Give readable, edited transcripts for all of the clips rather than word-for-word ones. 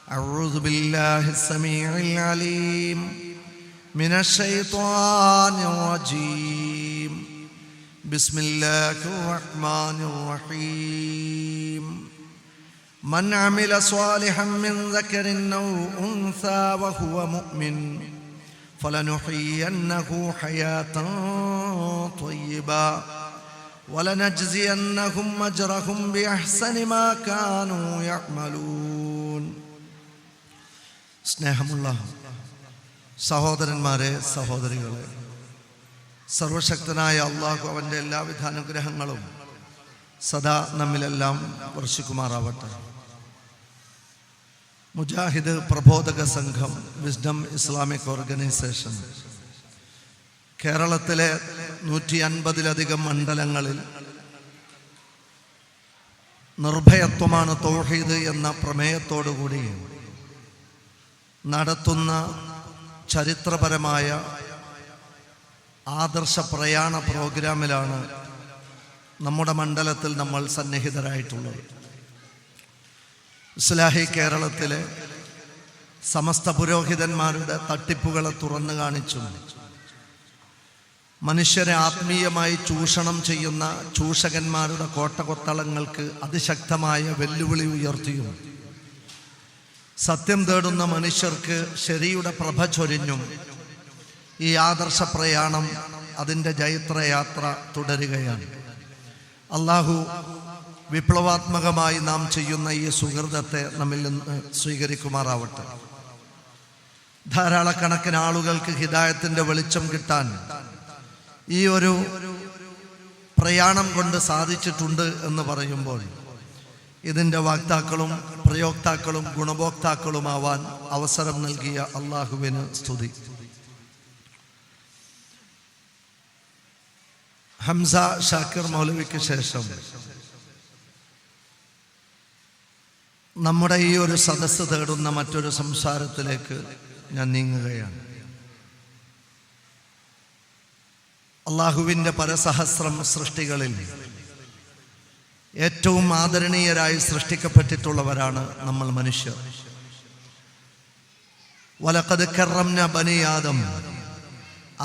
أعوذ بالله السميع العليم من الشيطان الرجيم بسم الله الرحمن الرحيم من عمل صالحا من ذكر أو أنثى وهو مؤمن فلنحيينه حياة طيبة ولنجزينهم أجرهم بأحسن ما كانوا يعملون. സ്നേഹമുള്ള സഹോദരന്മാരെ, സഹോദരികളെ, സർവശക്തനായ അള്ളാഹു അവൻ്റെ എല്ലാവിധ അനുഗ്രഹങ്ങളും സദാ നമ്മിലെല്ലാം വർഷിക്കുമാറാവട്ടെ. മുജാഹിദ് പ്രബോധക സംഘം വിസ്ഡം ഇസ്ലാമിക് ഓർഗനൈസേഷൻ കേരളത്തിലെ 150-ലധികം മണ്ഡലങ്ങളിൽ നിർഭയത്വമാണ് തൗഹീദ് എന്ന പ്രമേയത്തോടുകൂടി നടത്തുന്ന ചരിത്രപരമായ ആദർശ പ്രയാണ പ്രോഗ്രാമിലാണ് നമ്മുടെ മണ്ഡലത്തിൽ നമ്മൾ സന്നിഹിതരായിട്ടുള്ളത്. ഇസ്ലാഹി കേരളത്തിലെ സമസ്ത പുരോഹിതന്മാരുടെ തട്ടിപ്പുകളെ തുറന്നു കാണിച്ചും മനുഷ്യരെ ആത്മീയമായി ചൂഷണം ചെയ്യുന്ന ചൂഷകന്മാരുടെ കോട്ടകൊത്തളങ്ങൾക്ക് അതിശക്തമായ വെല്ലുവിളി ഉയർത്തിയും സത്യം തേടുന്ന മനുഷ്യർക്ക് ശരിയുടെ പ്രഭ ചൊരിഞ്ഞും ഈ ആദർശ പ്രയാണം അതിൻ്റെ ജൈത്രയാത്ര തുടരുകയാണ്. അള്ളാഹു വിപ്ലവാത്മകമായി നാം ചെയ്യുന്ന ഈ സുഹൃതത്തെ നമ്മിൽ നിന്ന് സ്വീകരിക്കുമാറാവട്ടെ. ധാരാളക്കണക്കിന് ആളുകൾക്ക് ഹിദായത്തിൻ്റെ വെളിച്ചം കിട്ടാൻ ഈ ഒരു പ്രയാണം കൊണ്ട് സാധിച്ചിട്ടുണ്ട് എന്ന് പറയുമ്പോൾ ഇതിൻ്റെ വാക്താക്കളും പ്രയോക്താക്കളും ഗുണഭോക്താക്കളുമാവാൻ അവസരം നൽകിയ അള്ളാഹുവിന് സ്തുതി. ഹംസ ഷാക്കിർ മൗലവിക്ക് ശേഷം നമ്മുടെ ഈ ഒരു സദസ്സ് തേടുന്ന മറ്റൊരു സംസാരത്തിലേക്ക് ഞാൻ നീങ്ങുകയാണ്. അള്ളാഹുവിൻ്റെ പരസഹസ്രം സൃഷ്ടികളിൽ ഏറ്റവും ആദരണീയരായി സൃഷ്ടിക്കപ്പെട്ടിട്ടുള്ളവരാണ് നമ്മൾ മനുഷ്യർ. വലഖദ് കറംന ബനി ആദം,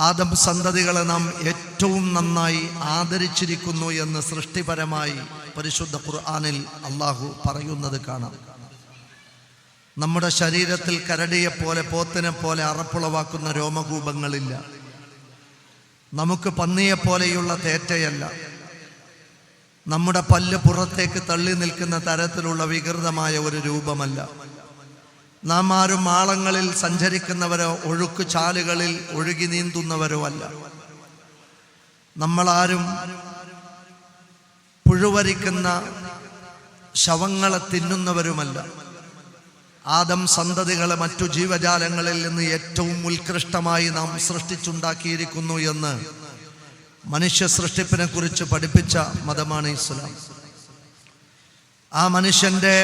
ആദം സന്തതികളെ നാം ഏറ്റവും നന്നായി ആദരിച്ചിരിക്കുന്നു എന്ന് സൃഷ്ടിപരമായി പരിശുദ്ധ ഖുർആനിൽ അള്ളാഹു പറയുന്നത് കാണാം. നമ്മുടെ ശരീരത്തിൽ കരടിയെപ്പോലെ പോത്തിനെ പോലെ അറപ്പുളവാക്കുന്ന രോമകൂപങ്ങളില്ല. നമുക്ക് പന്നിയെപ്പോലെയുള്ള തേറ്റയല്ല. നമ്മുടെ പല്ല് പുറത്തേക്ക് തള്ളി നിൽക്കുന്ന തരത്തിലുള്ള വികൃതമായ ഒരു രൂപമല്ല. നാം ആരും ആളങ്ങളിൽ സഞ്ചരിക്കുന്നവരോ ഒഴുക്ക് ചാലുകളിൽ ഒഴുകി നീന്തുന്നവരോ അല്ല. നമ്മളാരും പുഴുവരിക്കുന്ന ശവങ്ങളെ തിന്നുന്നവരുമല്ല. ആദം സന്തതികളെ മറ്റു ജീവജാലങ്ങളിൽ നിന്ന് ഏറ്റവും ഉത്കൃഷ്ടമായി നാം സൃഷ്ടിച്ചുണ്ടാക്കിയിരിക്കുന്നു എന്ന് മനുഷ്യ സൃഷ്ടിപ്പിനെ കുറിച്ച് പഠിപ്പിച്ച മതമാണ് ഇസ്ലാം. ആ മനുഷ്യൻ്റെ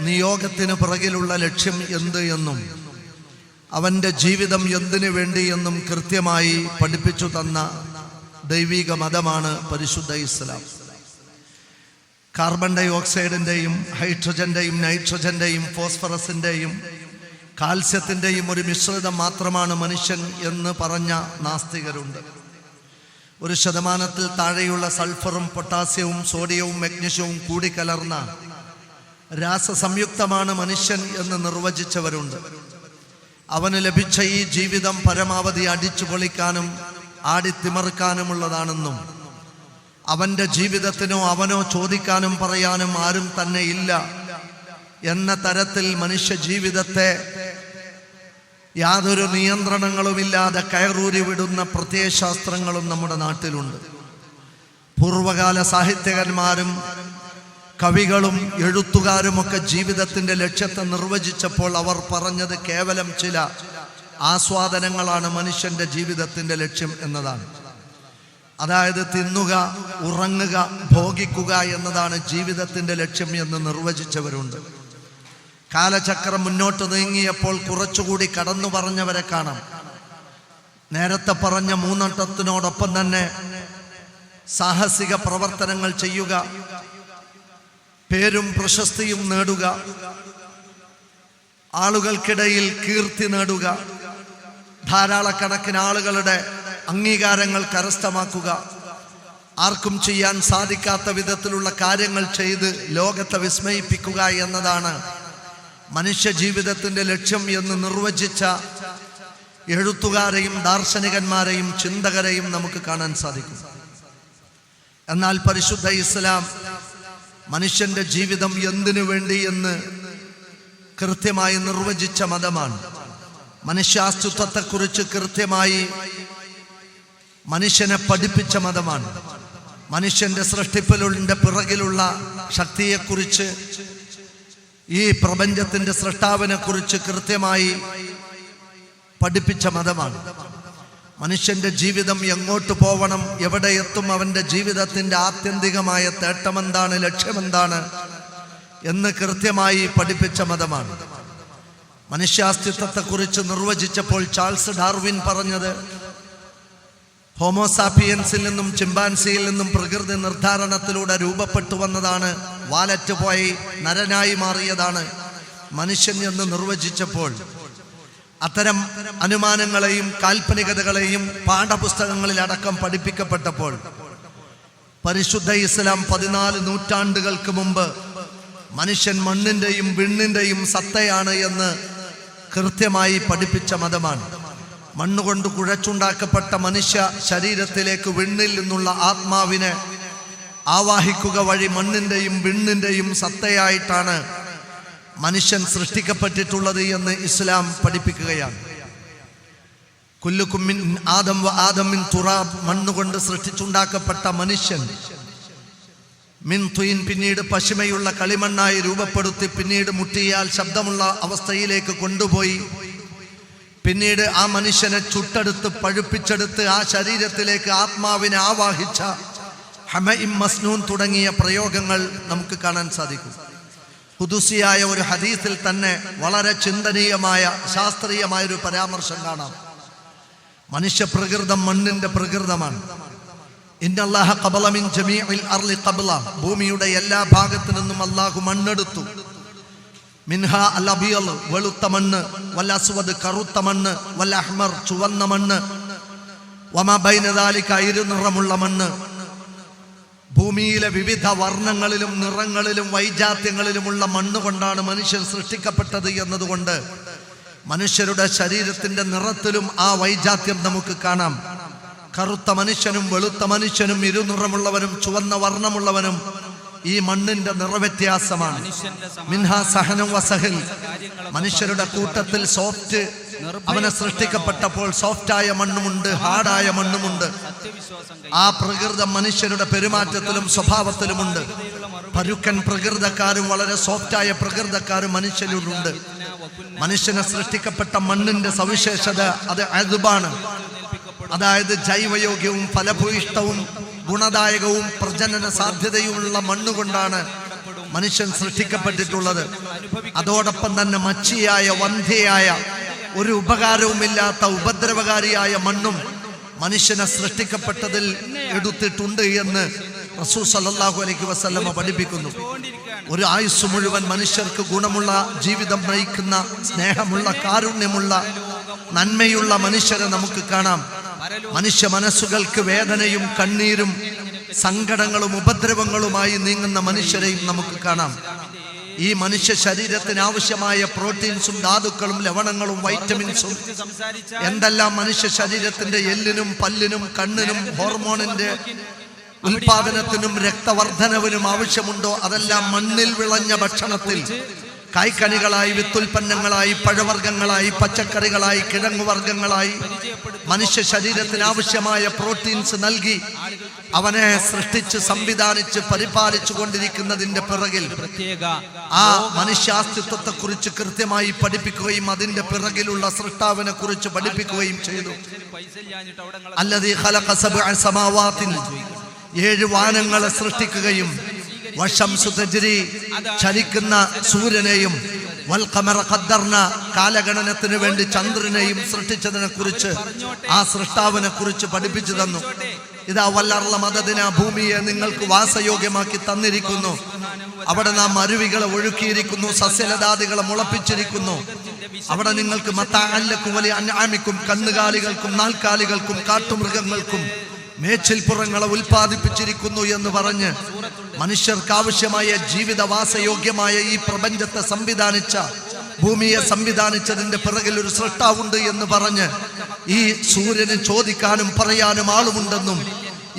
നിയോഗത്തിന് പിറകിലുള്ള ലക്ഷ്യം എന്ത് എന്നും അവൻ്റെ ജീവിതം എന്തിനു വേണ്ടി എന്നും കൃത്യമായി പഠിപ്പിച്ചു തന്ന ദൈവിക മതമാണ് പരിശുദ്ധ ഇസ്ലാം. കാർബൺ ഡൈ ഓക്സൈഡിൻ്റെയും ഹൈഡ്രജൻ്റെയും നൈട്രജൻ്റെയും ഫോസ്ഫറസിൻ്റെയും കാൽസ്യത്തിൻ്റെയും ഒരു മിശ്രിതം മാത്രമാണ് മനുഷ്യൻ എന്ന് പറഞ്ഞ നാസ്തികരുണ്ട്. 1% താഴെയുള്ള സൾഫറും പൊട്ടാസ്യവും സോഡിയവും മഗ്നീഷ്യവും കൂടിക്കലർന്ന രാസസംയുക്തമാണ് മനുഷ്യൻ എന്ന് നിർവചിച്ചവരുണ്ട്. അവന് ലഭിച്ച ഈ ജീവിതം പരമാവധി അടിച്ചു പൊളിക്കാനും ആടിത്തിമർക്കാനുമുള്ളതാണെന്നും അവൻ്റെ ജീവിതത്തിനോ അവനോ ചോദിക്കാനും പറയാനും ആരും തന്നെ ഇല്ല എന്ന തരത്തിൽ മനുഷ്യ ജീവിതത്തെ യാതൊരു നിയന്ത്രണങ്ങളുമില്ലാതെ കയറൂരി വിടുന്ന പ്രത്യയശാസ്ത്രങ്ങളും നമ്മുടെ നാട്ടിലുണ്ട്. പൂർവകാല സാഹിത്യകാരന്മാരും കവികളും എഴുത്തുകാരുമൊക്കെ ജീവിതത്തിൻ്റെ ലക്ഷ്യത്തെ നിർവചിച്ചപ്പോൾ അവർ പറഞ്ഞത് കേവലം ചില ആസ്വാദനങ്ങളാണ് മനുഷ്യൻ്റെ ജീവിതത്തിൻ്റെ ലക്ഷ്യം എന്നതാണ്. അതായത് തിന്നുക, ഉറങ്ങുക, ഭോഗിക്കുക എന്നതാണ് ജീവിതത്തിൻ്റെ ലക്ഷ്യം എന്ന് നിർവചിച്ചവരുണ്ട്. കാലചക്രം മുന്നോട്ട് നീങ്ങിയപ്പോൾ കുറച്ചുകൂടി കടന്നു പറഞ്ഞവരെ കാണാം. നേരത്തെ പറഞ്ഞ മൂന്നെണ്ണത്തിനോടൊപ്പം തന്നെ സാഹസിക പ്രവർത്തനങ്ങൾ ചെയ്യുക, പേരും പ്രശസ്തിയും നേടുക, ആളുകൾക്കിടയിൽ കീർത്തി നേടുക, ധാരാളക്കണക്കിന് ആളുകളുടെ അംഗീകാരങ്ങൾ കരസ്ഥമാക്കുക, ആർക്കും ചെയ്യാൻ സാധിക്കാത്ത വിധത്തിലുള്ള കാര്യങ്ങൾ ചെയ്ത് ലോകത്തെ വിസ്മയിപ്പിക്കുക എന്നതാണ് മനുഷ്യ ജീവിതത്തിൻ്റെ ലക്ഷ്യം എന്ന് നിർവചിച്ച എഴുത്തുകാരെയും ദാർശനികന്മാരെയും ചിന്തകരെയും നമുക്ക് കാണാൻ സാധിക്കും. എന്നാൽ പരിശുദ്ധ ഇസ്ലാം മനുഷ്യന്റെ ജീവിതം എന്തിനു വേണ്ടി എന്ന് കൃത്യമായി നിർവചിച്ച മതമാണ്. മനുഷ്യാസ്തിത്വത്തെക്കുറിച്ച് കൃത്യമായി മനുഷ്യനെ പഠിപ്പിച്ച മതമാണ്. മനുഷ്യന്റെ സൃഷ്ടിപ്പിലുടെ പിറകിലുള്ള ശക്തിയെക്കുറിച്ച്, ഈ പ്രപഞ്ചത്തിന്റെ സൃഷ്ടാവിനെ കുറിച്ച് കൃത്യമായി പഠിപ്പിച്ച മതമാണ്. മനുഷ്യന്റെ ജീവിതം എങ്ങോട്ട് പോവണം, എവിടെ എത്തും, അവന്റെ ജീവിതത്തിന്റെ ആത്യന്തികമായ തേട്ടമെന്താണ്, ലക്ഷ്യമെന്താണ് എന്ന് കൃത്യമായി പഠിപ്പിച്ച മതമാണ്. മനുഷ്യാസ്തിത്വത്തെക്കുറിച്ച് നിർവചിച്ചപ്പോൾ ചാൾസ് ഡാർവിൻ പറഞ്ഞത്, ഹോമോസാപ്പിയൻസിൽ നിന്നും ചിമ്പാൻസിയിൽ നിന്നും പ്രകൃതി നിർദ്ധാരണത്തിലൂടെ രൂപപ്പെട്ടു വന്നതാണ്, വാലറ്റ് പോയി നരനായി മാറിയതാണ് മനുഷ്യൻ എന്ന് നിർവചിച്ചപ്പോൾ, അത്തരം അനുമാനങ്ങളെയും കാൽപ്പനികതകളെയും പാഠപുസ്തകങ്ങളിൽ അടക്കം പഠിപ്പിക്കപ്പെട്ടപ്പോൾ, പരിശുദ്ധ ഇസ്ലാം 14 നൂറ്റാണ്ടുകൾക്ക് മുമ്പ് മനുഷ്യൻ മണ്ണിന്റെയും വിണ്ണിന്റെയും സത്തയാണ് എന്ന് കൃത്യമായി പഠിപ്പിച്ച മതമാണ്. മണ്ണുകൊണ്ട് കുഴച്ചുണ്ടാക്കപ്പെട്ട മനുഷ്യ ശരീരത്തിലേക്ക് വിണ്ണിൽ നിന്നുള്ള ആത്മാവിനെ ആവാഹിക്കുക വഴി മണ്ണിന്റെയും വിണ്ണിന്റെയും സത്തയായിട്ടാണ് മനുഷ്യൻ സൃഷ്ടിക്കപ്പെട്ടിട്ടുള്ളത് എന്ന് ഇസ്ലാം പഠിപ്പിക്കുകയാണ്. കുല്ലുക്കും മിൻ ആദം വ ആദം മിൻ തുറാബ്, മണ്ണുകൊണ്ട് സൃഷ്ടിച്ചുണ്ടാക്കപ്പെട്ട മനുഷ്യൻ മിൻ തുയിൻ, പിന്നീട് പശിമയുള്ള കളിമണ്ണായി രൂപപ്പെടുത്തി, പിന്നീട് മുട്ടിയാൽ ശബ്ദമുള്ള അവസ്ഥയിലേക്ക് കൊണ്ടുപോയി, പിന്നീട് ആ മനുഷ്യനെ ചുട്ടെടുത്ത് പഴുപ്പിച്ചെടുത്ത് ആ ശരീരത്തിലേക്ക് ആത്മാവിനെ ആവാഹിച്ച ഹമഇം മസ്നൂൻ തുടങ്ങിയ പ്രയോഗങ്ങൾ നമുക്ക് കാണാൻ സാധിക്കും. ഖുദുസിയായ ഒരു ഹദീസിൽ തന്നെ വളരെ ചിന്തനീയമായ ശാസ്ത്രീയമായൊരു പരാമർശം കാണാം. മനുഷ്യ പ്രകൃതം മണ്ണിന്റെ പ്രകൃതമാണ്. ഇന്നല്ലാഹ ഖബല മിൻ ജമീഇൽ അർളി ഖബ്ല, ഭൂമിയുടെ എല്ലാ ഭാഗത്തു നിന്നും അല്ലാഹു മണ്ണെടുത്തു. മിൻഹ അൽ അബിയൽ, വെളുത്ത മണ്ണ്, വൽ അസ്വദ്, കറുത്ത മണ്ണ്, വൽ അഹ്മർ, ചുവന്ന മണ്ണ്, വമാ ബൈന ദാലിക, ഇരുനിറമുള്ള മണ്ണ്. ഭൂമിയിലെ വിവിധ വർണ്ണങ്ങളിലും നിറങ്ങളിലും വൈജാത്യങ്ങളിലുമുള്ള മണ്ണ് കൊണ്ടാണ് മനുഷ്യൻ സൃഷ്ടിക്കപ്പെട്ടത് എന്നതുകൊണ്ട് മനുഷ്യരുടെ ശരീരത്തിന്റെ നിറത്തിലും ആ വൈജാത്യം നമുക്ക് കാണാം. കറുത്ത മനുഷ്യനും വെളുത്ത മനുഷ്യനും ഇരുനിറമുള്ളവനും ചുവന്ന വർണ്ണമുള്ളവനും ഈ മണ്ണിന്റെ നിറവ്യത്യാസമാണ്. മിൻഹാ സഹനം വസഹിൽ, മനുഷ്യരുടെ കൂട്ടത്തിൽ സോഫ്റ്റ്, അവനെ സൃഷ്ടിക്കപ്പെട്ടപ്പോൾ സോഫ്റ്റായ മണ്ണുമുണ്ട്, ഹാർഡായ മണ്ണുമുണ്ട്. ആ പ്രകൃതം മനുഷ്യരുടെ പെരുമാറ്റത്തിലും സ്വഭാവത്തിലുമുണ്ട്. പരുക്കൻ പ്രകൃതക്കാരും വളരെ സോഫ്റ്റായ പ്രകൃതക്കാരും മനുഷ്യരിലുണ്ട്. മനുഷ്യനെ സൃഷ്ടിക്കപ്പെട്ട മണ്ണിന്റെ സവിശേഷത അത് അദ്ബാണ്, അതായത് ജൈവയോഗ്യവും ഫലഭൂയിഷ്ടവും ഗുണദായകവും പ്രജനന സാധ്യതയുമുള്ള മണ്ണുകൊണ്ടാണ് മനുഷ്യൻ സൃഷ്ടിക്കപ്പെട്ടിട്ടുള്ളത്. അതോടൊപ്പം തന്നെ മച്ചിയായ, വന്ധ്യയായ, ഒരു ഉപകാരവുമില്ലാത്ത ഉപദ്രവകാരിയായ മണ്ണും മനുഷ്യനെ സൃഷ്ടിക്കപ്പെട്ടതിൽ എടുത്തിട്ടുണ്ട് എന്ന് റസൂൽ സല്ലല്ലാഹു അലൈഹി വസല്ലമ പഠിപ്പിക്കുന്നു. ഒരു ആയുസ് മുഴുവൻ മനുഷ്യർക്ക് ഗുണമുള്ള ജീവിതം നയിക്കുന്ന, സ്നേഹമുള്ള, കാരുണ്യമുള്ള, നന്മയുള്ള മനുഷ്യരെ നമുക്ക് കാണാം. മനുഷ്യ മനസ്സുകൾക്ക് വേദനയും കണ്ണീരും സങ്കടങ്ങളും ഉപദ്രവങ്ങളുമായി നീങ്ങുന്ന മനുഷ്യരെയും നമുക്ക് കാണാം. ഈ മനുഷ്യ ശരീരത്തിന് ആവശ്യമായ പ്രോട്ടീൻസും ധാതുക്കളും ലവണങ്ങളും വൈറ്റമിൻസും എന്തെല്ലാം മനുഷ്യ ശരീരത്തിന്റെ എല്ലിനും പല്ലിനും കണ്ണിനും ഹോർമോണിന്റെ ഉൽപാദനത്തിനും രക്തവർദ്ധനവിനും ആവശ്യമുണ്ടോ അതെല്ലാം മണ്ണിൽ വിളഞ്ഞ ഭക്ഷണത്തിൽ, കായ്ക്കനികളായി, വിത്തുൽപ്പന്നങ്ങളായി, പഴവർഗ്ഗങ്ങളായി, പച്ചക്കറികളായി, കിഴങ്ങുവർഗ്ഗങ്ങളായി മനുഷ്യ ശരീരത്തിന് ആവശ്യമായ പ്രോട്ടീൻസ് നൽകി അവനെ സൃഷ്ടിച്ച് സംവിധാനിച്ച് പരിപാലിച്ചു കൊണ്ടിരിക്കുന്നതിന്റെ പിറകിൽ ആ മനുഷ്യാസ്തിത്വത്തെ കുറിച്ച് കൃത്യമായി പഠിപ്പിക്കുകയും അതിന്റെ പിറകിലുള്ള സൃഷ്ടാവിനെ കുറിച്ച് പഠിപ്പിക്കുകയും ചെയ്തു. അല്ലദീ ഖലഖ സബ്അ സമാവാതിൻ, 7 വാനങ്ങളെ സൃഷ്ടിക്കുകയും വശംസു തജ്രി, ചലിക്കുന്ന സൂര്യനെയും, വൽ ഖമറ ഖദ്ദർന, കാലഗണനത്തിന് വേണ്ടി ചന്ദ്രനെയും സൃഷ്ടിച്ചതിനെ കുറിച്ച് ആ സൃഷ്ടാവിനെ കുറിച്ച് പഠിപ്പിച്ചു തന്നു. ഇതാ വല്ലർള മദദിന, ഭൂമിയെ നിങ്ങൾക്ക് വാസയോഗ്യമാക്കി തന്നിരിക്കുന്നു. അവിടെ നാം അരുവികളെ ഒഴുക്കിയിരിക്കുന്നു, സസ്യലതാദികളെ മുളപ്പിച്ചിരിക്കുന്നു. അവിടെ നിങ്ങൾക്ക് മത്താഅല്ലക്കും വലിയ അൻആമിക്കും, കന്നുകാലികൾക്കും നാൽക്കാലികൾക്കും കാട്ടുമൃഗങ്ങൾക്കും മേച്ചിൽപ്പുറങ്ങളെ ഉൽപ്പാദിപ്പിച്ചിരിക്കുന്നു എന്ന് പറഞ്ഞ് മനുഷ്യർക്ക് ആവശ്യമായ ജീവിതവാസയോഗ്യമായ ഈ പ്രപഞ്ചത്തെ സംവിധാനിച്ച, ഭൂമിയെ സംവിധാനിച്ചതിന്റെ പിറകിൽ ഒരു സൃഷ്ടാവുണ്ട് എന്ന് പറഞ്ഞ് ഈ സൂര്യന് ചോദിക്കാനും പറയാനും ആളുമുണ്ടെന്നും,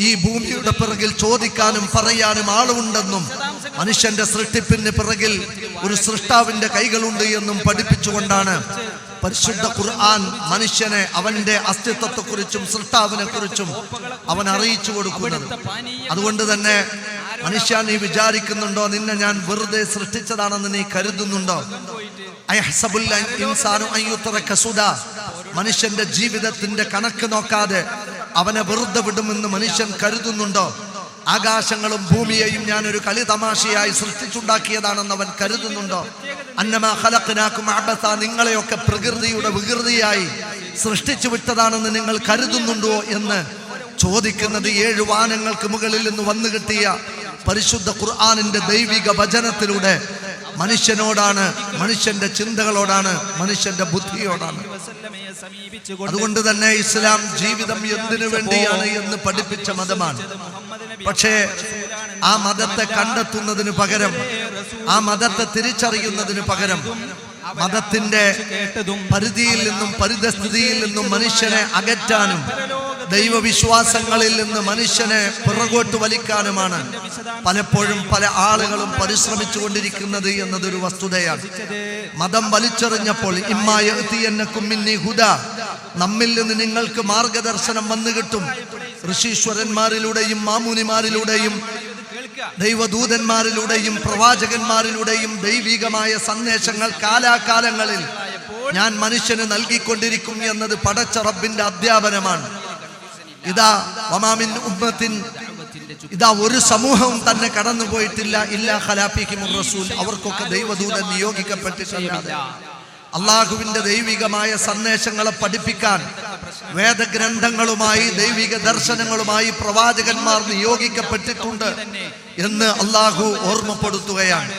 ഈ ഭൂമിയുടെ പിറകിൽ ചോദിക്കാനും പറയാനും ആളുമുണ്ടെന്നും, മനുഷ്യന്റെ സൃഷ്ടിപ്പിന് പിറകിൽ ഒരു സൃഷ്ടാവിന്റെ കൈകളുണ്ട് എന്നും പഠിപ്പിച്ചുകൊണ്ടാണ് പരിശുദ്ധ ഖുർആൻ മനുഷ്യനെ അവന്റെ അസ്തിത്വത്തെക്കുറിച്ചും സൃഷ്ടാവിനെ കുറിച്ചും അവൻ അറിയിച്ചു കൊടുക്കുന്നത്. അതുകൊണ്ട് തന്നെ മനുഷ്യ, നീ വിചാരിക്കുന്നുണ്ടോ നിന്നെ ഞാൻ വെറുതെ സൃഷ്ടിച്ചതാണെന്ന് നീ കരുതുന്നുണ്ടോ? മനുഷ്യന്റെ ജീവിതത്തിന്റെ കണക്ക് നോക്കാതെ അവനെ വെറുതെ വിടുമെന്ന് മനുഷ്യൻ കരുതുന്നുണ്ടോ? ആകാശങ്ങളും ഭൂമിയെയും ഞാൻ ഒരു കളി തമാശയായി സൃഷ്ടിച്ചുണ്ടാക്കിയതാണെന്ന് അവൻ കരുതുന്നുണ്ടോ? അന്നമാ ഖലഖനാകും അബസ, നിങ്ങളെയൊക്കെ പ്രകൃതിയുടെ വികൃതിയായി സൃഷ്ടിച്ചു വിട്ടതാണെന്ന് നിങ്ങൾ കരുതുന്നുണ്ടോ എന്ന് ചോദിക്കുന്നത് 7 വാനങ്ങൾക്ക് മുകളിൽ നിന്ന് വന്നു കിട്ടിയ പരിശുദ്ധ ഖുർആനിന്റെ ദൈവിക വചനത്തിലൂടെ മനുഷ്യനോടാണ്, മനുഷ്യന്റെ ചിന്തകളോടാണ്, മനുഷ്യന്റെ ബുദ്ധിയോടാണ്. അതുകൊണ്ട് തന്നെ ഇസ്ലാം ജീവിതം എന്തിനു വേണ്ടിയാണ് എന്ന് പഠിപ്പിച്ച മതമാണ്. പക്ഷേ ആ മതത്തെ കണ്ടെത്തുന്നതിന് പകരം, ആ മതത്തെ തിരിച്ചറിയുന്നതിന് പകരം മതത്തിന്റെ പരിധിയിൽ നിന്നും പരിതസ്ഥിതിയിൽ നിന്നും മനുഷ്യനെ അകറ്റാനും ദൈവവിശ്വാസങ്ങളിൽ നിന്ന് മനുഷ്യനെ പിറകോട്ട് വലിക്കാനുമാണ് പലപ്പോഴും പല ആളുകളും പരിശ്രമിച്ചു കൊണ്ടിരിക്കുന്നത് എന്നതൊരു വസ്തുതയാണ്. മതം വലിച്ചെറിഞ്ഞപ്പോൾ നമ്മിൽ നിന്ന് നിങ്ങൾക്ക് മാർഗദർശനം വന്നു കിട്ടും. ഋഷീശ്വരന്മാരിലൂടെയും മാമുനിമാരിലൂടെയും ദൈവദൂതന്മാരിലൂടെയും പ്രവാചകന്മാരിലൂടെയും ദൈവികമായ സന്ദേശങ്ങൾ കാലാകാലങ്ങളിൽ ഞാൻ മനുഷ്യന് നൽകിക്കൊണ്ടിരിക്കും എന്നത് പടച്ച റബ്ബിന്റെ അധ്യാപനമാണ്. ഇതാ വമാമിൻ ഉമ്മത്തിൻ, ഇതാ ഒരു സമൂഹവും തന്നെ കടന്നു പോയിട്ടില്ല ഇല്ലാ ഖലാഫിഹിമുർ റസൂൽ, അവർക്കൊക്കെ ദൈവദൂതൻ നിയോഗിക്കപ്പെട്ടിട്ടില്ലാതെ. അള്ളാഹുവിന്റെ ദൈവികമായ സന്ദേശങ്ങളെ പഠിപ്പിക്കാൻ വേദഗ്രന്ഥങ്ങളുമായി ദൈവിക ദർശനങ്ങളുമായി പ്രവാചകന്മാർ നിയോഗിക്കപ്പെട്ടിട്ടുണ്ട് എന്ന് അള്ളാഹു ഓർമ്മപ്പെടുത്തുകയാണ്.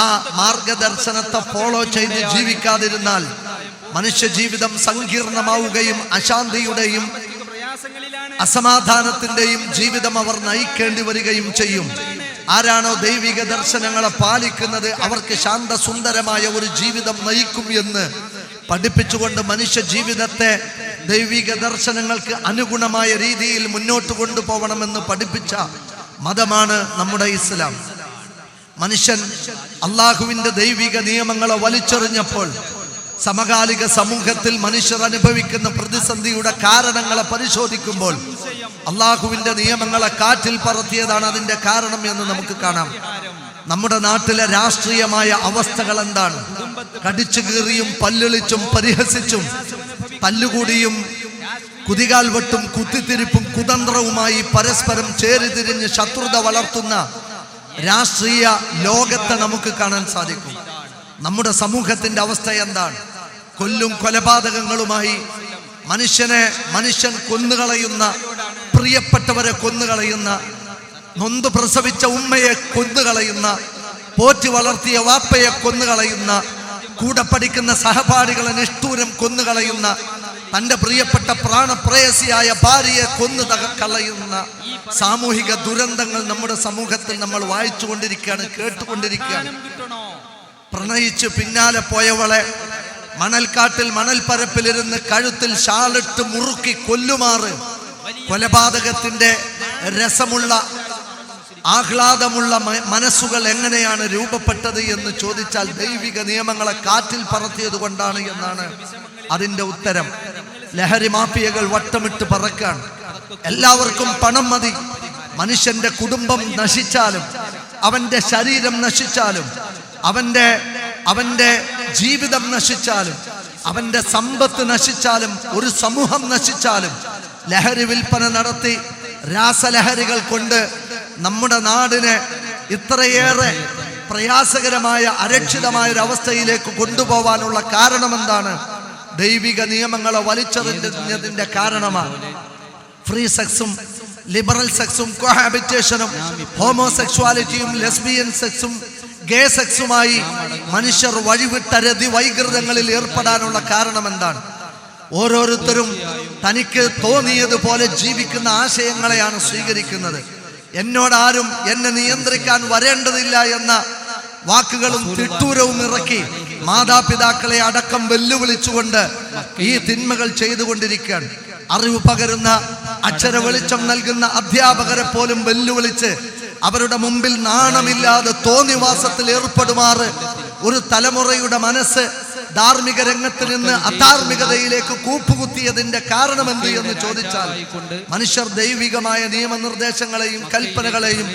ആ മാർഗദർശനത്തെ ഫോളോ ചെയ്ത് ജീവിക്കാതിരുന്നാൽ മനുഷ്യ ജീവിതം സങ്കീർണമാവുകയും അശാന്തിയുടെയും അസമാധാനത്തിന്റെയും ജീവിതം അവർ നയിക്കേണ്ടി വരികയും ചെയ്യും. ആരാണോ ദൈവിക ദർശനങ്ങളെ പാലിക്കുന്നത് അവർക്ക് ശാന്തസുന്ദരമായ ഒരു ജീവിതം നയിക്കും എന്ന് പഠിപ്പിച്ചുകൊണ്ട് മനുഷ്യ ജീവിതത്തെ ദൈവിക ദർശനങ്ങൾക്ക് അനുഗുണമായ രീതിയിൽ മുന്നോട്ട് കൊണ്ടുപോകണമെന്ന് പഠിപ്പിച്ച മതമാണ് നമ്മുടെ ഇസ്ലാം. മനുഷ്യൻ അള്ളാഹുവിന്റെ ദൈവിക നിയമങ്ങളെ വലിച്ചെറിഞ്ഞപ്പോൾ സമകാലിക സമൂഹത്തിൽ മനുഷ്യർ അനുഭവിക്കുന്ന പ്രതിസന്ധിയുടെ കാരണങ്ങളെ പരിശോധിക്കുമ്പോൾ അള്ളാഹുവിന്റെ നിയമങ്ങളെ കാറ്റിൽ പറത്തിയതാണ് അതിന്റെ കാരണം എന്ന് നമുക്ക് കാണാം. നമ്മുടെ നാട്ടിലെ രാഷ്ട്രീയമായ അവസ്ഥകൾ എന്താണ്? കടിച്ചു കീറിയും പല്ലിളിച്ചും പരിഹസിച്ചും തല്ലുകൂടിയും കുതികാൽ വെട്ടും കുത്തിത്തിരിപ്പും കുതന്ത്രവുമായി പരസ്പരം ചേരിതിരിഞ്ഞ് ശത്രുത വളർത്തുന്ന രാഷ്ട്രീയ ലോകത്തെ നമുക്ക് കാണാൻ സാധിക്കും. നമ്മുടെ സമൂഹത്തിന്റെ അവസ്ഥ എന്താണ്? കൊല്ലും കൊലപാതകങ്ങളുമായി മനുഷ്യൻ കൊന്നുകളയുന്ന, പ്രിയപ്പെട്ടവരെ കൊന്നുകളയുന്ന, നൊന്ത് പ്രസവിച്ച ഉമ്മയെ കൊന്നുകളയുന്ന, പോറ്റി വളർത്തിയ വാപ്പയെ കൊന്നുകളയുന്ന, കൂടെ പഠിക്കുന്ന സഹപാഠികളെ നിഷ്ഠൂരം കൊന്നുകളയുന്ന, തന്റെ പ്രിയപ്പെട്ട പ്രാണപ്രേയസിയായ ഭാര്യയെ കൊന്നു കളയുന്ന സാമൂഹിക ദുരന്തങ്ങൾ നമ്മുടെ സമൂഹത്തിൽ നമ്മൾ വായിച്ചു കൊണ്ടിരിക്കുകയാണ്, കേട്ടുകൊണ്ടിരിക്കുകയാണ്. പ്രണയിച്ച് പിന്നാലെ പോയവളെ മണൽക്കാട്ടിൽ മണൽപ്പരപ്പിലിരുന്ന് കഴുത്തിൽ ഷാളിട്ട് മുറുക്കി കൊല്ലുമാറ് കൊലപാതകത്തിന്റെ രസമുള്ള ആഹ്ലാദമുള്ള മനസ്സുകൾ എങ്ങനെയാണ് രൂപപ്പെട്ടത് എന്ന് ചോദിച്ചാൽ ദൈവിക നിയമങ്ങളെ കാറ്റിൽ പറത്തിയത് കൊണ്ടാണ് എന്നാണ് അതിന്റെ ഉത്തരം. ലഹരി മാഫിയകൾ വട്ടമിട്ട് പറക്കാണ്. എല്ലാവർക്കും പണം മതി. മനുഷ്യന്റെ കുടുംബം നശിച്ചാലും, അവന്റെ ശരീരം നശിച്ചാലും, അവന്റെ ജീവിതം നശിച്ചാലും, അവന്റെ സമ്പത്ത് നശിച്ചാലും, ഒരു സമൂഹം നശിച്ചാലും ലഹരി വിൽപ്പന നടത്തി രാസലഹരികൾ കൊണ്ട് നമ്മുടെ നാടിനെ ഇത്രയേറെ പ്രയാസകരമായ അരക്ഷിതമായ ഒരു അവസ്ഥയിലേക്ക് കൊണ്ടുപോകാനുള്ള കാരണം എന്താണ്? ദൈവിക നിയമങ്ങളെ വലിച്ചെറിഞ്ഞതിന്റെ കാരണമാണ്. ഫ്രീ സെക്സും ലിബറൽ സെക്സും കോഹാബിറ്റേഷനും ഹോമോസെക്സ്വാലിറ്റിയും ലെസ്ബിയൻ സെക്സും ഗേ സെക്സുമായി മനുഷ്യർ വഴിവിട്ട വൈകൃതങ്ങളിൽ ഏർപ്പെടാനുള്ള കാരണം എന്താണ്? ഓരോരുത്തരും തനിക്ക് തോന്നിയതുപോലെ ജീവിക്കുന്ന ആശയങ്ങളെയാണ് സ്വീകരിക്കുന്നത്. എന്നോടാരും എന്നെ നിയന്ത്രിക്കാൻ വരേണ്ടതില്ല എന്ന വാക്കുകളും തിട്ടൂരവും ഇറക്കി മാതാപിതാക്കളെ അടക്കം വെല്ലുവിളിച്ചുകൊണ്ട് ഈ തിന്മകൾ ചെയ്തുകൊണ്ടിരിക്കുകയാണ്. അറിവ് പകരുന്ന, അക്ഷര വെളിച്ചം നൽകുന്ന അധ്യാപകരെ പോലും വെല്ലുവിളിച്ച് അവരുടെ മുമ്പിൽ നാണമില്ലാതെ തോന്നിവാസത്തിൽ ഏർപ്പെടുമാറ് ഒരു തലമുറയുടെ മനസ്സ് ധാർമ്മിക രംഗത്ത് നിന്ന് അധാർമികതയിലേക്ക് കൂപ്പുകുത്തിയതിന്റെ കാരണമെന്ത് എന്ന് ചോദിച്ചാൽ മനുഷ്യർ ദൈവികമായ നിയമനിർദ്ദേശങ്ങളെയും കൽപ്പനകളെയും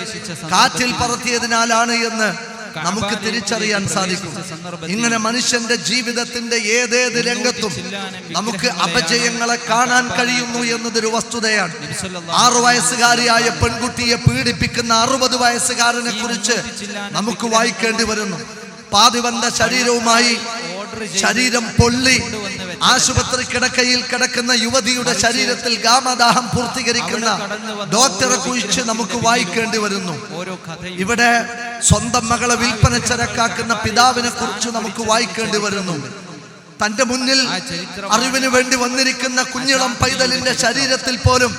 കാറ്റിൽ പറത്തിയതിനാലാണ് എന്ന് നമുക്ക് തിരിച്ചറിയാൻ സാധിക്കും. ഇങ്ങനെ മനുഷ്യന്റെ ജീവിതത്തിന്റെ ഏതേത് രംഗത്തും നമുക്ക് അപജയങ്ങളെ കാണാൻ കഴിയുന്നു എന്നതൊരു വസ്തുതയാണ്. 6 വയസ്സുകാരിയായ പെൺകുട്ടിയെ പീഡിപ്പിക്കുന്ന 60 വയസ്സുകാരനെ കുറിച്ച് നമുക്ക് വായിക്കേണ്ടി വരുന്നു. പാതിവന്ത ശരീരവുമായി ശരീരം പൊള്ളി ആശുപത്രി കിടക്കയിൽ കിടക്കുന്ന യുവതിയുടെ ശരീരത്തിൽ ഗാമദാഹം പൂർത്തീകരിക്കുന്ന ഡോക്ടറെ കുറിച്ച് നമുക്ക് വായിക്കേണ്ടി വരുന്നു. ഇവിടെ സ്വന്തം മകളെ വിൽപ്പന ചരക്കാക്കുന്ന പിതാവിനെ കുറിച്ച് നമുക്ക് വായിക്കേണ്ടി വരുന്നു. തന്റെ മുന്നിൽ അറിവിന് വേണ്ടി വന്നിരിക്കുന്ന കുഞ്ഞിളം പൈതലിന്റെ ശരീരത്തിൽ പോലും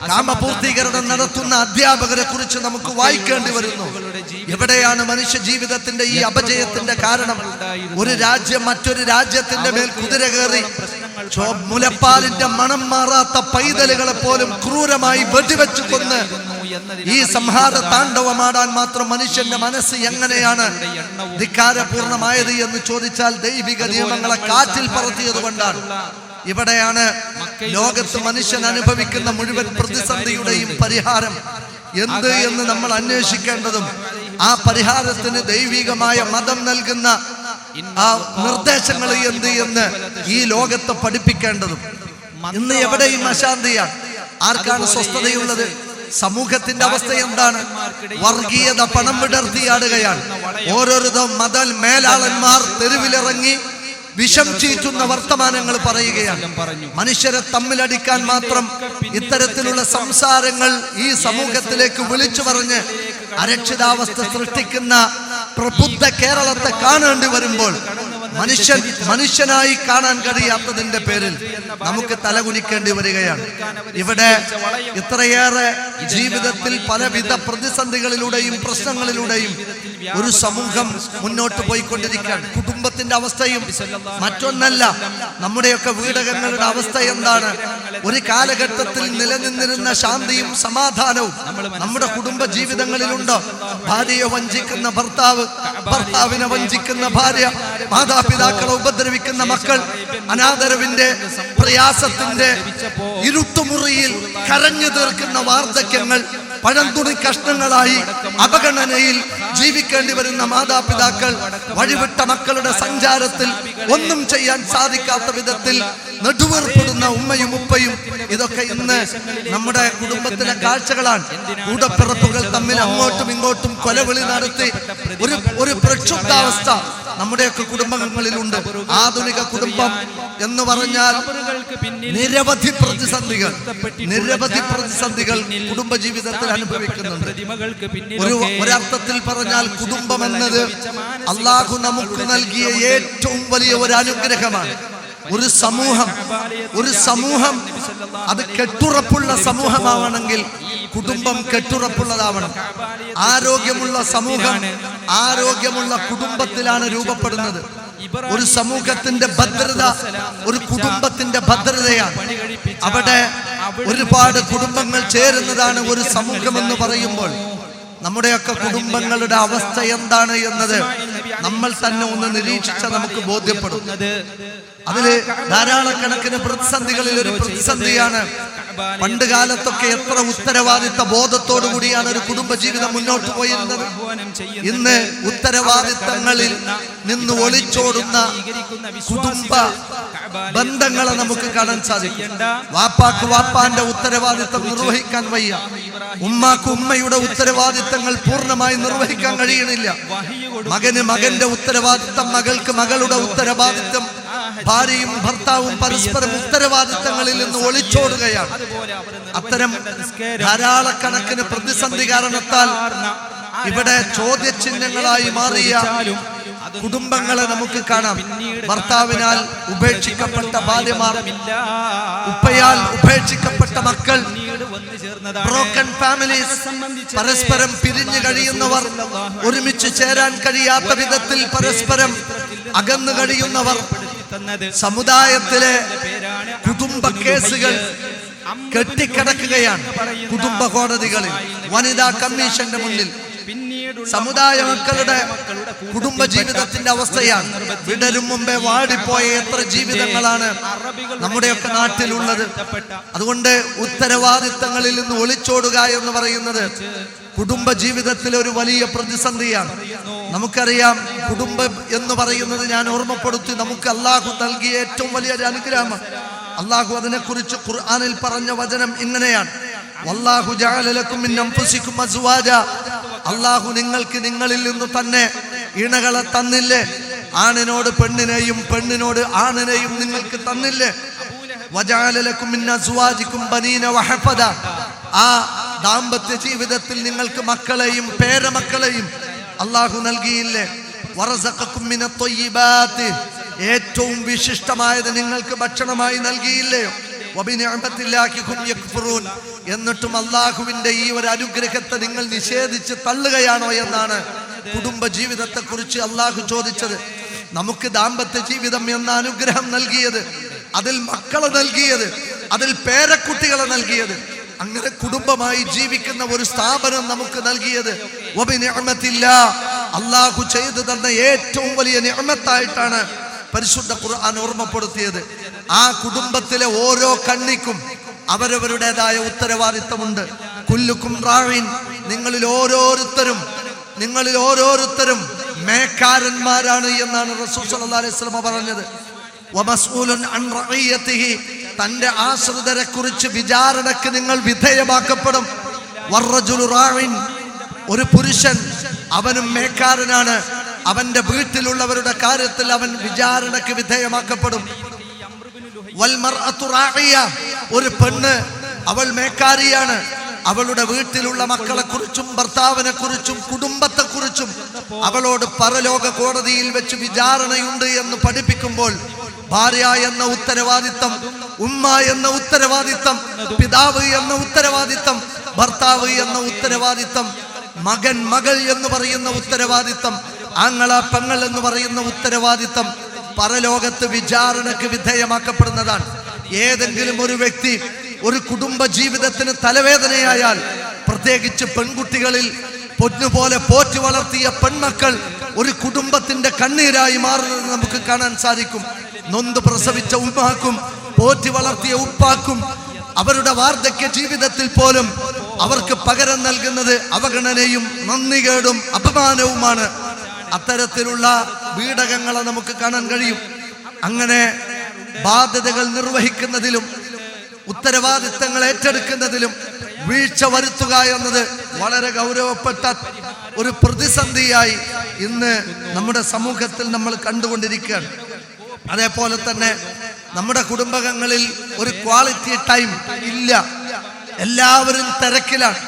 കാമപൂർത്തീകരണം നടത്തുന്ന അധ്യാപകരെ കുറിച്ച് നമുക്ക് വായിക്കേണ്ടി വരുന്നു. എവിടെയാണ് മനുഷ്യ ജീവിതത്തിന്റെ ഈ അപജയത്തിന്റെ കാരണം? ഒരു രാജ്യം മറ്റൊരു രാജ്യത്തിന്റെ മേൽ കുതിര കയറി മുലപ്പാലിന്റെ മണം മാറാത്ത പൈതലുകളെ പോലും ക്രൂരമായി വെടിവെച്ചു കൊന്ന് ഈ സംഹാര താണ്ഡവമാടാൻ മാത്രം മനുഷ്യന്റെ മനസ്സ് എങ്ങനെയാണ് ധിക്കാരപൂർണമായത് എന്ന് ചോദിച്ചാൽ ദൈവിക നിയമങ്ങളെ കാറ്റിൽ പറത്തിയത് കൊണ്ടാണ്. ഇവിടെയാണ് ലോകത്ത് മനുഷ്യൻ അനുഭവിക്കുന്ന മുഴുവൻ പ്രതിസന്ധിയുടെയും പരിഹാരം എന്ത് എന്ന് നമ്മൾ അന്വേഷിക്കേണ്ടതും ആ പരിഹാരത്തിന് ദൈവികമായ മതം നൽകുന്ന ആ നിർദ്ദേശങ്ങൾ എന്ത് എന്ന് ഈ ലോകത്തെ പഠിപ്പിക്കേണ്ടതും. ഇന്ന് എവിടെയും അശാന്തിയാണ്. ആർക്കാണ് സ്വസ്ഥതയുള്ളത്? സമൂഹത്തിന്റെ അവസ്ഥ എന്താണ്? വർഗീയത പണം വിടർത്തിയാടുകയാണ്. ഓരോരോ മത മേലാളന്മാർ തെരുവിലിറങ്ങി വിഷം ചീറ്റുന്ന വർത്തമാനങ്ങൾ പറയുകയാണ്. മനുഷ്യരെ തമ്മിലടിക്കാൻ മാത്രം ഇത്തരത്തിലുള്ള സംസാരങ്ങൾ ഈ സമൂഹത്തിലേക്ക് വിളിച്ചു പറഞ്ഞ് അരക്ഷിതാവസ്ഥ സൃഷ്ടിക്കുന്ന പ്രബുദ്ധ കേരളത്തെ കാണേണ്ടി വരുമ്പോൾ മനുഷ്യനായി കാണാൻ കഴിയാത്തതിന്റെ പേരിൽ നമുക്ക് തലകുനിക്കേണ്ടി വരികയാണ്. ഇവിടെ ഇത്രയേറെ ജീവിതത്തിൽ പലവിധ പ്രതിസന്ധികളിലൂടെയും പ്രശ്നങ്ങളിലൂടെയും ഒരു സമൂഹം മുന്നോട്ട് പോയിക്കൊണ്ടിരിക്കുകയാണ്. കുടുംബത്തിന്റെ അവസ്ഥയും മറ്റൊന്നല്ല. നമ്മുടെയൊക്കെ വീടകങ്ങളുടെ അവസ്ഥ എന്താണ്? ഒരു കാലഘട്ടത്തിൽ നിലനിന്നിരുന്ന ശാന്തിയും സമാധാനവും നമ്മുടെ കുടുംബ ജീവിതങ്ങളിലുണ്ടോ? ഭാര്യയെ വഞ്ചിക്കുന്ന ഭർത്താവ്, ഭർത്താവിനെ വഞ്ചിക്കുന്ന ഭാര്യ, മാതാപിതാക്കളെ ഉപദ്രവിക്കുന്ന മക്കൾ, അനാദരവിന്റെ പ്രയാസത്തിന്റെ ഇരുട്ടുമുറിയിൽ കരഞ്ഞു തീർക്കുന്ന വാർദ്ധക്യങ്ങൾ, പഴംതുണി കഷ്ണങ്ങളായി അവഗണനയിൽ ജീവിക്കേണ്ടി വരുന്ന മാതാപിതാക്കൾ, വഴിവിട്ട മക്കളുടെ സഞ്ചാരത്തിൽ ഒന്നും ചെയ്യാൻ സാധിക്കാത്ത വിധത്തിൽ നെടുവേർപ്പെടുന്ന ഉമ്മയും ഉപ്പയും, ഇതൊക്കെ ഇന്ന് നമ്മുടെ കുടുംബത്തിലെ കാഴ്ചകളാണ്. കൂടപ്പിറപ്പുകൾ തമ്മിൽ അങ്ങോട്ടും ഇങ്ങോട്ടും കൊലവിളി നടത്തി ഒരു പ്രക്ഷുബ്ധാവസ്ഥ നമ്മുടെയൊക്കെ കുടുംബങ്ങളിലുണ്ട്. ആധുനിക കുടുംബം എന്ന് പറഞ്ഞാൽ നിരവധി പ്രതിസന്ധികൾ കുടുംബ ജീവിതത്തിൽ അനുഭവിക്കുന്നുണ്ട്. ഒരർത്ഥത്തിൽ പറഞ്ഞാൽ കുടുംബം എന്നത് അള്ളാഹു നമുക്ക് നൽകിയ ഏറ്റവും വലിയ ഒരു അനുഗ്രഹമാണ്. ഒരു സമൂഹം അത് കെട്ടുറപ്പുള്ള സമൂഹമാവണമെങ്കിൽ കുടുംബം കെട്ടുറപ്പുള്ളതാവണം. ആരോഗ്യമുള്ള സമൂഹം ആരോഗ്യമുള്ള കുടുംബത്തിലാണ് രൂപപ്പെടുന്നത്. ഒരു സമൂഹത്തിന്റെ ഭദ്രത ഒരു കുടുംബത്തിന്റെ ഭദ്രതയാണ്. അവിടെ ഒരുപാട് കുടുംബങ്ങൾ ചേരുന്നതാണ് ഒരു സമൂഹം എന്ന് പറയുമ്പോൾ നമ്മുടെയൊക്കെ കുടുംബങ്ങളുടെ അവസ്ഥ എന്താണ് എന്നത് നമ്മൾ തന്നെ ഒന്ന് നിരീക്ഷിച്ചാൽ നമുക്ക് ബോധ്യപ്പെടും. അതില് ധാരാളക്കണക്കിന് പ്രതിസന്ധികളിൽ ഒരു പ്രതിസന്ധിയാണ് പണ്ട് കാലത്തൊക്കെ എത്ര ഉത്തരവാദിത്ത ബോധത്തോടു കൂടിയാണ് ഒരു കുടുംബ ജീവിതം മുന്നോട്ട് പോയിരുന്നത്. ഇന്ന് ഉത്തരവാദിത്തങ്ങളിൽ നിന്ന് ഒളിച്ചോടുന്ന കുടുംബ ബന്ധങ്ങളെ നമുക്ക് കാണാൻ സാധിക്കും. വാപ്പാക്ക് വാപ്പാന്റെ ഉത്തരവാദിത്തം നിർവഹിക്കാൻ വയ്യ, ഉമ്മാക്ക് ഉമ്മയുടെ ഉത്തരവാദിത്തങ്ങൾ പൂർണ്ണമായി നിർവഹിക്കാൻ കഴിയണില്ല. മകന് മകന്റെ ഉത്തരവാദിത്തം, മകൾക്ക് മകളുടെ ഉത്തരവാദിത്തം, ഭാര്യയും ഭർത്താവും പരസ്പരം ഉത്തരവാദിത്തങ്ങളിൽ നിന്ന് ഒളിച്ചോടുകയാണ്. അത്തരം ധാരാളക്കണക്കിന് പ്രതിസന്ധി കാരണത്താൽ ഇവിടെ ചോദ്യചിഹ്നങ്ങളായി മാറിയ കുടുംബങ്ങളെ നമുക്ക് കാണാം. ഭർത്താവിനാൽ ഉപേക്ഷിക്കപ്പെട്ട ഭാര്യമാർ, ഉപ്പയാൽ ഉപേക്ഷിക്കപ്പെട്ട മക്കൾ, ബ്രോക്കൺ ഫാമിലീസ്, പരസ്പരം പിരിഞ്ഞു കഴിയുന്നവർ, ഒരുമിച്ച് ചേരാൻ കഴിയാത്ത വിധത്തിൽ പരസ്പരം അകന്നു കഴിയുന്നവർ, സമുദായത്തിലെ കുടുംബ കേസുകൾ കെട്ടിക്കിടക്കുകയാണ്. കുടുംബ കോടതികളിൽ, വനിതാ കമ്മീഷന്റെ മുന്നിൽ സമുദായ മക്കളുടെ കുടുംബ ജീവിതത്തിന്റെ അവസ്ഥയാണ്. വിടരും മുമ്പേ വാടിപ്പോയ എത്ര ജീവിതങ്ങളാണ് നമ്മുടെയൊക്കെ നാട്ടിലുള്ളത്. അതുകൊണ്ട് ഉത്തരവാദിത്തങ്ങളിൽ നിന്ന് ഒളിച്ചോടുക എന്ന് പറയുന്നത് കുടുംബ ജീവിതത്തിലെ ഒരു വലിയ പ്രതിസന്ധിയാണ്. നമുക്കറിയാം, കുടുംബം എന്ന് പറയുന്നത് ഞാൻ ഓർമ്മപ്പെടുത്തി, നമുക്ക് അള്ളാഹു നൽകിയ ഏറ്റവും വലിയൊരു അനുഗ്രഹമാണ്. അള്ളാഹു അതിനെക്കുറിച്ച് ഖുർആനിൽ പറഞ്ഞ വചനം ഇങ്ങനെയാണ്: വല്ലാഹു ജഅല ലക്കും മിൻ അൻഫുസികും അസ്വാജ. അള്ളാഹു നിങ്ങൾക്ക് നിങ്ങളിൽ നിന്ന് തന്നെ ഇണകളെ തന്നില്ലേ? ആണിനോട് പെണ്ണിനെയും പെണ്ണിനോട് ആണിനെയും നിങ്ങൾക്ക് തന്നില്ലേ? വജഅല ലക്കും മിൻ അസ്വാജികും ബനീന വഹഫദ. ആ ദാമ്പത്യ ജീവിതത്തിൽ നിങ്ങൾക്ക് മക്കളെയും പേരമക്കളെയും അള്ളാഹു നൽകിയില്ലേ? വറസഖക്കും മിനത് ത്വയ്യിബാത്ത്. ഏറ്റവും വിശിഷ്ടമായത് നിങ്ങൾക്ക് ഭക്ഷണമായി നൽകിയില്ലയോ? വബിനിഅമത്തില്ലാഹി ഹും യക്ഫുറൂൻ. എന്നിട്ടും അള്ളാഹുവിന്റെ ഈ ഒരു അനുഗ്രഹത്തെ നിങ്ങൾ നിഷേധിച്ച് തള്ളുകയാണോ എന്നാണ് കുടുംബ ജീവിതത്തെ കുറിച്ച് അള്ളാഹു ചോദിച്ചത്. നമുക്ക് ദാമ്പത്യ ജീവിതം എന്ന അനുഗ്രഹം നൽകിയത്, അതിൽ മക്കളെ നൽകിയത്, അതിൽ പേരക്കുട്ടികളെ നൽകിയത്, അങ്ങനെ കുടുംബമായി ജീവിക്കുന്ന ഒരു സ്ഥാപനം നമുക്ക് നൽകിയത് വബിനിഅമത്തില്ലാഹ്, അള്ളാഹു ചെയ്തു തന്ന ഏറ്റവും വലിയ നിഅമത്തായിട്ടാണ് പരിശുദ്ധ ഖുർആൻ ഓർമ്മപ്പെടുത്തിയത്. ആ കുടുംബത്തിലെ ഓരോ കണ്ണിക്കും അവരവരുടേതായ ഉത്തരവാദിത്തമുണ്ട്. കുല്ലുക്കും റാഇൻ. നിങ്ങളിൽ ഓരോരുത്തരും മേക്കാരന്മാരാണ് എന്നാണ് റസൂൽ സല്ലല്ലാഹു അലൈഹി വസല്ലം പറഞ്ഞത്. വമസ്ഊലുൻ അൻ റഇയതിഹി. തന്റെ ആശ്രിതരെ കുറിച്ച് വിചാരണക്ക് നിങ്ങൾ വിധേയമാക്കപ്പെടും. വറജുലു റാഇൻ. ഒരു പുരുഷൻ അവനും മേക്കാരനാണ്. അവന്റെ വീട്ടിലുള്ളവരുടെ കാര്യത്തിൽ അവൻ വിചാരണക്ക് വിധേയമാക്കപ്പെടും. വൽമർഅതു റാഇയ. ഒരു പെണ്ണ്, അവൾ മേക്കാരിയാണ്. അവളുടെ വീട്ടിലുള്ള മക്കളെ കുറിച്ചും ഭർത്താവിനെ കുറിച്ചും കുടുംബത്തെ കുറിച്ചും അവളോട് പരലോക കോടതിയിൽ വെച്ച് വിചാരണയുണ്ട് എന്ന് പഠിപ്പിക്കുമ്പോൾ ഭാര്യ എന്ന ഉത്തരവാദിത്തം, ഉമ്മ എന്ന ഉത്തരവാദിത്തം, പിതാവ് എന്ന ഉത്തരവാദിത്തം, ഭർത്താവ് എന്ന ഉത്തരവാദിത്തം, മകൻ മകൾ എന്ന് പറയുന്ന ഉത്തരവാദിത്തം, ആങ്ങള പെങ്ങൾ എന്ന് പറയുന്ന ഉത്തരവാദിത്തം പരലോകത്ത് വിചാരണക്ക് വിധേയമാക്കപ്പെടുന്നതാണ്. ഏതെങ്കിലും ഒരു വ്യക്തി ഒരു കുടുംബ ജീവിതത്തിന് തലവേദനയായാൽ, പ്രത്യേകിച്ച് പെൺകുട്ടികളിൽ പൊന്നുപോലെ പോറ്റി വളർത്തിയ പെൺമക്കൾ ഒരു കുടുംബത്തിന്റെ കണ്ണീരായി മാറുന്നത് നമുക്ക് കാണാൻ സാധിക്കും. നൊന്ത് പ്രസവിച്ച ഉമ്മാക്കും പോറ്റി വളർത്തിയ ഉപ്പാക്കും അവരുടെ വാർദ്ധക്യ ജീവിതത്തിൽ പോലും അവർക്ക് പകരം നൽകുന്നത് അവഗണനയും നന്ദികേടും അപമാനവുമാണ്. അത്തരത്തിലുള്ള പീഡകങ്ങളെ നമുക്ക് കാണാൻ കഴിയും. അങ്ങനെ ബാധ്യതകൾ നിർവഹിക്കുന്നതിലും ഉത്തരവാദിത്തങ്ങൾ ഏറ്റെടുക്കുന്നതിലും വീഴ്ച വരുത്തുക എന്നത് വളരെ ഗൗരവപ്പെട്ട ഒരു പ്രതിസന്ധിയായി ഇന്ന് നമ്മുടെ സമൂഹത്തിൽ നമ്മൾ കണ്ടുകൊണ്ടിരിക്കുകയാണ്. അതേപോലെ തന്നെ നമ്മുടെ കുടുംബങ്ങളിൽ ഒരു ക്വാളിറ്റി ടൈം ഇല്ല. എല്ലാവരും തിരക്കിലാണ്.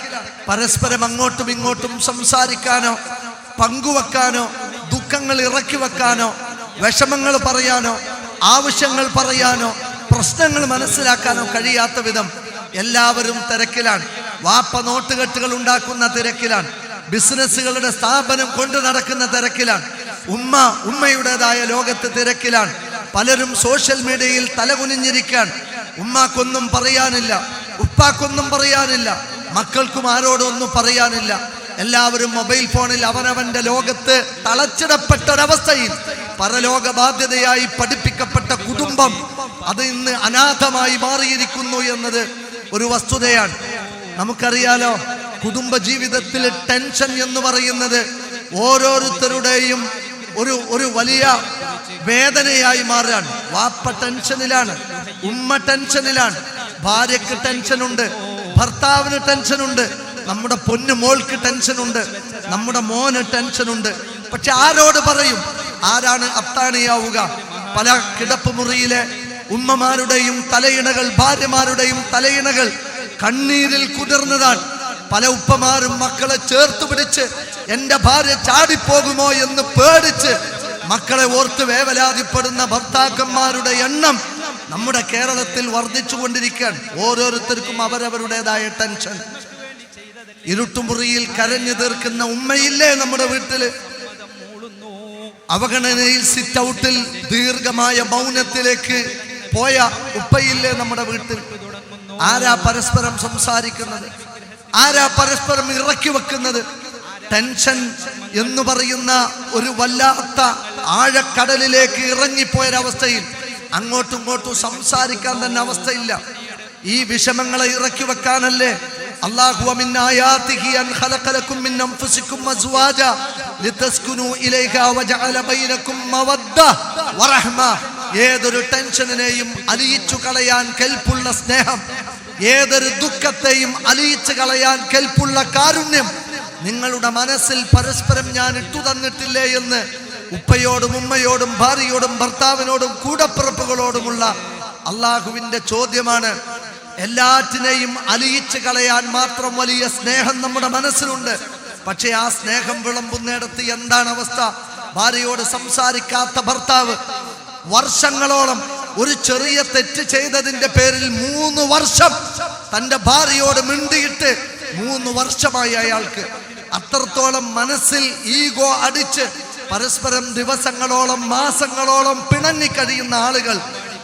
പരസ്പരം അങ്ങോട്ടും ഇങ്ങോട്ടും സംസാരിക്കാനോ പങ്കുവെക്കാനോ ദുഃഖങ്ങൾ ഇറക്കി വെക്കാനോ വിഷമങ്ങൾ പറയാനോ ആവശ്യങ്ങൾ പറയാനോ പ്രശ്നങ്ങൾ മനസ്സിലാക്കാനോ കഴിയാത്ത വിധം എല്ലാവരും തിരക്കിലാണ്. വാപ്പ നോട്ടുകെട്ടുകൾ ഉണ്ടാക്കുന്ന തിരക്കിലാണ്. ബിസിനസ്സുകളുടെ സ്ഥാപനം കൊണ്ടു നടക്കുന്ന തിരക്കിലാണ്. ഉമ്മയുടേതായ ലോകത്ത് തിരക്കിലാണ്. പലരും സോഷ്യൽ മീഡിയയിൽ തലകുനിഞ്ഞിരിക്കാൻ. ഉമ്മാക്കൊന്നും പറയാനില്ല, ഉപ്പാക്കൊന്നും പറയാനില്ല, മക്കൾക്കും ആരോടൊന്നും പറയാനില്ല. എല്ലാവരും മൊബൈൽ ഫോണിൽ അവനവന്റെ ലോകത്ത് തളച്ചിടപ്പെട്ട ഒരവസ്ഥയിൽ പരലോക ബാധ്യതയായി പഠിപ്പിക്കപ്പെട്ട കുടുംബം അത് ഇന്ന് അനാഥമായി മാറിയിരിക്കുന്നു എന്നത് ഒരു വസ്തുതയാണ്. നമുക്കറിയാലോ, കുടുംബ ജീവിതത്തിൽ ടെൻഷൻ എന്ന് പറയുന്നത് ഓരോരുത്തരുടെയും ഒരു വലിയ വേദനയായി മാറുകയാണ്. വാപ്പ ടെൻഷനിലാണ്, ഉമ്മ ടെൻഷനിലാണ്, ഭാര്യക്ക് ടെൻഷനുണ്ട്, ഭർത്താവിന് ടെൻഷനുണ്ട്, നമ്മുടെ പൊന്നു മോൾക്ക് ടെൻഷനുണ്ട്, നമ്മുടെ മോന് ടെൻഷനുണ്ട്. പക്ഷെ ആരോട് പറയും? ആരാണ് അത്താണിയാവുക? പല കിടപ്പ് മുറിയിലെ ഉമ്മമാരുടെയും തലയിണകൾ, ഭാര്യമാരുടെയും തലയിണകൾ കണ്ണീരിൽ കുതിർന്നതാണ്. പല ഉപ്പമാരും മക്കളെ ചേർത്ത് പിടിച്ച് എന്റെ ഭാര്യ ചാടിപ്പോകുമോ എന്ന് പേടിച്ച് മക്കളെ ഓർത്ത് വേവലാതിപ്പെടുന്ന ഭർത്താക്കന്മാരുടെ എണ്ണം നമ്മുടെ കേരളത്തിൽ വർദ്ധിച്ചുകൊണ്ടിരിക്കുകയാണ്. ഓരോരുത്തർക്കും അവരവരുടേതായ ടെൻഷൻ. ഇരുട്ടുമുറിയിൽ കരഞ്ഞു തീർക്കുന്ന ഉമ്മയില്ലേ നമ്മുടെ വീട്ടില്? അവഗണനയിൽ സിറ്റ് ഔട്ടിൽ ദീർഘമായ മൗനത്തിലേക്ക് പോയ ഉപ്പയില്ലേ നമ്മുടെ വീട്ടിൽ? ആരാ പരസ്പരം സംസാരിക്കുന്നത്? ആരാ പരസ്പരം ഇറക്കി വെക്കുന്നത്? ടെൻഷൻ എന്ന് പറയുന്ന ഒരു വല്ലാത്ത ആഴക്കടലിലേക്ക് ഇറങ്ങിപ്പോയൊരവസ്ഥയിൽ അങ്ങോട്ടും ഇങ്ങോട്ടും സംസാരിക്കാൻ തന്നെ അവസ്ഥയില്ല. ഈ വിഷമങ്ങളെ ഇറക്കി വെക്കാനല്ലേ അല്ലാഹു മിൻ ആയാതിഹി അൻ ഖലഖ ലക്കും മിൻ അൻഫുസികും അസ്വാജ ലിതസ്കുനു ഇലൈഹാ വജഅല ബൈനകും മവദ്ദ വറഹ്മ. ഏതൊരു ടെൻഷനെയും അലിയിച്ചു കളയാൻ കെൽപ്പുള്ള സ്നേഹം, ഏതൊരു ദുഃഖത്തെയും അലിയിച്ചു കളയാൻ കെൽപ്പുള്ള കാരുണ്യം നിങ്ങളുടെ മനസ്സിൽ പരസ്പരം ഞാൻ ഇട്ടു തന്നിട്ടില്ലേ എന്ന് ഉപ്പയോടും ഉമ്മയോടും ഭാര്യയോടും ഭർത്താവിനോടും കൂടപ്പിറപ്പുകളോടുമുള്ള അള്ളാഹുവിന്റെ ചോദ്യമാണ്. എല്ലാറ്റിനെയും അലിയിച്ചു കളയാൻ മാത്രം വലിയ സ്നേഹം നമ്മുടെ മനസ്സിലുണ്ട്. പക്ഷെ ആ സ്നേഹം വിളമ്പുന്നിടത്ത് എന്താണ് അവസ്ഥ? ഭാര്യയോട് സംസാരിക്കാത്ത ഭർത്താവ് വർഷങ്ങളോളം ഒരു ചെറിയ തെറ്റ് ചെയ്തതിന്റെ പേരിൽ 3 വർഷം തന്റെ ഭാര്യയോട് മിണ്ടിയിട്ട് 3 വർഷമായി അയാൾക്ക്. അത്രത്തോളം മനസ്സിൽ ഈഗോ അടിച്ച് പരസ്പരം ദിവസങ്ങളോളം മാസങ്ങളോളം പിണങ്ങിക്കഴിയുന്ന ആളുകൾ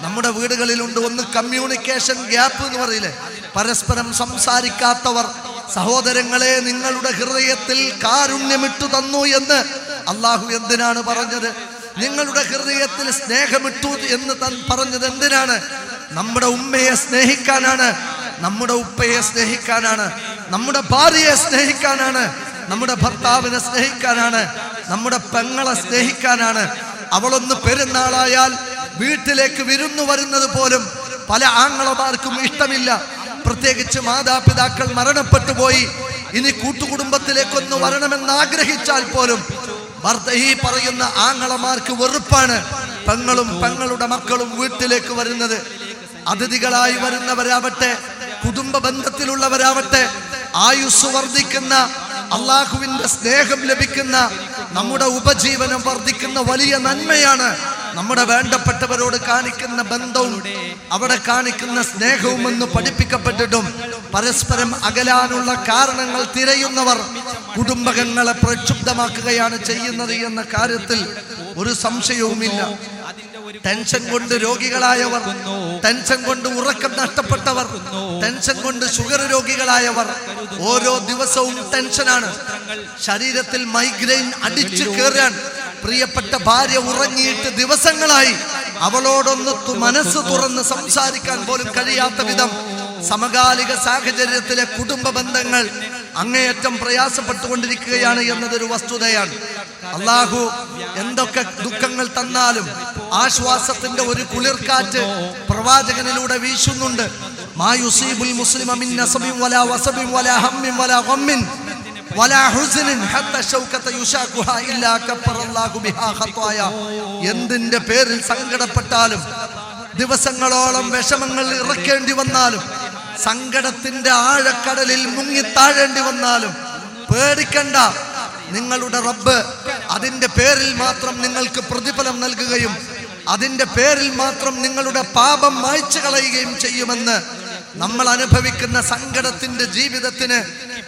നമ്മുടെ വീടുകളിലുണ്ട്. ഒന്ന് കമ്മ്യൂണിക്കേഷൻ ഗ്യാപ്പ് എന്ന് പറയില്ലേ, പരസ്പരം സംസാരിക്കാത്തവർ. സഹോദരങ്ങളെ, നിങ്ങളുടെ ഹൃദയത്തിൽ കാരുണ്യമിട്ടു തന്നു എന്ന് അള്ളാഹു എന്തിനാണ് പറഞ്ഞത്? നിങ്ങളുടെ ഹൃദയത്തിൽ സ്നേഹമിട്ടു എന്ന് പറഞ്ഞത് എന്തിനാണ്? നമ്മുടെ ഉമ്മയെ സ്നേഹിക്കാനാണ്, നമ്മുടെ ഉപ്പയെ സ്നേഹിക്കാനാണ്, നമ്മുടെ ഭാര്യയെ സ്നേഹിക്കാനാണ്, നമ്മുടെ ഭർത്താവിനെ സ്നേഹിക്കാനാണ്, നമ്മുടെ പെങ്ങളെ സ്നേഹിക്കാനാണ്. അവളൊന്ന് പെരുന്നാളായാൽ വീട്ടിലേക്ക് വിരുന്നു വരുന്നത് പോലും പല ആങ്ങളമാർക്കും ഇഷ്ടമില്ല. പ്രത്യേകിച്ച് മാതാപിതാക്കൾ മരണപ്പെട്ടു പോയി ഇനി കൂട്ടുകുടുംബത്തിലേക്കൊന്ന് വരണമെന്ന് ആഗ്രഹിച്ചാൽ പോലും ഈ പറയുന്ന ആങ്ങളമാർക്ക് വെറുപ്പാണ് പെങ്ങളും പെങ്ങളുടെ മക്കളും വീട്ടിലേക്ക് വരുന്നത്. അതിഥികളായി വരുന്നവരാവട്ടെ, കുടുംബ ബന്ധത്തിലുള്ളവരാവട്ടെ, ആയുസ് വർദ്ധിക്കുന്ന, അള്ളാഹുവിന്റെ സ്നേഹം ലഭിക്കുന്ന, നമ്മുടെ ഉപജീവനം വർദ്ധിക്കുന്ന വലിയ നന്മയാണ് നമ്മുടെ വേണ്ടപ്പെട്ടവരോട് കാണിക്കുന്ന ബന്ധവും അവിടെ കാണിക്കുന്ന സ്നേഹവും എന്ന് പഠിപ്പിക്കപ്പെട്ടിട്ടും പരസ്പരം അകലാനുള്ള കാരണങ്ങൾ തിരയുന്നവർ കുടുംബങ്ങളെ പ്രക്ഷുബ്ധമാക്കുകയാണ് ചെയ്യുന്നത് എന്ന കാര്യത്തിൽ ഒരു സംശയവുമില്ല. ടെൻഷൻ കൊണ്ട് രോഗികളായവർ, ടെൻഷൻ കൊണ്ട് ഉറക്കം നഷ്ടപ്പെട്ടവർ, ടെൻഷൻ കൊണ്ട് ഷുഗർ രോഗികളായവർ, ഓരോ ദിവസവും ടെൻഷനാണ്. ശരീരത്തിൽ മൈഗ്രെയിൻ അടിച്ചു കയറാൻ പ്രിയപ്പെട്ട ഭാര്യ ഉറങ്ങിയിട്ട് ദിവസങ്ങളായി അവളോടൊന്ന് മനസ്സ് തുറന്ന് സംസാരിക്കാൻ പോലും കഴിയാത്ത വിധം സമകാലിക സാഹചര്യത്തിലെ കുടുംബ ബന്ധങ്ങൾ അങ്ങേയറ്റം പ്രയാസപ്പെട്ടുകൊണ്ടിരിക്കുകയാണ് എന്നതൊരു വസ്തുതയാണ്. അള്ളാഹു എന്തൊക്കെ ദുഃഖങ്ങൾ തന്നാലും ആശ്വാസത്തിന്റെ ഒരു കുളിർക്കാറ്റ് പ്രവാചകനിലൂടെ വീശുന്നുണ്ട്. മാ യുസീബുൽ മുസ്ലിമ മിൻ നസബിൻ വലാ വസബിൻ വലാ ഹമ്മിൻ വലാ ഗമ്മിൻ വലാ ഹുസ്നിൻ ഹത്ത ശൗകത യുശാഖുഹാ ഇല്ലാ കഫറല്ലാഹു ബിഹാ ഖത്വായ. എന്തിന്റെ പേരിൽ സങ്കടപ്പെട്ടാലും, ദിവസങ്ങളോളം വിഷമങ്ങൾ ഇറക്കേണ്ടി വന്നാലും, സങ്കടത്തിന്റെ ആഴക്കടലിൽ മുങ്ങിത്താഴേണ്ടി വന്നാലും പേടിക്കണ്ട. നിങ്ങളുടെ റബ്ബ് അതിന്റെ പേരിൽ മാത്രം നിങ്ങൾക്ക് പ്രതിഫലം നൽകുകയും അതിന്റെ പേരിൽ മാത്രം നിങ്ങളുടെ പാപം മായ്ച്ചു കളയുകയും ചെയ്യുമെന്ന്. നമ്മൾ അനുഭവിക്കുന്ന സങ്കടത്തിന്റെ ജീവിതത്തിന്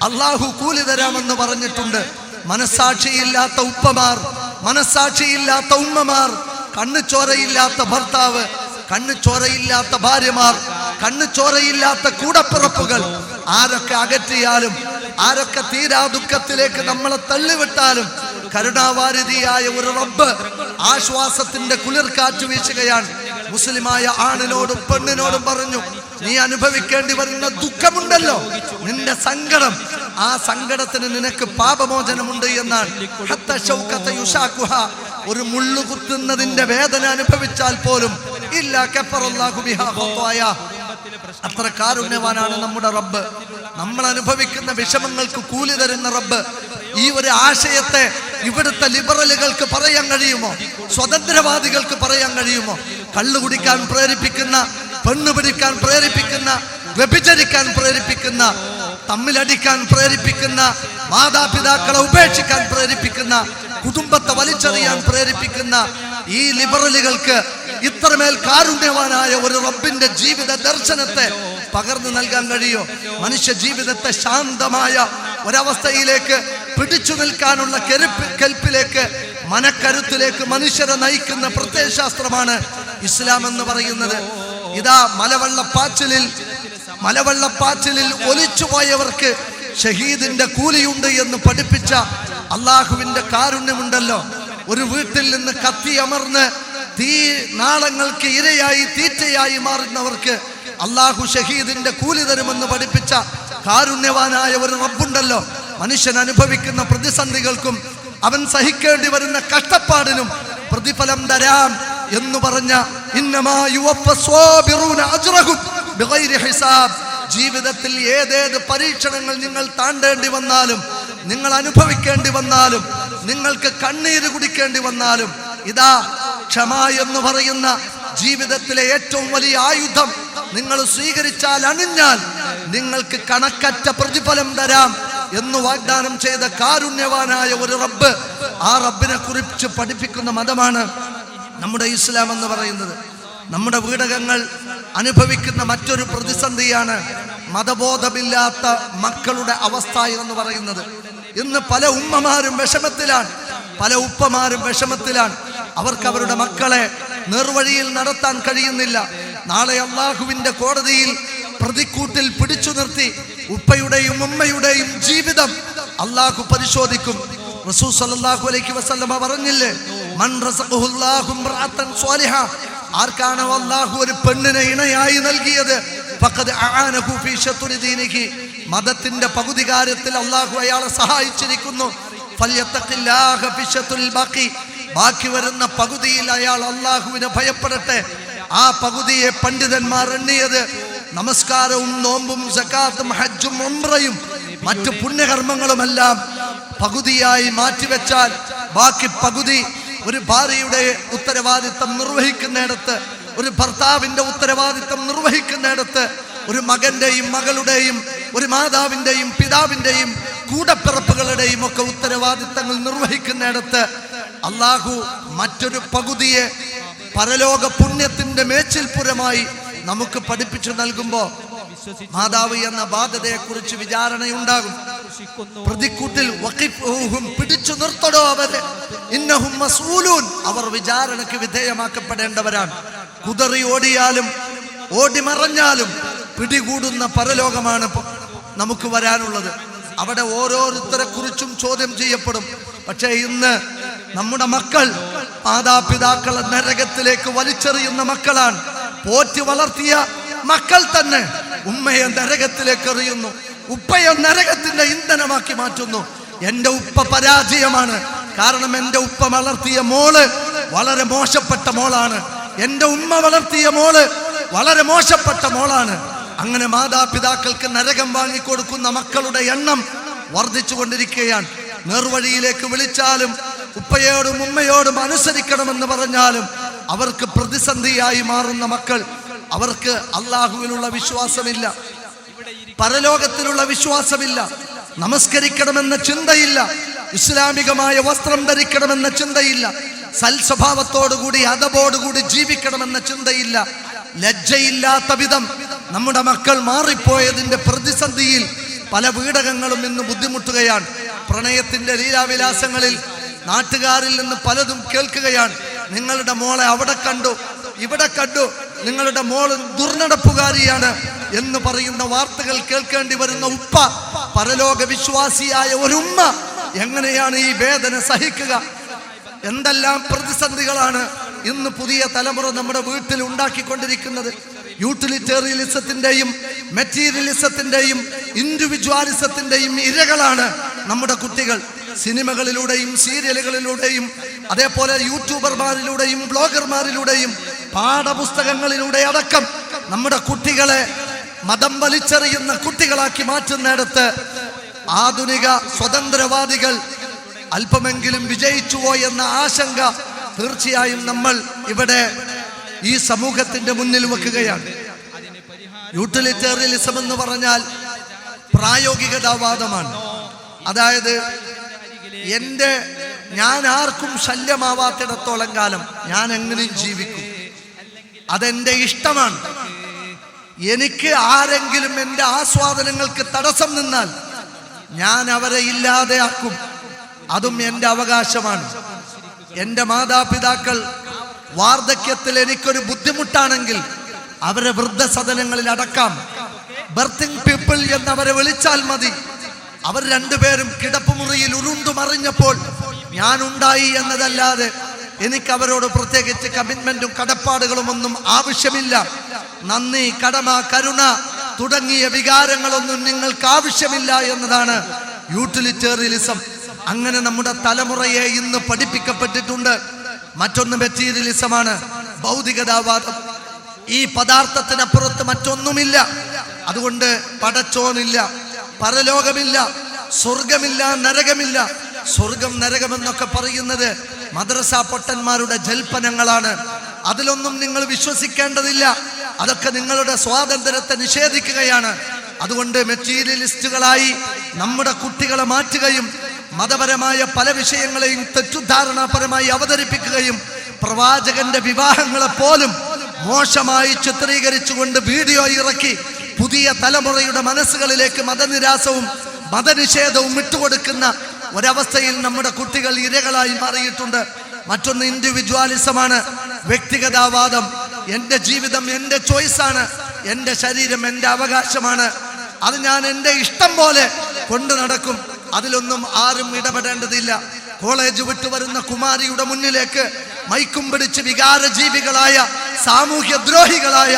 അള്ളാഹു കൂലി തരാമെന്ന് പറഞ്ഞിട്ടുണ്ട്. മനസ്സാക്ഷിയില്ലാത്ത ഉപ്പമാർ, മനസ്സാക്ഷിയില്ലാത്ത ഉമ്മമാർ, കണ്ണുചോരയില്ലാത്ത ഭർത്താവ്, കണ്ണുചോരയില്ലാത്ത ഭാര്യമാർ, കണ്ണുചോരയില്ലാത്ത കൂടപ്പിറപ്പുകൾ ആരൊക്കെ അകറ്റിയാലും, ആരൊക്കെ തീരാ ദുഃഖത്തിലേക്ക് നമ്മളെ തള്ളിവിട്ടാലും കരുണാവാരിധിയായ ഒരു റബ്ബ് ആശ്വാസത്തിന്റെ കുളിർക്കാറ്റ് വീശുകയാണ്. മുസ്ലിമായ ആണിനോടും പെണ്ണിനോടും പറഞ്ഞു, നീ അനുഭവിക്കേണ്ടി വരുന്ന ദുഃഖമുണ്ടല്ലോ, നിന്റെ സങ്കടം, ആ സങ്കടത്തിന് നിനക്ക് പാപമോചനമുണ്ട് എന്നാണ്. ഒരു മുള്ളു കുത്തുന്നതിന്റെ വേദന അനുഭവിച്ചാൽ പോലും ഇല്ല കഫറല്ലാഹു ബിഹാ ഖത്വായ. അത്ര കാരുണ്യവാനാണ് നമ്മുടെ റബ്ബ്. നമ്മൾ അനുഭവിക്കുന്ന വിഷമങ്ങൾക്ക് കൂലി തരുന്ന റബ്ബ്. ഈ ഒരു ആശയത്തെ ഇവിടുത്തെ ലിബറലുകൾക്ക് പറയാൻ കഴിയുമോ? സ്വതന്ത്രവാദികൾക്ക് പറയാൻ കഴിയുമോ? കള്ളു കുടിക്കാൻ പ്രേരിപ്പിക്കുന്ന, പെണ്ണു പിടിക്കാൻ പ്രേരിപ്പിക്കുന്ന, വ്യഭിചരിക്കാൻ പ്രേരിപ്പിക്കുന്ന തമ്മിലടിക്കാൻ പ്രേരിപ്പിക്കുന്ന, മാതാപിതാക്കളെ ഉപേക്ഷിക്കാൻ പ്രേരിപ്പിക്കുന്ന, കുടുംബത്തെ വലിച്ചെറിയാൻ പ്രേരിപ്പിക്കുന്ന ഈ ലിബറലുകൾക്ക് ഇത്രമേൽ കാരുണ്യവാനായ ഒരു റബ്ബിന്റെ ജീവിത ദർശനത്തെ പകർന്നു നൽകാൻ കഴിയോ? മനുഷ്യ ജീവിതത്തെ ശാന്തമായ ഒരവസ്ഥയിലേക്ക് പിടിച്ചു നിൽക്കാനുള്ള കെൽപ്പിലേക്ക്, മനക്കരുത്തിലേക്ക് മനുഷ്യരെ നയിക്കുന്ന പ്രത്യയശാസ്ത്രമാണ് ഇസ്ലാം എന്ന് പറയുന്നത്. ഇതാ മലവെള്ളപ്പാച്ചിലിൽ ഒലിച്ചുപോയവർക്ക് ഷഹീദിന്റെ കൂലിയുണ്ട് എന്ന് പഠിപ്പിച്ച അള്ളാഹുവിന്റെ കാരുണ്യമുണ്ടല്ലോ. ഒരു വീട്ടിൽ നിന്ന് കത്തിയമർന്ന് തീ നാളങ്ങൾക്ക് ഇരയായി തീറ്റയായി മാറുന്നവർക്ക് അള്ളാഹു ഷഹീദിന്റെ കൂലി തരുമെന്ന് പഠിപ്പിച്ച കാരുണ്യവാനായ ഒരു റബ്ബുണ്ടല്ലോ. മനുഷ്യൻ അനുഭവിക്കുന്ന പ്രതിസന്ധികൾക്കും അവൻ സഹിക്കേണ്ടി വരുന്ന കഷ്ടപ്പാടിനും പ്രതിഫലം തരാം എന്ന് പറഞ്ഞ ഇന്നമാ യുവഫസ്വാബിറൂന അജ്റഹും ബിഗൈരി ഹിസാബ്. ജീവിതത്തിൽ ഏതേത് പരീക്ഷണങ്ങൾ നിങ്ങൾ താണ്ടേണ്ടി വന്നാലും, നിങ്ങൾ അനുഭവിക്കേണ്ടി വന്നാലും, നിങ്ങൾക്ക് കണ്ണീര് കുടിക്കേണ്ടി വന്നാലും, ഇതാ ക്ഷമ എന്ന് പറയുന്ന ജീവിതത്തിലെ ഏറ്റവും വലിയ ആയുധം നിങ്ങൾ സ്വീകരിച്ചാൽ, അണിഞ്ഞാൽ നിങ്ങൾക്ക് കണക്കറ്റ പ്രതിഫലം തരാം എന്ന് വാഗ്ദാനം ചെയ്ത കാരുണ്യവാനായ ഒരു റബ്ബ്, ആ റബ്ബിനെ കുറിച്ച് പഠിപ്പിക്കുന്ന മതമാണ് നമ്മുടെ ഇസ്ലാം എന്ന് പറയുന്നത്. നമ്മുടെ വീടകങ്ങൾ അനുഭവിക്കുന്ന മറ്റൊരു പ്രതിസന്ധിയാണ് മതബോധമില്ലാത്ത മക്കളുടെ അവസ്ഥ എന്ന് പറയുന്നത്. ഇന്ന് പല ഉമ്മമാരും വിഷമത്തിലാണ്, പല ഉപ്പമാരും വിഷമത്തിലാണ്. അവർക്ക് അവരുടെ മക്കളെ നേർവഴിയിൽ നടത്താൻ കഴിയുന്നില്ല. നാളെ അള്ളാഹുവിന്റെ കോടതിയിൽ പ്രതിക്കൂട്ടിൽ പിടിച്ചു നിർത്തി ഉപ്പയുടെയും ഉമ്മയുടെയും ജീവിതം അള്ളാഹു പരിശോധിക്കും. റസൂൽ സല്ലല്ലാഹു അലൈഹി വസല്ലമ പറഞ്ഞില്ലേ, മൻ റസഖഹുല്ലാഹു ഇംറഅതൻ സ്വാലിഹ, ആർക്കാണോ അള്ളാഹു ഒരു പെണ്ണിനെ ഇണയായി നൽകിയത്, ഫഖദ് അആനഹു ഫീ ശത്രി ദീനിഹി, മതത്തിന്റെ പകുതി കാര്യത്തിൽ അള്ളാഹു അയാളെ സഹായിച്ചിരിക്കുന്നു. ഫൽയത്തഖില്ലാഹ ഫീ ശത്രിൽ ബാഖി, ബാക്കി വരുന്ന പകുതിയിൽ അയാൾ അള്ളാഹുവിനെ ഭയപ്പെടട്ടെ. ആ പകുതിയെ പണ്ഡിതന്മാർ എണ്ണിയത് നമസ്കാരവും നോമ്പും സകാത്തും ഹജ്ജും ഉംറയും മറ്റു പുണ്യകർമ്മങ്ങളുമെല്ലാം പകുതിയായി മാറ്റിവെച്ചാൽ ബാക്കി പകുതി ഒരു ഭാര്യയുടെ ഉത്തരവാദിത്തം നിർവഹിക്കുന്നിടത്ത്, ഒരു ഭർത്താവിന്റെ ഉത്തരവാദിത്തം നിർവഹിക്കുന്നിടത്ത്, ഒരു മകന്റെയും മകളുടെയും ഒരു മാതാവിന്റെയും പിതാവിന്റെയും കൂടപ്പിറപ്പുകളുടെയും ഒക്കെ ഉത്തരവാദിത്തങ്ങൾ നിർവഹിക്കുന്നിടത്ത് അള്ളാഹു മറ്റൊരു പകുതിയെ പരലോക പുണ്യത്തിന്റെ മേച്ചിൽപുരമായി നമുക്ക് പഠിപ്പിച്ചു നൽകുമ്പോ മാതാവ് എന്ന ബാധ്യതയെ കുറിച്ച് വിചാരണയുണ്ടാകും. പ്രതിക്കൂട്ടിൽ പിടിച്ചു നിർത്തടോ അവരെ, ഇന്നഹും മസ്ഊലൂൻ, അവർ വിചാരണയ്ക്ക് വിധേയമാക്കപ്പെടേണ്ടവരാണ്. കുതറി ഓടിയാലും ഓടിമറഞ്ഞാലും പിടികൂടുന്ന പരലോകമാണ് നമുക്ക് വരാനുള്ളത്. അവിടെ ഓരോരുത്തരെ കുറിച്ചും ചോദ്യം ചെയ്യപ്പെടും. പക്ഷേ ഇന്ന് നമ്മുടെ മക്കൾ മാതാപിതാക്കളെ നരകത്തിലേക്ക് വലിച്ചെറിയുന്ന മക്കളാണ്. പോറ്റി വളർത്തിയ മക്കൾ തന്നെ ഉമ്മയെ നരകത്തിലേക്ക് എറിയുന്നു, ഉപ്പയെ നരകത്തിന്റെ ഇന്ധനമാക്കി മാറ്റുന്നു. എന്റെ ഉപ്പ പരാജയമാണ്, കാരണം എന്റെ ഉപ്പ വളർത്തിയ മോള് വളരെ മോശപ്പെട്ട മോളാണ്, എന്റെ ഉമ്മ വളർത്തിയ മോള് വളരെ മോശപ്പെട്ട മോളാണ്. അങ്ങനെ മാതാപിതാക്കൾക്ക് നരകം വാങ്ങിക്കൊടുക്കുന്ന മക്കളുടെ എണ്ണം വർദ്ധിച്ചു കൊണ്ടിരിക്കുകയാണ്. നേർവഴിയിലേക്ക് വിളിച്ചാലും ഉപ്പയോടും ഉമ്മയോടും അനുസരിക്കണമെന്ന് പറഞ്ഞാലും അവർക്ക് പ്രതിസന്ധിയായി മാറുന്ന മക്കൾ, അവർക്ക് അള്ളാഹുവിലുള്ള വിശ്വാസമില്ല, പരലോകത്തിലുള്ള വിശ്വാസമില്ല, നമസ്കരിക്കണമെന്ന ചിന്തയില്ല, ഇസ്ലാമികമായ വസ്ത്രം ധരിക്കണമെന്ന ചിന്തയില്ല, സൽസ്വഭാവത്തോടുകൂടി അതബോടുകൂടി ജീവിക്കണമെന്ന ചിന്തയില്ല. ലജ്ജയില്ലാത്ത വിധം നമ്മുടെ മക്കൾ മാറിപ്പോയതിന്റെ പ്രതിസന്ധിയിൽ പല വീടകങ്ങളും ഇന്ന് ബുദ്ധിമുട്ടുകയാണ്. പ്രണയത്തിന്റെ ലീലാവിലാസങ്ങളിൽ നാട്ടുകാരിൽ നിന്ന് പലതും കേൾക്കുകയാണ്. നിങ്ങളുടെ മോളെ അവിടെ കണ്ടു, ഇവിടെ കണ്ടു, നിങ്ങളുടെ മോള് ദുർനടപ്പുകാരിയാണ് എന്ന് പറയുന്ന വാർത്തകൾ കേൾക്കേണ്ടി വരുന്ന ഉപ്പ, പരലോക വിശ്വാസിയായ ഒരു ഉമ്മ എങ്ങനെയാണ് ഈ വേദന സഹിക്കുക? എന്തെല്ലാം പ്രതിസന്ധികളാണ് ഇന്ന് പുതിയ തലമുറ നമ്മുടെ വീട്ടിൽ ഉണ്ടാക്കിക്കൊണ്ടിരിക്കുന്നത്. യൂട്ടിലിറ്റേറിയലിസത്തിന്റെയും മെറ്റീരിയലിസത്തിന്റെയും ഇൻഡിവിജ്വാലിസത്തിന്റെയും ഇരകളാണ് നമ്മുടെ കുട്ടികൾ. സിനിമകളിലൂടെയും സീരിയലുകളിലൂടെയും അതേപോലെ യൂട്യൂബർമാരിലൂടെയും ബ്ലോഗർമാരിലൂടെയും പാഠപുസ്തകങ്ങളിലൂടെ അടക്കം നമ്മുടെ കുട്ടികളെ മതം വലിച്ചെറിയുന്ന കുട്ടികളാക്കി മാറ്റുന്നിടത്ത് ആധുനിക സ്വതന്ത്രവാദികൾ അല്പമെങ്കിലും വിജയിച്ചുവോ എന്ന ആശങ്ക തീർച്ചയായും നമ്മൾ ഇവിടെ ഈ സമൂഹത്തിന്റെ മുന്നിൽ വെക്കുകയാണ്. യൂട്ടിലിറ്റേറിയലിസം എന്ന് പറഞ്ഞാൽ പ്രായോഗികതാവാദമാണ്. അതായത് ഞാൻ ആർക്കും ശല്യമാവാത്തിടത്തോളം കാലം ഞാൻ എങ്ങനെയും ജീവിക്കും, അതെന്റെ ഇഷ്ടമാണ്. എനിക്ക് ആരെങ്കിലും എൻ്റെ ആസ്വാദനങ്ങൾക്ക് തടസ്സം നിന്നാൽ ഞാൻ അവരെ ഇല്ലാതെയാക്കും, അതും എൻ്റെ അവകാശമാണ്. എൻ്റെ മാതാപിതാക്കൾ വാർദ്ധക്യത്തിൽ എനിക്കൊരു ബുദ്ധിമുട്ടാണെങ്കിൽ അവരെ വൃദ്ധസദനങ്ങളിൽ അടക്കാം. ബർത്തിങ് പീപ്പിൾ എന്നവരെ വിളിച്ചാൽ മതി. അവർ രണ്ടുപേരും കിടപ്പുമുറിയിൽ ഉരുണ്ടുമറിഞ്ഞപ്പോൾ ഞാൻ ഉണ്ടായി എന്നതല്ലാതെ എനിക്ക് അവരോട് പ്രത്യേകിച്ച് കമ്മിറ്റ്മെന്റും കടപ്പാടുകളും ഒന്നും ആവശ്യമില്ല. നന്ദി, കടമ, കരുണ തുടങ്ങിയ വികാരങ്ങളൊന്നും നിങ്ങൾക്ക് ആവശ്യമില്ല എന്നതാണ് യൂട്ടിലിറ്റേറിയലിസം. അങ്ങനെ നമ്മുടെ തലമുറയെ ഇന്ന് പഠിപ്പിക്കപ്പെട്ടിട്ടുണ്ട്. മറ്റൊന്ന് മെറ്റീരിയലിസമാണ്, ഭൗതികതാവാദം. ഈ പദാർത്ഥത്തിനപ്പുറത്ത് മറ്റൊന്നുമില്ല. അതുകൊണ്ട് പടച്ചോനില്ല, പരലോകമില്ല, സ്വർഗമില്ല, നരകമില്ല. സ്വർഗം നരകമെന്നൊക്കെ പറയുന്നത് മദ്രസ പൊട്ടന്മാരുടെ ജൽപ്പനങ്ങളാണ്. അതിലൊന്നും നിങ്ങൾ വിശ്വസിക്കേണ്ടതില്ല. അതൊക്കെ നിങ്ങളുടെ സ്വാതന്ത്ര്യത്തെ നിഷേധിക്കുകയാണ്. അതുകൊണ്ട് മെറ്റീരിയലിസ്റ്റുകളായി നമ്മുടെ കുട്ടികളെ മാറ്റുകയും മതപരമായ പല വിഷയങ്ങളെയും തെറ്റുദ്ധാരണാപരമായി അവതരിപ്പിക്കുകയും പ്രവാചകന്റെ വിവാഹങ്ങളെ പോലും മോശമായി ചിത്രീകരിച്ചുകൊണ്ട് വീഡിയോ ഇറക്കി പുതിയ തലമുറയുടെ മനസ്സുകളിലേക്ക് മതനിരാസവും മതനിഷേധവും വിട്ടുകൊടുക്കുന്ന ഒരവസ്ഥയിൽ നമ്മുടെ കുട്ടികൾ ഇരകളായി മാറിയിട്ടുണ്ട്. മറ്റൊന്ന് ഇൻഡിവിജ്വാലിസമാണ്, വ്യക്തിഗതവാദം. എൻ്റെ ജീവിതം എൻ്റെ ചോയ്സാണ്, എൻ്റെ ശരീരം എൻ്റെ അവകാശമാണ്, അത് ഞാൻ എൻ്റെ ഇഷ്ടം പോലെ കൊണ്ടു നടക്കും, അതിലൊന്നും ആരും ഇടപെടേണ്ടതില്ല. കോളേജ് വിട്ടു വരുന്ന കുമാരിയുടെ മുന്നിലേക്ക് മൈക്കും പിടിച്ച് വികാരജീവികളായ സാമൂഹ്യ ദ്രോഹികളായ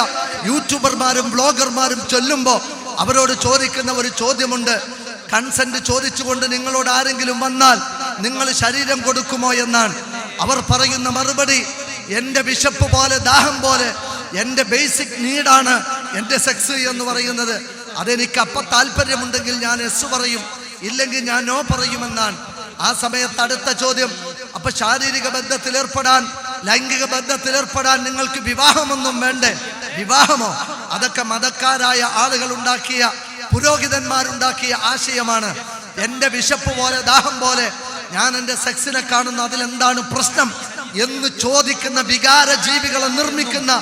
യൂട്യൂബർമാരും ബ്ലോഗർമാരും ചൊല്ലുമ്പോൾ അവരോട് ചോദിക്കുന്ന ഒരു ചോദ്യമുണ്ട്. കൺസെന്റ് ചോദിച്ചുകൊണ്ട് നിങ്ങളോട് ആരെങ്കിലും വന്നാൽ നിങ്ങൾ ശരീരം കൊടുക്കുമോ എന്നാണ്. അവർ പറയുന്ന മറുപടി, എൻ്റെ വിശപ്പ് പോലെ ദാഹം പോലെ എൻ്റെ ബേസിക് നീഡാണ് എൻ്റെ സെക്സ് എന്ന് പറയുന്നത്. അതെനിക്ക് അപ്പം താല്പര്യമുണ്ടെങ്കിൽ ഞാൻ എസ് പറയും, ഇല്ലെങ്കിൽ ഞാൻ നോ പറയുമെന്നാണ്. ആ സമയത്ത് അടുത്ത ചോദ്യം, അപ്പൊ ശാരീരിക ബന്ധത്തിലേർപ്പെടാൻ, ലൈംഗിക ബന്ധത്തിലേർപ്പെടാൻ നിങ്ങൾക്ക് വിവാഹമൊന്നും വേണ്ടേ? വിവാഹമോ? അതൊക്കെ മതക്കാരായ ആളുകൾ ഉണ്ടാക്കിയ, പുരോഹിതന്മാരുണ്ടാക്കിയ ആശയമാണ്. എൻ്റെ വിശപ്പ് പോലെ ദാഹം പോലെ ഞാൻ എൻ്റെ സെക്സിനെ കാണുന്നു, അതിലെന്താണ് പ്രശ്നം എന്ന് ചോദിക്കുന്ന വികാര ജീവികളെ നിർമ്മിക്കുന്ന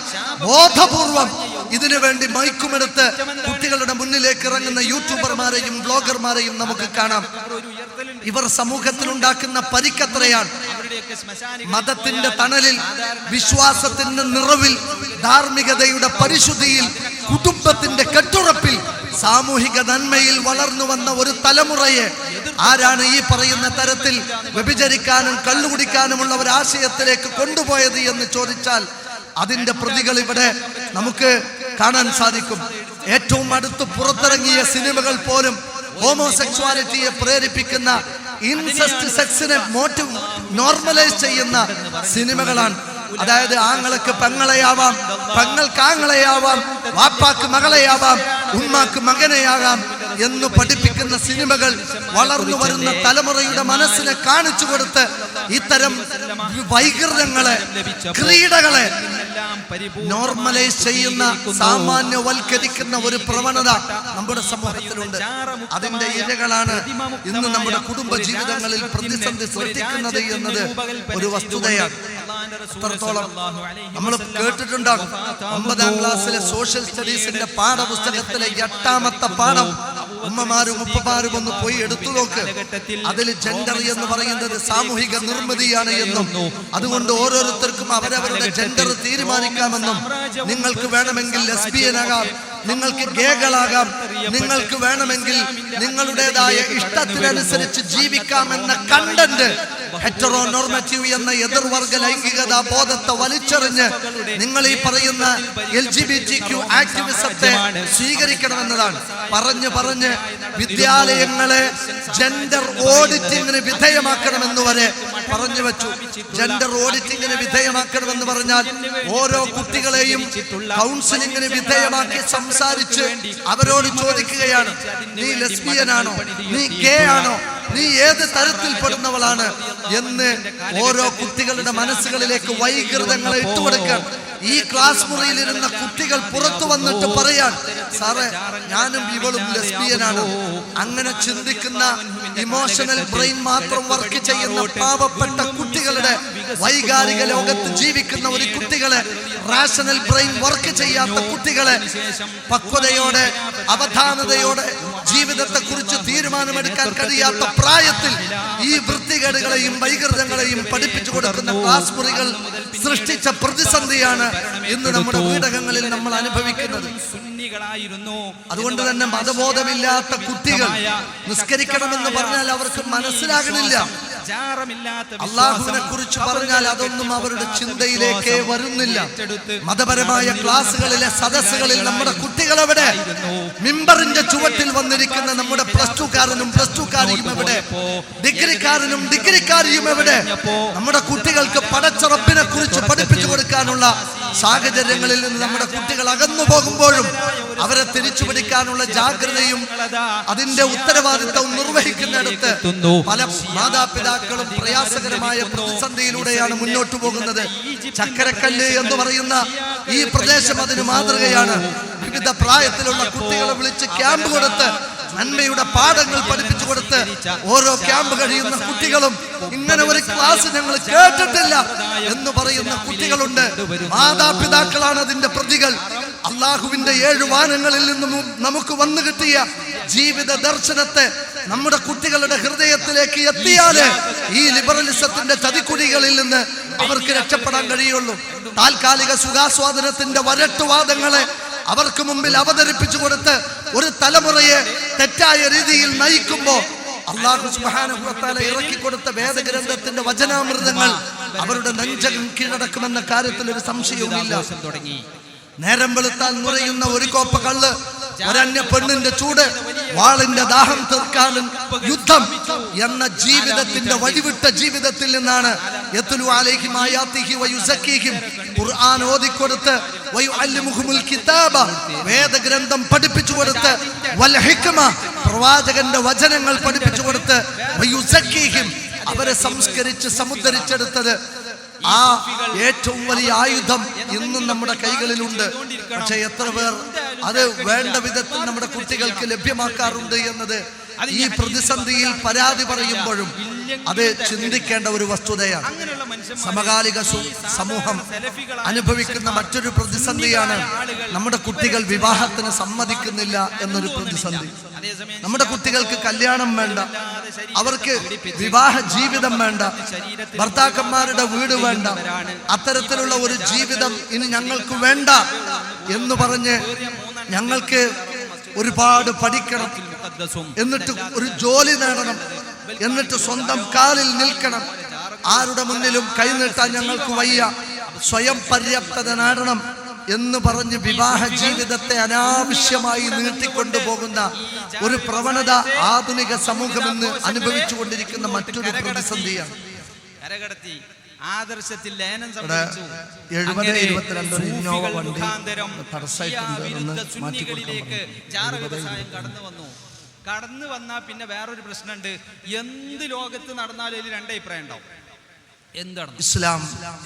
ബോധപൂർവം ഇതിനു വേണ്ടി മൈക്കുമെടുത്ത് കുട്ടികളുടെ മുന്നിലേക്ക് ഇറങ്ങുന്ന യൂട്യൂബർമാരെയും ബ്ലോഗർമാരെയും നമുക്ക് കാണാം. ഇവർ സമൂഹത്തിൽ ഉണ്ടാക്കുന്ന പരിക്കത്രയാണ്. മതത്തിന്റെ തണലിൽ, വിശ്വാസത്തിന്റെ നിറവിൽ, ധാർമ്മികതയുടെ പരിശുദ്ധിയിൽ, കുടുംബത്തിന്റെ കെട്ടുറപ്പിൽ, സാമൂഹിക നന്മയിൽ വളർന്നു വന്ന ഒരു തലമുറയെ ആരാണ് ഈ പറയുന്ന തരത്തിൽ വ്യഭിചരിക്കാനും കള്ളുകുടിക്കാനുമുള്ള ഒരു ആശയത്തിലേക്ക് കൊണ്ടുപോയത് എന്ന് ചോദിച്ചാൽ അതിന്റെ പ്രതികൾ ഇവിടെ നമുക്ക് കാണാൻ സാധിക്കും. ഏറ്റവും അടുത്ത് പുറത്തിറങ്ങിയ സിനിമകൾ പോലും ഹോമോസെക്സ്വാലിറ്റിയെ പ്രേരിപ്പിക്കുന്ന, ഇൻസെസ്റ്റ് സെക്സിനെ നോർമലൈസ് ചെയ്യുന്ന സിനിമകളാണ്. അതായത് ആങ്ങൾക്ക് പെങ്ങളെയാവാം, പെങ്ങൾക്ക് ആങ്ങളെയാവാം, വാപ്പാക്ക് മകളെയാവാം, ഉമ്മാക്ക് മകനെയാകാം എന്ന് പഠിപ്പിക്കുന്ന സിനിമകൾ വളർന്നു വരുന്ന തലമുറയുടെ മനസ്സിനെ കാണിച്ചു കൊടുത്ത് ഇത്തരം വൈകൃതങ്ങളെ, ക്രീഡകളെ നോർമലൈസ് ചെയ്യുന്ന, സാമാന്യവൽക്കരിക്കുന്ന ഒരു പ്രവണത നമ്മുടെ സമൂഹത്തിലുണ്ട്. അതിന്റെ ഇരകളാണ് ഇന്ന് നമ്മുടെ കുടുംബ ജീവിതങ്ങളിൽ പ്രതിസന്ധി സൃഷ്ടിക്കുന്നത് എന്നത് ഒരു വസ്തുതയാണ്. എത്രത്തോളം നമ്മൾ കേട്ടിട്ടുണ്ടാകും. 9ാം ക്ലാസ്സിലെ സോഷ്യൽ സ്റ്റഡീസിന്റെ പാഠപുസ്തകത്തിലെ 8ാമത്തെ പാഠം ഉമ്മമാരും ഉപ്പമാരും ഒന്ന് പോയി എടുത്തു നോക്ക്. അതിൽ ജെൻഡർ എന്ന് പറയുന്നത് സാമൂഹിക നിർമ്മിതിയാണ് എന്നും അതുകൊണ്ട് ഓരോരുത്തർക്കും അവരവരുടെ ജെൻഡർ തീരുമാനിക്കാമെന്നും, നിങ്ങൾക്ക് വേണമെങ്കിൽ ലെസ്ബിയനാകാം, നിങ്ങൾക്ക് ഗേകളാകാം, നിങ്ങൾക്ക് വേണമെങ്കിൽ നിങ്ങളുടേതായ ഇഷ്ടത്തിനനുസരിച്ച് ജീവിക്കാമെന്ന കണ്ടന്റ് ഹെറ്ററോനോർമറ്റീവ് എന്ന എതിർവർഗ ലൈംഗികതാ ബോധത്തെ വലിച്ചെറിഞ്ഞ് നിങ്ങൾ ഈ പറയുന്ന LGBTQ ആക്ടിവിസത്തെ സ്വീകരിക്കണമെന്നതാണ്. പറഞ്ഞ് വിദ്യാലയങ്ങളെ ജെൻഡർ ഓഡിറ്റിങ്ങിന് വിധേയമാക്കണമെന്ന് വരെ പറഞ്ഞു വെച്ചു. ജെൻഡർ ഓഡിറ്റിങ്ങിന് വിധേയമാക്കണമെന്ന് പറഞ്ഞാൽ ഓരോ കുട്ടികളെയും കൗൺസിലിങ്ങിന് വിധേയമാക്കി സംസാരിച്ച് അവരോട് ചോദിക്കുകയാണ്, നീ ലെസ്ബിയനാണോ, നീ ഗേ ആണോ, നീ ഏത് തരത്തിൽപ്പെടുന്നവളാണ് എന്ന് ഓരോ കുട്ടികളുടെ മനസ്സുകളിലേക്ക് വൈകൃതങ്ങളെ ഇട്ടുകൊടുക്കാൻ ഈ ക്ലാസ് മുറിയിലിരുന്ന കുട്ടികൾ പുറത്തു വന്നിട്ട് പറയാൻ, സാറേ ഞാനും ഇവളും ലെസ്ബിയനാണ്. അങ്ങനെ ചിന്തിക്കുന്ന ഇമോഷണൽ ബ്രെയിൻ മാത്രം വർക്ക് ചെയ്യുന്ന പാവപ്പെട്ട കുട്ടികളുടെ, വൈകാരിക ലോകത്ത് ജീവിക്കുന്ന ഒരു കുട്ടികളെ, റാഷണൽ ബ്രെയിൻ വർക്ക് ചെയ്യാത്ത കുട്ടികളെ പക്വതയോടെ അവധാനതയോടെ ജീവിതത്തെ കുറിച്ച് തീരുമാനമെടുക്കാൻ കഴിയാത്ത പ്രായത്തിൽ ഈ വൃത്തികേടുകളെയും വൈകൃതങ്ങളെയും പഠിപ്പിച്ചു കൊടുക്കുന്ന ക്ലാസ് മുറികൾ സൃഷ്ടിച്ച പ്രതിസന്ധിയാണ് ഇന്ന് നമ്മുടെ വീടകങ്ങളിൽ നമ്മൾ അനുഭവിക്കുന്നത്. അതുകൊണ്ട് തന്നെ മതബോധമില്ലാത്ത കുട്ടികൾ നിസ്കരിക്കണമെന്ന് പറഞ്ഞാൽ അവർക്ക് മനസ്സിലാകണില്ല. അള്ളാഹുവിനെ കുറിച്ച് പറഞ്ഞാൽ അതൊന്നും അവരുടെ ചിന്തയിലേക്കേ വരുന്നില്ല. മതപരമായ ക്ലാസുകളിലെ സദസ്സുകളിൽ നമ്മുടെ കുട്ടികൾ എവിടെ? മിമ്പറിന്റെ ചുവട്ടിൽ വന്നിരിക്കുന്ന നമ്മുടെ പ്ലസ് ടുക്കാരനും പ്ലസ് ടുക്കാരിയും എവിടെ? ഡിഗ്രിക്കാരനും ഡിഗ്രിക്കാരിയും എവിടെ? നമ്മുടെ കുട്ടികൾക്ക് പടച്ച റബ്ബിനെ കുറിച്ച് പഠിപ്പിച്ചു കൊടുക്കാനുള്ള സാഹചര്യങ്ങളിൽ നിന്ന് നമ്മുടെ കുട്ടികൾ അകന്നു പോകുമ്പോഴും അവരെ തിരിച്ചു പിടിക്കാനുള്ള ജാഗ്രതയും അതിന്റെ ഉത്തരവാദിത്തവും നിർവഹിക്കുന്നിടത്ത് പല മാതാപിതാക്കളും പ്രയാസകരമായ പ്രതിസന്ധിയിലൂടെയാണ് മുന്നോട്ട് പോകുന്നത്. ചക്കരക്കല്ല് എന്ന് പറയുന്ന ഈ പ്രദേശം അതിന് മാതൃകയാണ്. വിവിധ പ്രായത്തിലുള്ള കുട്ടികളെ വിളിച്ച് ക്യാമ്പ് കൊടുത്ത് നന്മയുടെ പാഠങ്ങൾ പഠിപ്പിച്ചു കൊടുത്ത് ഓരോ ക്യാമ്പ് കഴിയുന്ന കുട്ടികളും ഇങ്ങനെ ഒരു ക്ലാസ് ഞങ്ങൾ കേട്ടിട്ടില്ല എന്ന് പറയുന്ന കുട്ടികളുണ്ട്. മാതാപിതാക്കളാണ് അതിന്റെ പ്രതികൾ. അള്ളാഹുവിന്റെ 7 വാനങ്ങളിൽ നിന്നും നമുക്ക് വന്നു കിട്ടിയ ജീവിത ദർശനത്തെ നമ്മുടെ കുട്ടികളുടെ ഹൃദയത്തിലേക്ക് എത്തിയാലേ ഈ ലിബറലിസത്തിന്റെ ചതിക്കുഴികളിൽ നിന്ന് അവർക്ക് രക്ഷപ്പെടാൻ കഴിയുള്ളൂ. താൽക്കാലിക സുഖാസ്വാദനത്തിന്റെ വരട്ടുവാദങ്ങളെ അവർക്ക് മുമ്പിൽ അവതരിപ്പിച്ചു കൊടുത്ത് ഒരു തലമുറയെ തെറ്റായ രീതിയിൽ നയിക്കുമ്പോൾ അല്ലാഹു സുബ്ഹാനഹു വ തആല ഇറക്കിക്കൊടുത്ത വേദഗ്രന്ഥത്തിന്റെ വചനാമൃതങ്ങൾ അവരുടെ നെഞ്ചകം കീഴടക്കുമെന്ന കാര്യത്തിൽ ഒരു സംശയവുമില്ല. നേരം വെളുത്താൽ നുരയുന്ന ഒരു കോപ്പ കള്ള്, ഒരന്യ പെണ്ണിന്റെ ചൂട്, വാളിന്റെ ദാഹം തീർക്കാനും യുദ്ധം എന്ന ജീവിതത്തിന്റെ വഴിവിട്ട ജീവിതത്തിൽ നിന്നാണ് യത്ലു അലൈഹിം ആയാതിഹി വയുസക്കീഹിം ഖുർആൻ ഓതിക്കൊടുത്ത് വയുഅല്ലിമുഹുൽ കിതാബ വേദഗ്രന്ഥം പഠിപ്പിച്ചു കൊടുത്ത് വൽ ഹിക്മ പ്രവാചകന്റെ വചനങ്ങൾ പഠിപ്പിച്ചു കൊടുത്ത് വയുസക്കീഹിം അവരെ സംസ്കരിച്ച് സമുദ്ധരിച്ചെടുത്തത് ആ ഏറ്റവും വലിയ ആയുധം ഇന്നും നമ്മുടെ കൈകളിലുണ്ട്. പക്ഷെ എത്ര പേർ അത് വേണ്ട വിധത്തിൽ നമ്മുടെ കുട്ടികൾക്ക് ലഭ്യമാക്കാറുണ്ട് എന്നത് ഈ പ്രതിസന്ധിയിൽ പരാതി പറയുമ്പോഴും അത് ചിന്തിക്കേണ്ട ഒരു വസ്തുതയാണ്. സമകാലിക സമൂഹം അനുഭവിക്കുന്ന മറ്റൊരു പ്രതിസന്ധിയാണ് നമ്മുടെ കുട്ടികൾ വിവാഹത്തിന് സമ്മതിക്കുന്നില്ല എന്നൊരു പ്രതിസന്ധി. നമ്മുടെ കുട്ടികൾക്ക് കല്യാണം വേണ്ട, അവർക്ക് വിവാഹ ജീവിതം വേണ്ട, ഭർത്താക്കന്മാരുടെ വീട് വേണ്ട, അത്തരത്തിലുള്ള ഒരു ജീവിതം ഇനി ഞങ്ങൾക്ക് വേണ്ട എന്ന് പറഞ്ഞ് ഞങ്ങൾക്ക് ഒരുപാട് പഠിക്കണം, എന്നിട്ട് ഒരു ജോലി നേടണം, എന്നിട്ട് സ്വന്തം കാലിൽ നിൽക്കണം, ആരുടെ മുന്നിലും കൈനീട്ടാൻ ഞങ്ങൾക്ക് വയ്യ, സ്വയം പര്യാപ്തത നേടണം എന്ന് പറഞ്ഞ് വിവാഹ ജീവിതത്തെ അനാവശ്യമായി നീട്ടിക്കൊണ്ടു പോകുന്ന ഒരു പ്രവണത ആധുനിക സമൂഹം ഇന്ന് അനുഭവിച്ചു കൊണ്ടിരിക്കുന്ന മറ്റൊരു പ്രതിസന്ധിയാണ്. ആദർശത്തിൽ ലയനം സംഭവിച്ചു. കടന്നു വന്നാൽ പിന്നെ വേറൊരു പ്രശ്നമുണ്ട്. എന്ത് ലോകത്ത് നടന്നാലും ഇതിൽ 2 അഭിപ്രായം ഉണ്ടാവും. എന്താണ് ഇസ്ലാം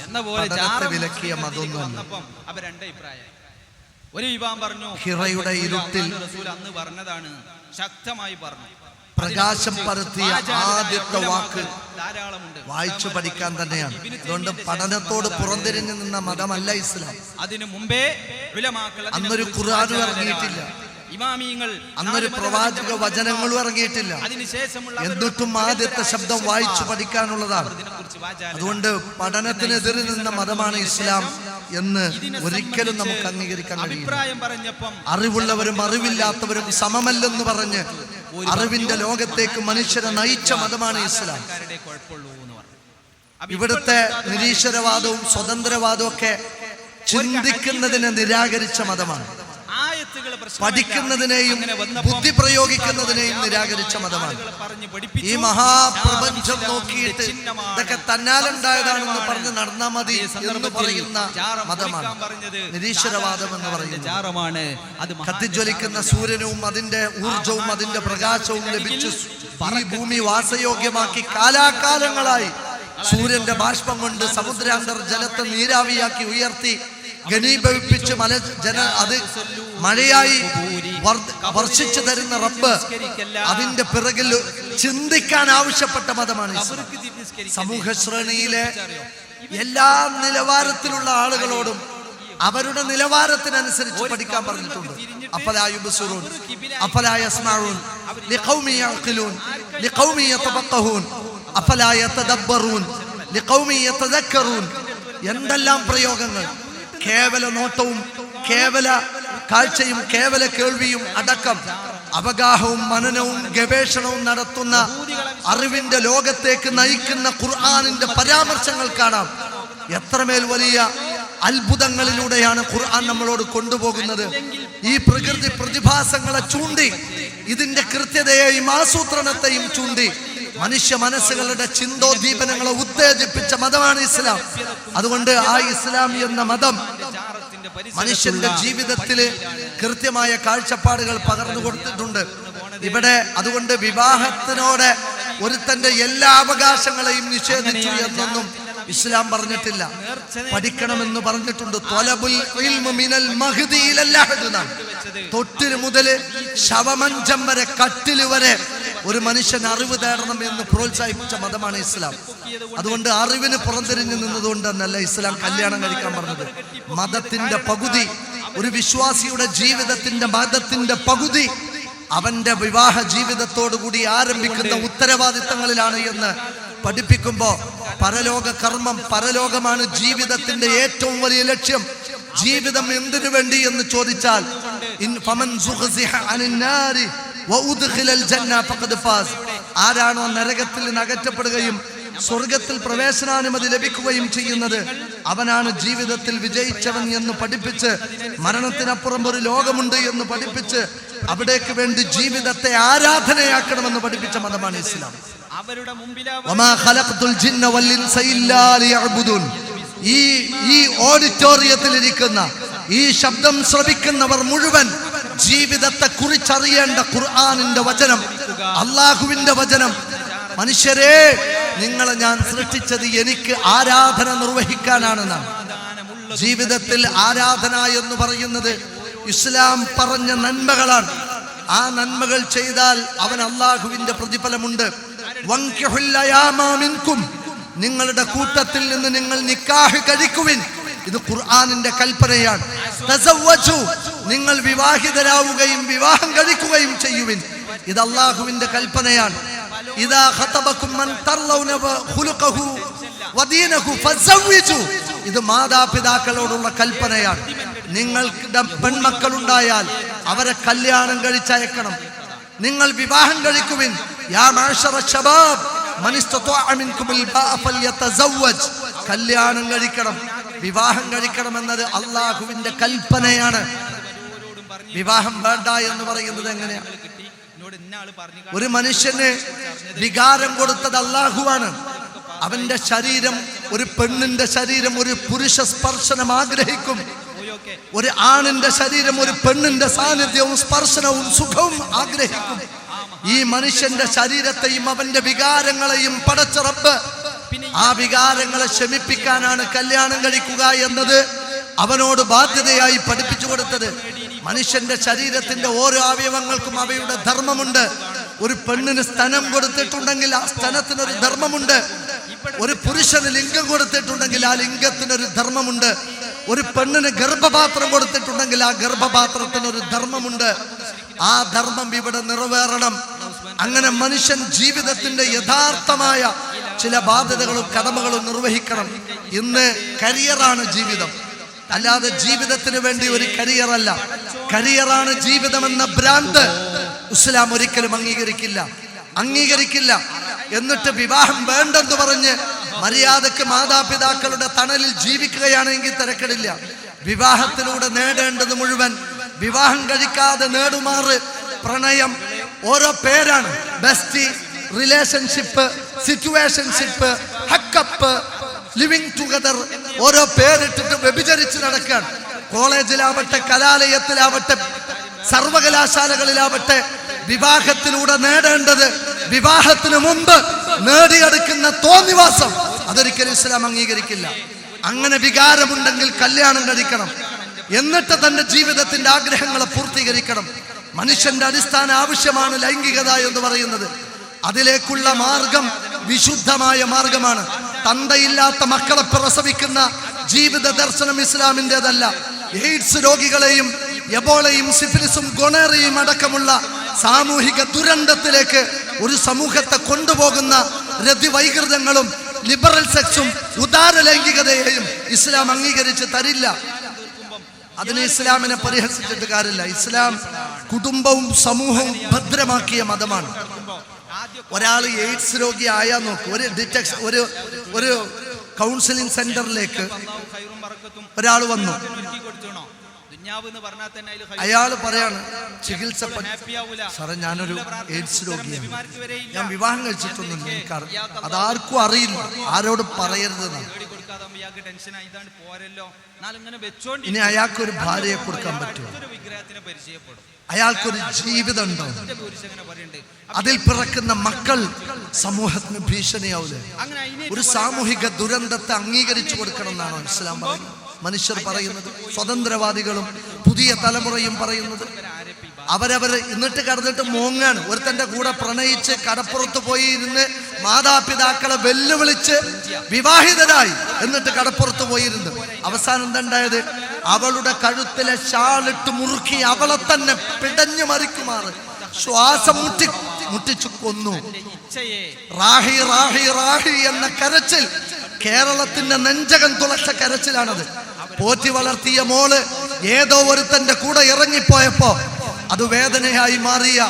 എന്ന പോലെ വിലക്കിയ മതമൊന്നും വന്നപ്പം അവ 2 അഭിപ്രായം. ഒരു വിഭാഗം പറഞ്ഞു ഹിറയുടെ ഇരുട്ടിൽ റസൂൽ അന്ന് പറഞ്ഞതാണ്, ശക്തമായി പറഞ്ഞു. പ്രകാശം പരത്തിയ ആദ്യത്തെ വാക്ക് ധാരാളമുണ്ട്, വായിച്ചു പഠിക്കാൻ തന്നെയാണ്. അതുകൊണ്ട് പഠനത്തോട് പുറംതിരിഞ്ഞു നിന്ന മതമല്ല ഇസ്ലാം. അതിനു മുമ്പേ അന്നൊരു ഖുർആൻ ഇറങ്ങിയിട്ടില്ല, അന്നൊരു പ്രവാചക വചനങ്ങളും ഇറങ്ങിയിട്ടില്ല. എന്നിട്ടും ആദ്യത്തെ ശബ്ദം വായിച്ചു പഠിക്കാനുള്ളതാണ്. അതുകൊണ്ട് പഠനത്തിനെതിരെ നിന്ന മതമാണ് ഇസ്ലാം എന്ന് ഒരിക്കലും നമുക്ക് അംഗീകരിക്കാൻ കഴിയില്ല. അറിവുള്ളവരും അറിവില്ലാത്തവരും സമമല്ലെന്ന് പറഞ്ഞ് അറിവിന്റെ ലോകത്തേക്ക് മനുഷ്യരെ നയിച്ച മതമാണ് ഇസ്ലാം. ഇവിടുത്തെ നിരീശ്വരവാദവും സ്വതന്ത്രവാദവും ഒക്കെ ചിന്തിക്കുന്നതിനെ നിരാകരിച്ച മതമാണ്. പഠിക്കുന്നതിനെയും ബുദ്ധി പ്രയോഗിക്കുന്നതിനെയും നിരാകരിച്ച മതമാണ്. ഈ മഹാപ്രപഞ്ചം നോക്കിയിട്ട് ഇതൊക്കെ തന്നാലുണ്ടായതാണെന്ന് പറഞ്ഞ് നടന്നാ മതി എന്ന് പറയുന്ന മതമാണ് നിരീശ്വരവാദം എന്ന് പറയുന്നത്. കത്തിജ്വലിക്കുന്ന സൂര്യനും അതിന്റെ ഊർജവും അതിന്റെ പ്രകാശവും ലഭിച്ചു ഈ ഭൂമി വാസയോഗ്യമാക്കി കാലാകാലങ്ങളായി സൂര്യന്റെ ബാഷ്പം കൊണ്ട് സമുദ്രാന്തർ ജലത്തെ നീരാവിയാക്കി ഉയർത്തി ഘനീഭവിപ്പിച്ച് അത് മഴയായി വർഷിച്ചു തരുന്ന റബ്ബ് അതിന്റെ പിറകിൽ ചിന്തിക്കാൻ ആവശ്യപ്പെട്ട മതമാണ് ഇസ്ലാം. സമൂഹ ശ്രേണിയിലെ എല്ലാ നിലവാരത്തിലുള്ള ആളുകളോടും അവരുടെ നിലവാരത്തിനനുസരിച്ച് പഠിക്കാൻ പറഞ്ഞിട്ടുണ്ട്. അഫലാ യുബ്സിറൂൻ അഫലാ യസ്മഊൻ ലിഖൗമി യഅഖിലൂൻ ലിഖൗമി യതഫഖഹൂൻ അഫലാ യതദബ്ബറൂൻ ലിഖൗമി യതദക്കറൂൻ. എന്തെല്ലാം പ്രയോഗങ്ങൾ! കേവല നോട്ടവും കേവല കാഴ്ചയും കേവല കേൾവിയും അടക്കം അവഗാഹവും മനനവും ഗവേഷണവും നടത്തുന്ന അറിവിന്റെ ലോകത്തേക്ക് നയിക്കുന്ന ഖുർആനിന്റെ പരാമർശങ്ങൾ കാണാം. എത്രമേൽ വലിയ അത്ഭുതങ്ങളിലൂടെയാണ് ഖുർആൻ നമ്മളോട് കൊണ്ടുപോകുന്നത്. ഈ പ്രകൃതി പ്രതിഭാസങ്ങളെ ചൂണ്ടി ഇതിന്റെ കൃത്യതയെയും ആസൂത്രണത്തെയും ചൂണ്ടി മനുഷ്യ മനസ്സുകളുടെ ചിന്തോദ്ദീപനങ്ങളെ ഉത്തേജിപ്പിച്ച മതമാണ് ഇസ്ലാം. അതുകൊണ്ട് ആ ഇസ്ലാം എന്ന മതം മനുഷ്യന്റെ ജീവിതത്തില് കൃത്യമായ കാഴ്ചപ്പാടുകൾ പകർന്നു കൊടുത്തിട്ടുണ്ട്. ഇവിടെ അതുകൊണ്ട് വിവാഹത്തിനോട് ഒരുത്തന്റെ എല്ലാ അവകാശങ്ങളെയും നിഷേധിച്ചു എന്നൊന്നും ഇസ്ലാം പറഞ്ഞിട്ടില്ല. പഠിക്കണമെന്ന് പറഞ്ഞിട്ടുണ്ട്. ത്വലബുൽ ഇൽമു മിനൽ മഹ്ദി ഇലൽ ലഹദ്. തൊട്ടിൽ മുതൽ ശവമഞ്ചം വരെ കട്ടിൽ വരെ ഒരു മനുഷ്യൻ അറിവ് തേടണം എന്ന് പ്രോത്സാഹിപ്പിച്ച മതമാണ് ഇസ്ലാം. അതുകൊണ്ട് അറിവിന് പുറംതിരിഞ്ഞു നിന്നതുകൊണ്ടെന്നല്ല ഇസ്ലാം കല്യാണം കഴിക്കാൻ പറഞ്ഞത്. മതത്തിന്റെ പകുതി, ഒരു വിശ്വാസിയുടെ ജീവിതത്തിന്റെ മതത്തിന്റെ പകുതി അവന്റെ വിവാഹ ജീവിതത്തോടുകൂടി ആരംഭിക്കുന്ന ഉത്തരവാദിത്തങ്ങളിലാണ് എന്ന് പഠിപ്പിക്കുമ്പോ പരലോക കർമ്മം, പരലോകമാണ് ജീവിതത്തിന്റെ ഏറ്റവും വലിയ ലക്ഷ്യം. ജീവിതം എന്തിനു വേണ്ടി എന്ന് ചോദിച്ചാൽ ആരാണോ നരകത്തിൽ നിന്ന് അകറ്റപ്പെടുകയും സ്വർഗത്തിൽ പ്രവേശനാനുമതി ലഭിക്കുകയും ചെയ്യുന്നത് അവനാണ് ജീവിതത്തിൽ വിജയിച്ചവൻ എന്ന് പഠിപ്പിച്ച്, മരണത്തിനപ്പുറം ഒരു ലോകമുണ്ട് എന്ന് പഠിപ്പിച്ച് അവിടേക്ക് വേണ്ടി ജീവിതത്തെ ആരാധനയാക്കണമെന്ന് പഠിപ്പിച്ച മതമാണ് ഇസ്ലാം. ഈ ഓഡിറ്റോറിയത്തിൽ ഇരിക്കുന്ന, ഈ ശബ്ദം ശ്രവിക്കുന്നവർ മുഴുവൻ ജീവിതത്തെ കുറിച്ചറിയേണ്ട ഖുർആനിന്റെ വചനം, അള്ളാഹുവിന്റെ വചനം. മനുഷ്യരെ, നിങ്ങളെ ഞാൻ സൃഷ്ടിച്ചത് എനിക്ക് ആരാധന നിർവഹിക്കാനാണെന്നാണ്. ജീവിതത്തിൽ ആരാധന എന്ന് പറയുന്നത് ഇസ്ലാം പറഞ്ഞ നന്മകളാണ്. ആ നന്മകൾ ചെയ്താൽ അവൻ അള്ളാഹുവിന്റെ പ്രതിഫലമുണ്ട്. നിങ്ങളുടെ കൂട്ടത്തിൽ നിന്ന് നിങ്ങൾ നിക്കാഹ് കഴിക്കുവിൻ, ഇത് ഖുർആനിന്റെ കൽപ്പനയാണ്. തസവ്വജു, നിങ്ങൾ വിവാഹിതരാവുകയും വിവാഹം കഴിക്കുകയും ചെയ്യുവിൻ, ഇത് അള്ളാഹുവിന്റെ കൽപ്പനയാണ്. ഇദാ ഖതബകും മൻ തർലൗന ഖുലുഖഹു വദീനഹു ഫസവ്വിജു, ഇത് മാതാപിതാക്കളോടുള്ള കൽപ്പനയാണ്. നിങ്ങൾക്ക് പെൺമക്കളുണ്ടായാൽ അവരെ കല്യാണം കഴിച്ചയക്കണം. നിങ്ങൾ വിവാഹം കഴിക്കുവിൻ. യാ മഅ്ശറ ശബാബ് മൻ ഇസ്തതഅ മിൻകുമുൽ ബാഅ ഫൽയതസവ്വജ്, കല്യാണം കഴിക്കണം, വിവാഹം കഴിക്കണം എന്നത് അള്ളാഹുവിന്റെ കൽപ്പനയാണ്. വിവാഹം വേണ്ട എന്ന് പറയുന്നത് എങ്ങനെയാ? ഒരു മനുഷ്യന് വികാരം കൊടുത്തത് അള്ളാഹുവാണ്. അവന്റെ ശരീരം, ഒരു പെണ്ണിന്റെ ശരീരം ഒരു പുരുഷ സ്പർശനം ആഗ്രഹിക്കും. ഒരു ആണിന്റെ ശരീരം ഒരു പെണ്ണിന്റെ സാന്നിധ്യവും സ്പർശനവും സുഖവും ആഗ്രഹിക്കും. ഈ മനുഷ്യന്റെ ശരീരത്തെയും അവന്റെ വികാരങ്ങളെയും പടച്ച റബ്ബ് ആ വികാരങ്ങളെ ശമിപ്പിക്കാനാണ് കല്യാണം കഴിക്കുക എന്നത് അവനോട് ബാധ്യതയായി പഠിപ്പിച്ചു കൊടുത്തത്. മനുഷ്യന്റെ ശരീരത്തിന്റെ ഓരോ അവയവങ്ങൾക്കും അവയുടെ ധർമ്മമുണ്ട്. ഒരു പെണ്ണിന് സ്തനം കൊടുത്തിട്ടുണ്ടെങ്കിൽ ആ സ്തനത്തിനൊരു ധർമ്മമുണ്ട്. ഒരു പുരുഷന് ലിംഗം കൊടുത്തിട്ടുണ്ടെങ്കിൽ ആ ലിംഗത്തിനൊരു ധർമ്മമുണ്ട്. ഒരു പെണ്ണിന് ഗർഭപാത്രം കൊടുത്തിട്ടുണ്ടെങ്കിൽ ആ ഗർഭപാത്രത്തിനൊരു ധർമ്മമുണ്ട്. ആ ധർമ്മം ഇവിടെ നിറവേറണം. അങ്ങനെ മനുഷ്യൻ ജീവിതത്തിന്റെ യഥാർത്ഥമായ ചില ബാധ്യതകളും കടമകളും നിർവഹിക്കണം. ഇന്ന് കരിയറാണ് ജീവിതം, അല്ലാതെ ജീവിതത്തിന് വേണ്ടി ഒരു കരിയർ അല്ല. കരിയറാണ് ജീവിതമെന്ന ഭ്രാന്ത് ഇസ്ലാം ഒരിക്കലും അംഗീകരിക്കില്ല. എന്നിട്ട് വിവാഹം വേണ്ടെന്ന് പറഞ്ഞ് മര്യാദക്ക് മാതാപിതാക്കളുടെ തണലിൽ ജീവിക്കുകയാണെങ്കിൽ തിരക്കിടില്ല. വിവാഹത്തിലൂടെ നേടേണ്ടത് മുഴുവൻ വിവാഹം കഴിക്കാതെ നേടുമാറ് പ്രണയം ഓരോ പേരാണ്. Bestie, relationship, situationship, hookup, living together, ഓരോ പേരിട്ടിട്ട് വ്യഭിചരിച്ച് നടക്കാൻ. കോളേജിലാവട്ടെ, കലാലയത്തിലാവട്ടെ, സർവകലാശാലകളിലാവട്ടെ, വിവാഹത്തിലൂടെ നേടേണ്ടത് വിവാഹത്തിന് മുമ്പ് നേടിയെടുക്കുന്ന തോന്നിവാസം അതൊരിക്കലും ഇസ്ലാം അംഗീകരിക്കില്ല. അങ്ങനെ വികാരമുണ്ടെങ്കിൽ കല്യാണം കഴിക്കണം, എന്നിട്ട് തന്റെ ജീവിതത്തിന്റെ ആഗ്രഹങ്ങളെ പൂർത്തീകരിക്കണം. മനുഷ്യന്റെ അടിസ്ഥാന ആവശ്യമാണ് ലൈംഗികത എന്ന് പറയുന്നത്. അതിലേക്കുള്ള മാർഗം വിശുദ്ധമായ മാർഗമാണ്. തന്തയില്ലാത്ത മക്കളെ പ്രസവിക്കുന്ന ജീവിത ദർശനം ഇസ്ലാമിൻ്റെതല്ല. എയ്ഡ്സ് രോഗികളെയും എബോളയും സിഫിലിസും ഗൊണേറിയയും അടക്കമുള്ള സാമൂഹിക ദുരന്തത്തിലേക്ക് ഒരു സമൂഹത്തെ കൊണ്ടുപോകുന്ന രതിവൈകൃതങ്ങളും ലിബറൽ സെക്സും ഉദാര ലൈംഗികതയെയും ഇസ്ലാം അംഗീകരിച്ച് തരില്ല. അതിന് ഇസ്ലാമിനെ പരിഹസിച്ചിട്ട് കാര്യമില്ല. ഇസ്ലാം കുടുംബവും സമൂഹവും ഭദ്രമാക്കിയ മതമാണ്. ഒരാൾ എയ്ഡ്സ് രോഗി ആയാൽ നോക്കൂ, ഒരു കൗൺസിലിംഗ് സെന്ററിലേക്ക് ഒരാൾ വന്നു. അയാൾ പറയാണ് ചികിത്സ സാറേ ഞാനൊരു എയ്ഡ്സ് രോഗിയാണ്, ഞാൻ വിവാഹം കഴിച്ചിട്ടൊന്നും എനിക്ക് അതാർക്കും അറിയില്ല, ആരോട് പറയരുതെന്നാണ്. ഇനി അയാൾക്കൊരു ഭാര്യയെ കൊടുക്കാൻ പറ്റുമോ? അയാൾക്കൊരു ജീവിതം ഉണ്ടോ? അതിൽ പിറക്കുന്ന മക്കൾ സമൂഹത്തിന് ഭീഷണിയാവില്ലേ? ഒരു സാമൂഹിക ദുരന്തത്തെ അംഗീകരിച്ചു കൊടുക്കണം എന്നാണോ ഇസ്ലാം പറയുന്നത്? മനുഷ്യർ പറയുന്നത്, സ്വതന്ത്രവാദികളും പുതിയ തലമുറയും പറയുന്നത്. അവരവർ എന്നിട്ട് കടന്നിട്ട് മോങ്ങാണ്. ഒരുത്തന്റെ കൂടെ പ്രണയിച്ച് കടപ്പുറത്ത് പോയി ഇരുന്ന് മാതാപിതാക്കളെ വെല്ലുവിളിച്ച് വിവാഹിതരായി, എന്നിട്ട് കടപ്പുറത്ത് പോയിരുന്നു. അവസാനം എന്താണ്ടായത്? അവളുടെ കഴുത്തിലെ ഷാളിട്ട് മുറുക്കി അവളെ തന്നെ പിടഞ്ഞു മറിക്കുമാറ് ശ്വാസം മുട്ടിച്ചു കൊന്നു. റാഹി റാഹി റാഹി എന്ന കരച്ചിൽ കേരളത്തിന്റെ നെഞ്ചകം തുളച്ച കരച്ചിലാണത്. പോറ്റി വളർത്തിയ മോള് ഏതോ ഒരുത്തന്റെ കൂടെ ഇറങ്ങിപ്പോയപ്പോ അത് വേദനയായി മാറിയ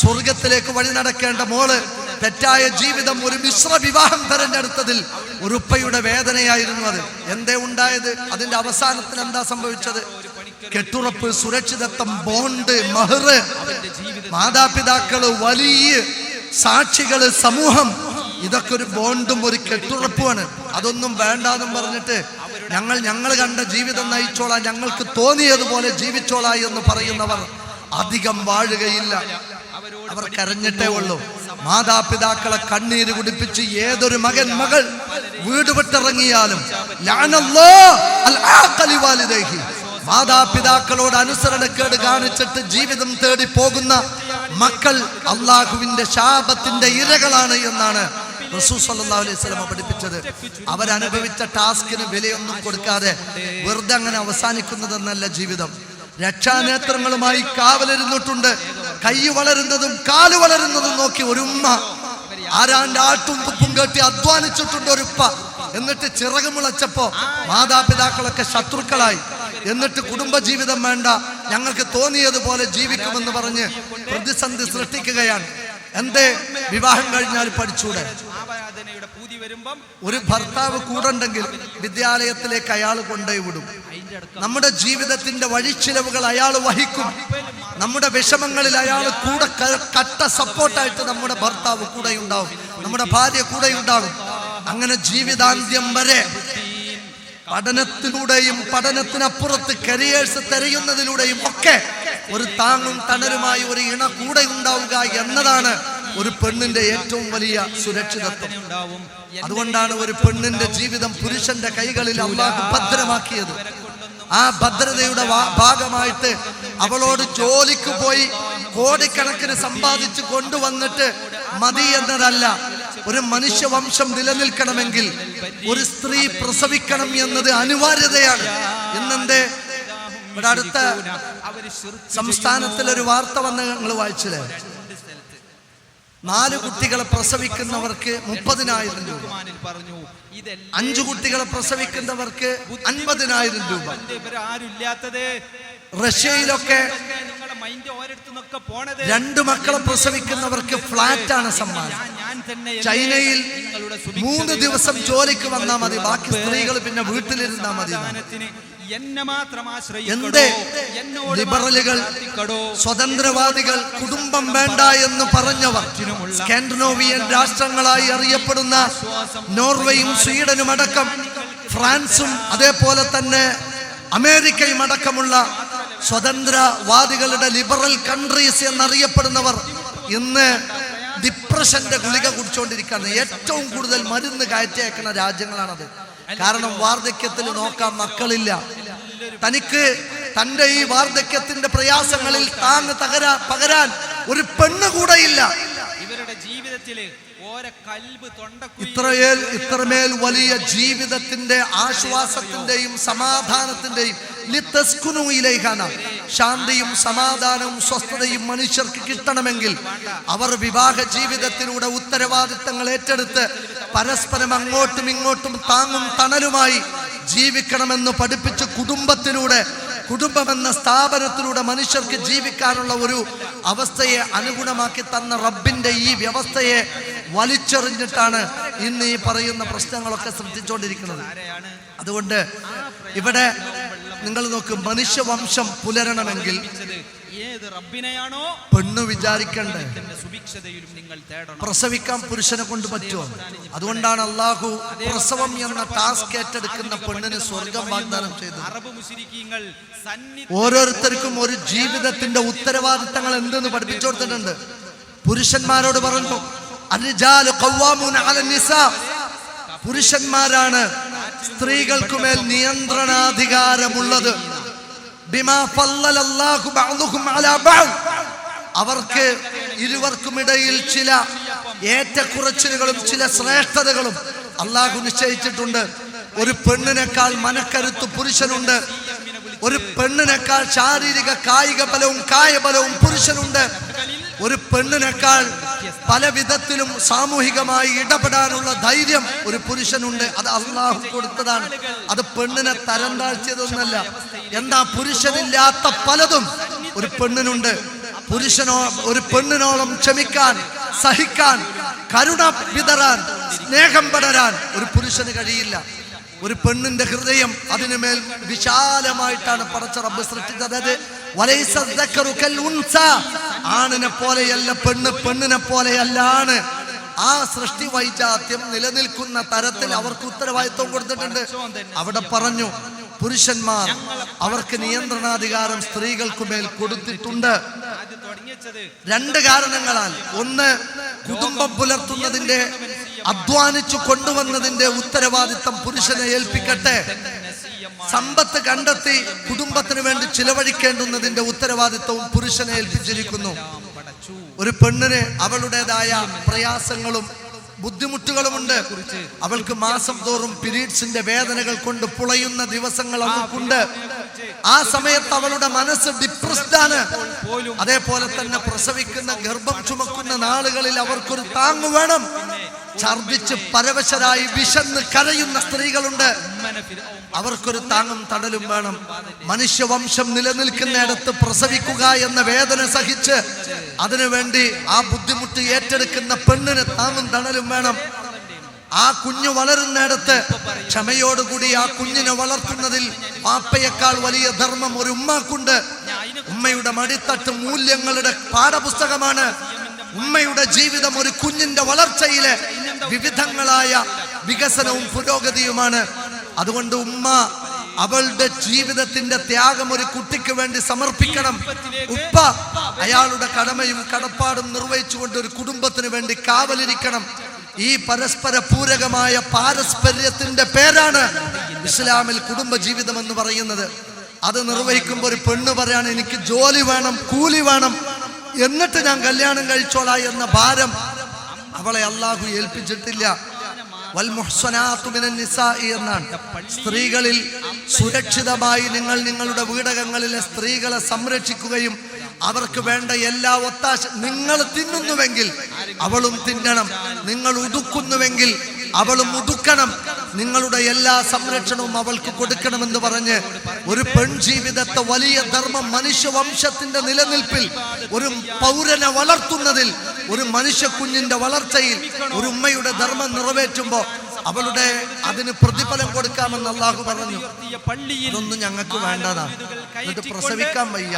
സ്വർഗത്തിലേക്ക് വഴി നടക്കേണ്ട മോള് തെറ്റായ ജീവിതം, ഒരു മിശ്ര വിവാഹം തെരഞ്ഞെടുത്തതിൽ ഒരു ഉപ്പയുടെ വേദനയായിരുന്നു അത്. എന്തേ ഉണ്ടായത്? അതിന്റെ അവസാനത്തിന് എന്താ സംഭവിച്ചത്? കെട്ടുറപ്പ്, സുരക്ഷിതത്വം, ബോണ്ട്, മഹർ, മാതാപിതാക്കള്, വലിയ സാക്ഷികള്, സമൂഹം, ഇതൊക്കെ ഒരു ബോണ്ടും ഒരു കെട്ടുറപ്പുമാണ്. അതൊന്നും വേണ്ടാന്നും പറഞ്ഞിട്ട് ഞങ്ങൾ കണ്ട ജീവിതം നയിച്ചോളാം, ഞങ്ങൾക്ക് തോന്നിയതുപോലെ ജീവിച്ചോളാം എന്ന് പറയുന്നവർ അധികം വാഴുകയില്ല. അവർ കരഞ്ഞിട്ടേ ഉള്ളൂ. മാതാപിതാക്കളെ കണ്ണീര് കുടിപ്പിച്ച് ഏതൊരു മകൻ മകൾ വീട് വിട്ടിറങ്ങിയാലും മാതാപിതാക്കളോട് അനുസരണക്കേട് കാണിച്ചിട്ട് ജീവിതം തേടി പോകുന്ന മക്കൾ അള്ളാഹുവിന്റെ ശാപത്തിന്റെ ഇരകളാണ് എന്നാണ് റസൂൽ സല്ലല്ലാഹു അലൈഹി വസല്ലം പഠിപ്പിച്ചത്. അവരനുഭവിച്ച ടാസ്കിന് വിലയൊന്നും കൊടുക്കാതെ വെറുതെ അങ്ങനെ അവസാനിക്കുന്നതെന്നല്ല ജീവിതം. രക്ഷാനേത്രങ്ങളുമായി കാവലിരുന്നിട്ടുണ്ട്. കൈ വളരുന്നതും കാല് വളരുന്നതും നോക്കി ഒരു ഉമ്മ, ആരാന്റെ ആട്ടും തുപ്പും കേട്ടി അധ്വാനിച്ചിട്ടുണ്ട് ഒരു ഉപ്പ. എന്നിട്ട് ചിറക് മുളച്ചപ്പോ മാതാപിതാക്കളൊക്കെ ശത്രുക്കളായി. എന്നിട്ട് കുടുംബജീവിതം വേണ്ട, ഞങ്ങൾക്ക് തോന്നിയതുപോലെ ജീവിക്കുമെന്ന് പറഞ്ഞ് പ്രതിസന്ധി സൃഷ്ടിക്കുകയാണ്. എന്തേ? വിവാഹം കഴിഞ്ഞാൽ പഠിച്ചൂടെ? ഒരു ഭർത്താവ് കൂടെണ്ടെങ്കിൽ വിദ്യാലയത്തിലേക്ക് അയാൾ കൊണ്ടുപോയി വിടും. നമ്മുടെ ജീവിതത്തിന്റെ വഴിച്ചിലവുകൾ അയാൾ വഹിക്കും. നമ്മുടെ വിഷമങ്ങളിൽ അയാൾ കൂടെ കട്ട സപ്പോർട്ടായിട്ട് നമ്മുടെ ഭർത്താവ് കൂടെ ഉണ്ടാവും, നമ്മുടെ ഭാര്യ കൂടെ ഉണ്ടാകും. അങ്ങനെ ജീവിതാന്ത്യം വരെ പഠനത്തിലൂടെയും പഠനത്തിനപ്പുറത്ത് കരിയേഴ്സ് തിരയുന്നതിലൂടെയും ഒക്കെ ഒരു താങ്ങും തണലുമായി ഒരു ഇണ കൂടെ ഉണ്ടാവുക എന്നതാണ് ഒരു പെണ്ണിന്റെ ഏറ്റവും വലിയ സുരക്ഷിതത്വം. അതുകൊണ്ടാണ് ഒരു പെണ്ണിന്റെ ജീവിതം പുരുഷന്റെ കൈകളിൽ അല്ലാഹു ഭദ്രമാക്കിയത്. ആ ഭദ്രതയുടെ ഭാഗമായിട്ട് അവളോട് ജോലിക്ക് പോയി കോടിക്കണക്കിന് സമ്പാദിച്ച് കൊണ്ടുവന്നിട്ട് മതി എന്നതല്ല. ഒരു മനുഷ്യവംശം നിലനിൽക്കണമെങ്കിൽ ഒരു സ്ത്രീ പ്രസവിക്കണം എന്നത് അനിവാര്യതയാണ്. ഇന്നെന്തേ ഇവിടെ അടുത്ത സംസ്ഥാനത്തിൽ ഒരു വാർത്ത വന്ന് നിങ്ങൾ വായിച്ചില്ലേ? 4 കുട്ടികളെ പ്രസവിക്കുന്നവർക്ക് 30,000 രൂപ, 5 കുട്ടികളെ പ്രസവിക്കുന്നവർക്ക് 50,000 രൂപ. റഷ്യയിലൊക്കെ 2 മക്കളെ പ്രസവിക്കുന്നവർക്ക് ഫ്ലാറ്റ് ആണ് സമ്മാനം. ചൈനയിൽ 3 ദിവസം ജോലിക്ക് വന്നാൽ മതി, ബാക്കി സ്ത്രീകൾ പിന്നെ വീട്ടിലിരുന്നാൽ മതി. എന്നെ മാത്രം എന്തേ എന്നോട് ലിബറലുകൾ, സ്വതന്ത്രവാദികൾ, കുടുംബം വേണ്ട എന്ന് പറഞ്ഞവർ സ്കാൻഡിനേവിയൻ രാഷ്ട്രങ്ങളായി അറിയപ്പെടുന്ന നോർവേയും സ്വീഡനും അടക്കം, ഫ്രാൻസും അതേപോലെ തന്നെ അമേരിക്കയും അടക്കമുള്ള സ്വതന്ത്രവാദികളുടെ ലിബറൽ കൺട്രീസ് എന്നറിയപ്പെടുന്നവർ ഇന്ന് ഡിപ്രഷന്റെ ഗുളിക കുടിച്ചുകൊണ്ടിരിക്കുകയാണ്. ഏറ്റവും കൂടുതൽ മരുന്ന് കയറ്റിയേക്കുന്ന രാജ്യങ്ങളാണത്. കാരണം വാർദ്ധക്യത്തിൽ നോക്കാൻ മക്കളില്ല. തനിക്ക് തന്റെ ഈ വാർദ്ധക്യത്തിന്റെ പ്രയാസങ്ങളിൽ താങ്ങ് പകരാൻ ഒരു പെണ്ണ് കൂടെ ഇല്ല. ഇവരുടെ ജീവിതത്തില് ഇത്രമേൽ വലിയ ജീവിതത്തിന്റെ ആശ്വാസത്തിന്റെയും സമാധാനത്തിന്റെയും ശാന്തിയും സമാധാനവും സ്വസ്ഥതയും മനുഷ്യർക്ക് കിട്ടണമെങ്കിൽ അവർ വിവാഹ ജീവിതത്തിലൂടെ ഉത്തരവാദിത്തങ്ങൾ ഏറ്റെടുത്ത് പരസ്പരം അങ്ങോട്ടും ഇങ്ങോട്ടും താങ്ങും തണലുമായി ജീവിക്കണമെന്ന് പഠിപ്പിച്ച് കുടുംബമെന്ന സ്ഥാപനത്തിലൂടെ മനുഷ്യർക്ക് ജീവിക്കാനുള്ള ഒരു അവസ്ഥയെ അനുഗുണമാക്കി തന്ന റബ്ബിന്റെ ഈ വ്യവസ്ഥയെ വലിച്ചെറിഞ്ഞിട്ടാണ് ഇന്ന് ഈ പറയുന്ന പ്രശ്നങ്ങളൊക്കെ ശ്രദ്ധിച്ചുകൊണ്ടിരിക്കുന്നത്. അതുകൊണ്ട് ഇവിടെ നിങ്ങൾ നോക്ക്, മനുഷ്യവംശം പുലരണമെങ്കിൽ ഏത് റബ്ബിനെയാണോ പെണ്ണ് വിചാരിക്കണ്ടേ? സുഭിക്ഷതയിലും നിങ്ങൾ തേടണം. പ്രസവിക്കാൻ പുരുഷനെ കൊണ്ട് പറ്റുമോ? അതുകൊണ്ടാണ് അള്ളാഹു പ്രസവം എന്ന ടാസ്ക് ഏറ്റെടുക്കുന്ന പെണ്ണിന് സ്വർഗം വാഗ്ദാനം ചെയ്തത്. അറബ് മുശ്രിക്കീങ്ങൾ ഓരോരുത്തർക്കും ഒരു ജീവിതത്തിന്റെ ഉത്തരവാദിത്തങ്ങൾ എന്തെന്ന് പഠിപ്പിച്ചു കൊടുത്തിട്ടുണ്ട്. പുരുഷന്മാരോട് പറഞ്ഞു, അർരിജാലു ഖവ്വാമൂന അലൻ നിസാ, പുരുഷന്മാരാണ് സ്ത്രീകൾക്കുമേൽ നിയന്ത്രണാധികാരമുള്ളത്. ബിമാ ഫല്ലലല്ലാഹു ബഅദുഹും അലാ ബഅദ്, അവർക്ക് ഇരുവർക്കുമിടയിൽ ചില ഏറ്റക്കുറച്ചിലുകളും ചില ശ്രേഷ്ഠതകളും അള്ളാഹു നിശ്ചയിച്ചിട്ടുണ്ട്. ഒരു പെണ്ണിനേക്കാൾ മനക്കരുത്ത് പുരുഷനുണ്ട്. ഒരു പെണ്ണിനേക്കാൾ ശാരീരിക കായിക ബലവും കായബലവും പുരുഷനുണ്ട്. ഒരു പെണ്ണിനേക്കാൾ പല വിധത്തിലും സാമൂഹികമായി ഇടപെടാനുള്ള ധൈര്യം ഒരു പുരുഷനുണ്ട്. അത് അള്ളാഹു കൊടുത്തതാണ്. അത് പെണ്ണിനെ തരം താഴ്ത്തിയതൊന്നല്ല. എന്താ, പുരുഷനില്ലാത്ത പലതും ഒരു പെണ്ണിനുണ്ട്. ഒരു പെണ്ണിനോളം ക്ഷമിക്കാൻ, സഹിക്കാൻ, കരുണ വിതറാൻ, സ്നേഹം പടരാൻ ഒരു പുരുഷന് കഴിയില്ല. ഒരു പെണ്ണിന്റെ ഹൃദയം അതിനുമേൽ വിശാലമായിട്ടാണ് പടച്ച റബ്ബ് സൃഷ്ടിച്ചത്. ആണിനെ പോലെയല്ല പെണ്ണ്, പെണ്ണിനെ പോലെയല്ല ആണ്. ആ സൃഷ്ടി വൈജാത്യം നിലനിൽക്കുന്ന തരത്തിൽ അവർക്ക് ഉത്തരവാദിത്വം കൊടുത്തിട്ടുണ്ട്. അവിടെ പറഞ്ഞു, പുരുഷന്മാർ അവർക്ക് നിയന്ത്രണാധികാരം സ്ത്രീകൾക്കുമേൽ കൊടുത്തിട്ടുണ്ട്. രണ്ട് കാരണങ്ങളാൽ. ഒന്ന്, കുടുംബം പുലർത്തുന്നതിന്റെ, അധ്വാനിച്ചു കൊണ്ടുവന്നതിന്റെ ഉത്തരവാദിത്തം പുരുഷനെ ഏൽപ്പിക്കട്ടെ. സമ്പത്ത് കണ്ടെത്തി കുടുംബത്തിന് വേണ്ടി ചിലവഴിക്കേണ്ടുന്നതിന്റെ ഉത്തരവാദിത്വവും പുരുഷനെ ഏൽപ്പിച്ചിരിക്കുന്നു. ഒരു പെണ്ണിന് അവളുടേതായ പ്രയാസങ്ങളും ബുദ്ധിമുട്ടുകളുമുണ്ട്. അവൾക്ക് മാസം തോറും പീരീഡ്സിന്റെ വേദനകൾ കൊണ്ട് പുളയുന്ന ദിവസങ്ങൾ അവൾക്കുണ്ട്. ആ സമയത്ത് അവളുടെ മനസ്സ് ഡിപ്രസ്ഡ് ആണ്. അതേപോലെ തന്നെ പ്രസവിക്കുന്ന, ഗർഭം ചുമക്കുന്ന നാളുകളിൽ അവർക്കൊരു താങ്ങ് വേണം. ഛർദിച്ച് പരവശരായി വിശന്ന് കരയുന്ന സ്ത്രീകളുണ്ട്. അവർക്കൊരു താങ്ങും തണലും വേണം. മനുഷ്യവംശം നിലനിൽക്കുന്നിടത്ത് പ്രസവിക്കുക എന്ന വേദന സഹിച്ച് അതിനുവേണ്ടി ആ ബുദ്ധിമുട്ട് ഏറ്റെടുക്കുന്ന പെണ്ണിന് താങ്ങും തണലും വേണം. ആ കുഞ്ഞു വളരുന്നിടത്ത് ക്ഷമയോടുകൂടി ആ കുഞ്ഞിനെ വളർത്തുന്നതിൽ വാപ്പയേക്കാൾ വലിയ ധർമ്മം ഒരു ഉമ്മാക്കുണ്ട്. ഉമ്മയുടെ മടിത്തട്ട് മൂല്യങ്ങളുടെ പാഠപുസ്തകമാണ്. ഉമ്മയുടെ ജീവിതം ഒരു കുഞ്ഞിന്റെ വളർച്ചയിലെ വിവിധങ്ങളായ വികസനവും പുരോഗതിയുമാണ്. അതുകൊണ്ട് ഉമ്മ അവളുടെ ജീവിതത്തിന്റെ ത്യാഗം ഒരു കുട്ടിക്ക് വേണ്ടി സമർപ്പിക്കണം. ഉപ്പ അയാളുടെ കടമയും കടപ്പാടും നിർവഹിച്ചുകൊണ്ട് ഒരു കുടുംബത്തിന് വേണ്ടി കാവലിരിക്കണം. ഈ പരസ്പര പൂരകമായ പാരസ്പര്യത്തിന്റെ പേരാണ് ഇസ്ലാമിൽ കുടുംബജീവിതം എന്ന് പറയുന്നത്. അത് നിർവഹിക്കുമ്പോൾ ഒരു പെണ്ണ് പറയാണ്, എനിക്ക് ജോലി വേണം, കൂലി വേണം, എന്നിട്ട് ഞാൻ കല്യാണം കഴിച്ചോളാം എന്ന ഭാരം അവളെ അള്ളാഹു ഏൽപ്പിച്ചിട്ടില്ല. എന്നാണ്. സ്ത്രീകളിൽ സുരക്ഷിതമായി നിങ്ങളുടെ വീടകങ്ങളിലെ സ്ത്രീകളെ സംരക്ഷിക്കുകയും അവർക്ക് വേണ്ട എല്ലാ ഒത്താശ, നിങ്ങൾ തിന്നുന്നുവെങ്കിൽ അവളും തിന്നണം, നിങ്ങൾ ഉടുക്കുന്നുവെങ്കിൽ അവളും ഉടുക്കണം, നിങ്ങളുടെ എല്ലാ സംരക്ഷണവും അവൾക്ക് കൊടുക്കണമെന്ന് പറഞ്ഞ് ഒരു പെൺജീവിതത്തെ വലിയ ധർമ്മം, മനുഷ്യവംശത്തിന്റെ നിലനിൽപ്പിൽ, ഒരു പൗരനെ വളർത്തുന്നതിൽ, ഒരു മനുഷ്യ കുഞ്ഞിന്റെ വളർച്ചയിൽ ഒരു ഉമ്മയുടെ ധർമ്മം നിറവേറ്റുമ്പോൾ അവളുടെ അതിന് പ്രതിഫലം കൊടുക്കാമെന്ന് അള്ളാഹു പറഞ്ഞു. അതൊന്നും ഞങ്ങൾക്ക് വേണ്ടതാണ്. എന്നിട്ട് പ്രസവിക്കാൻ വയ്യ,